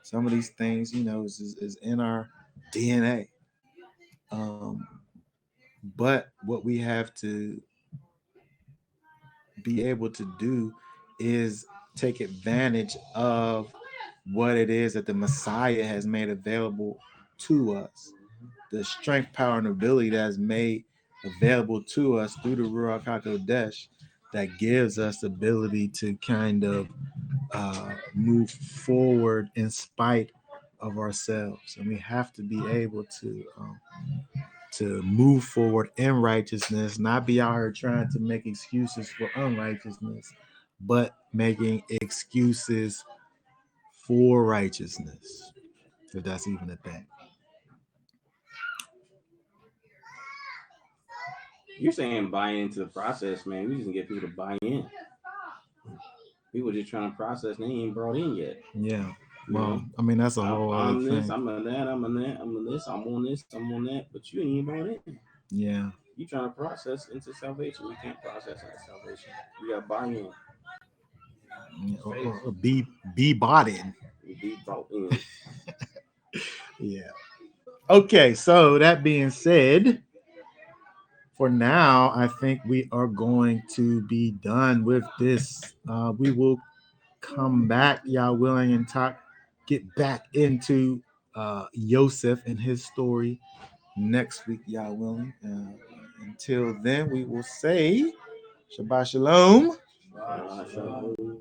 Some of these things, is in our DNA. Um, but what we have to be able to do is take advantage of what it is that the Messiah has made available to us. The strength, power, and ability that's made available to us through the Ruach HaKodesh, that gives us the ability to kind of move forward in spite of ourselves. And we have to be able to move forward in righteousness, not be out here trying to make excuses for unrighteousness, but making excuses for righteousness, if that's even a thing. You're saying buy into the process, man. We just get people to buy in. People just trying to process, they ain't brought in yet. Yeah. You Well, know, I mean, that's a whole other I'm this, thing. I'm a that, I'm a that, I'm a this, I'm on this, I'm on that, but you ain't brought in. Yeah. You trying to process into salvation. We can't process into salvation. We got buy in. Yeah, or be bought in. We be brought in. Yeah. Okay, so that being said, for now, I think we are going to be done with this. We will come back, y'all willing, and get back into Yosef and his story next week, y'all willing. Until then, we will say Shabbat Shalom. Shabbat shalom.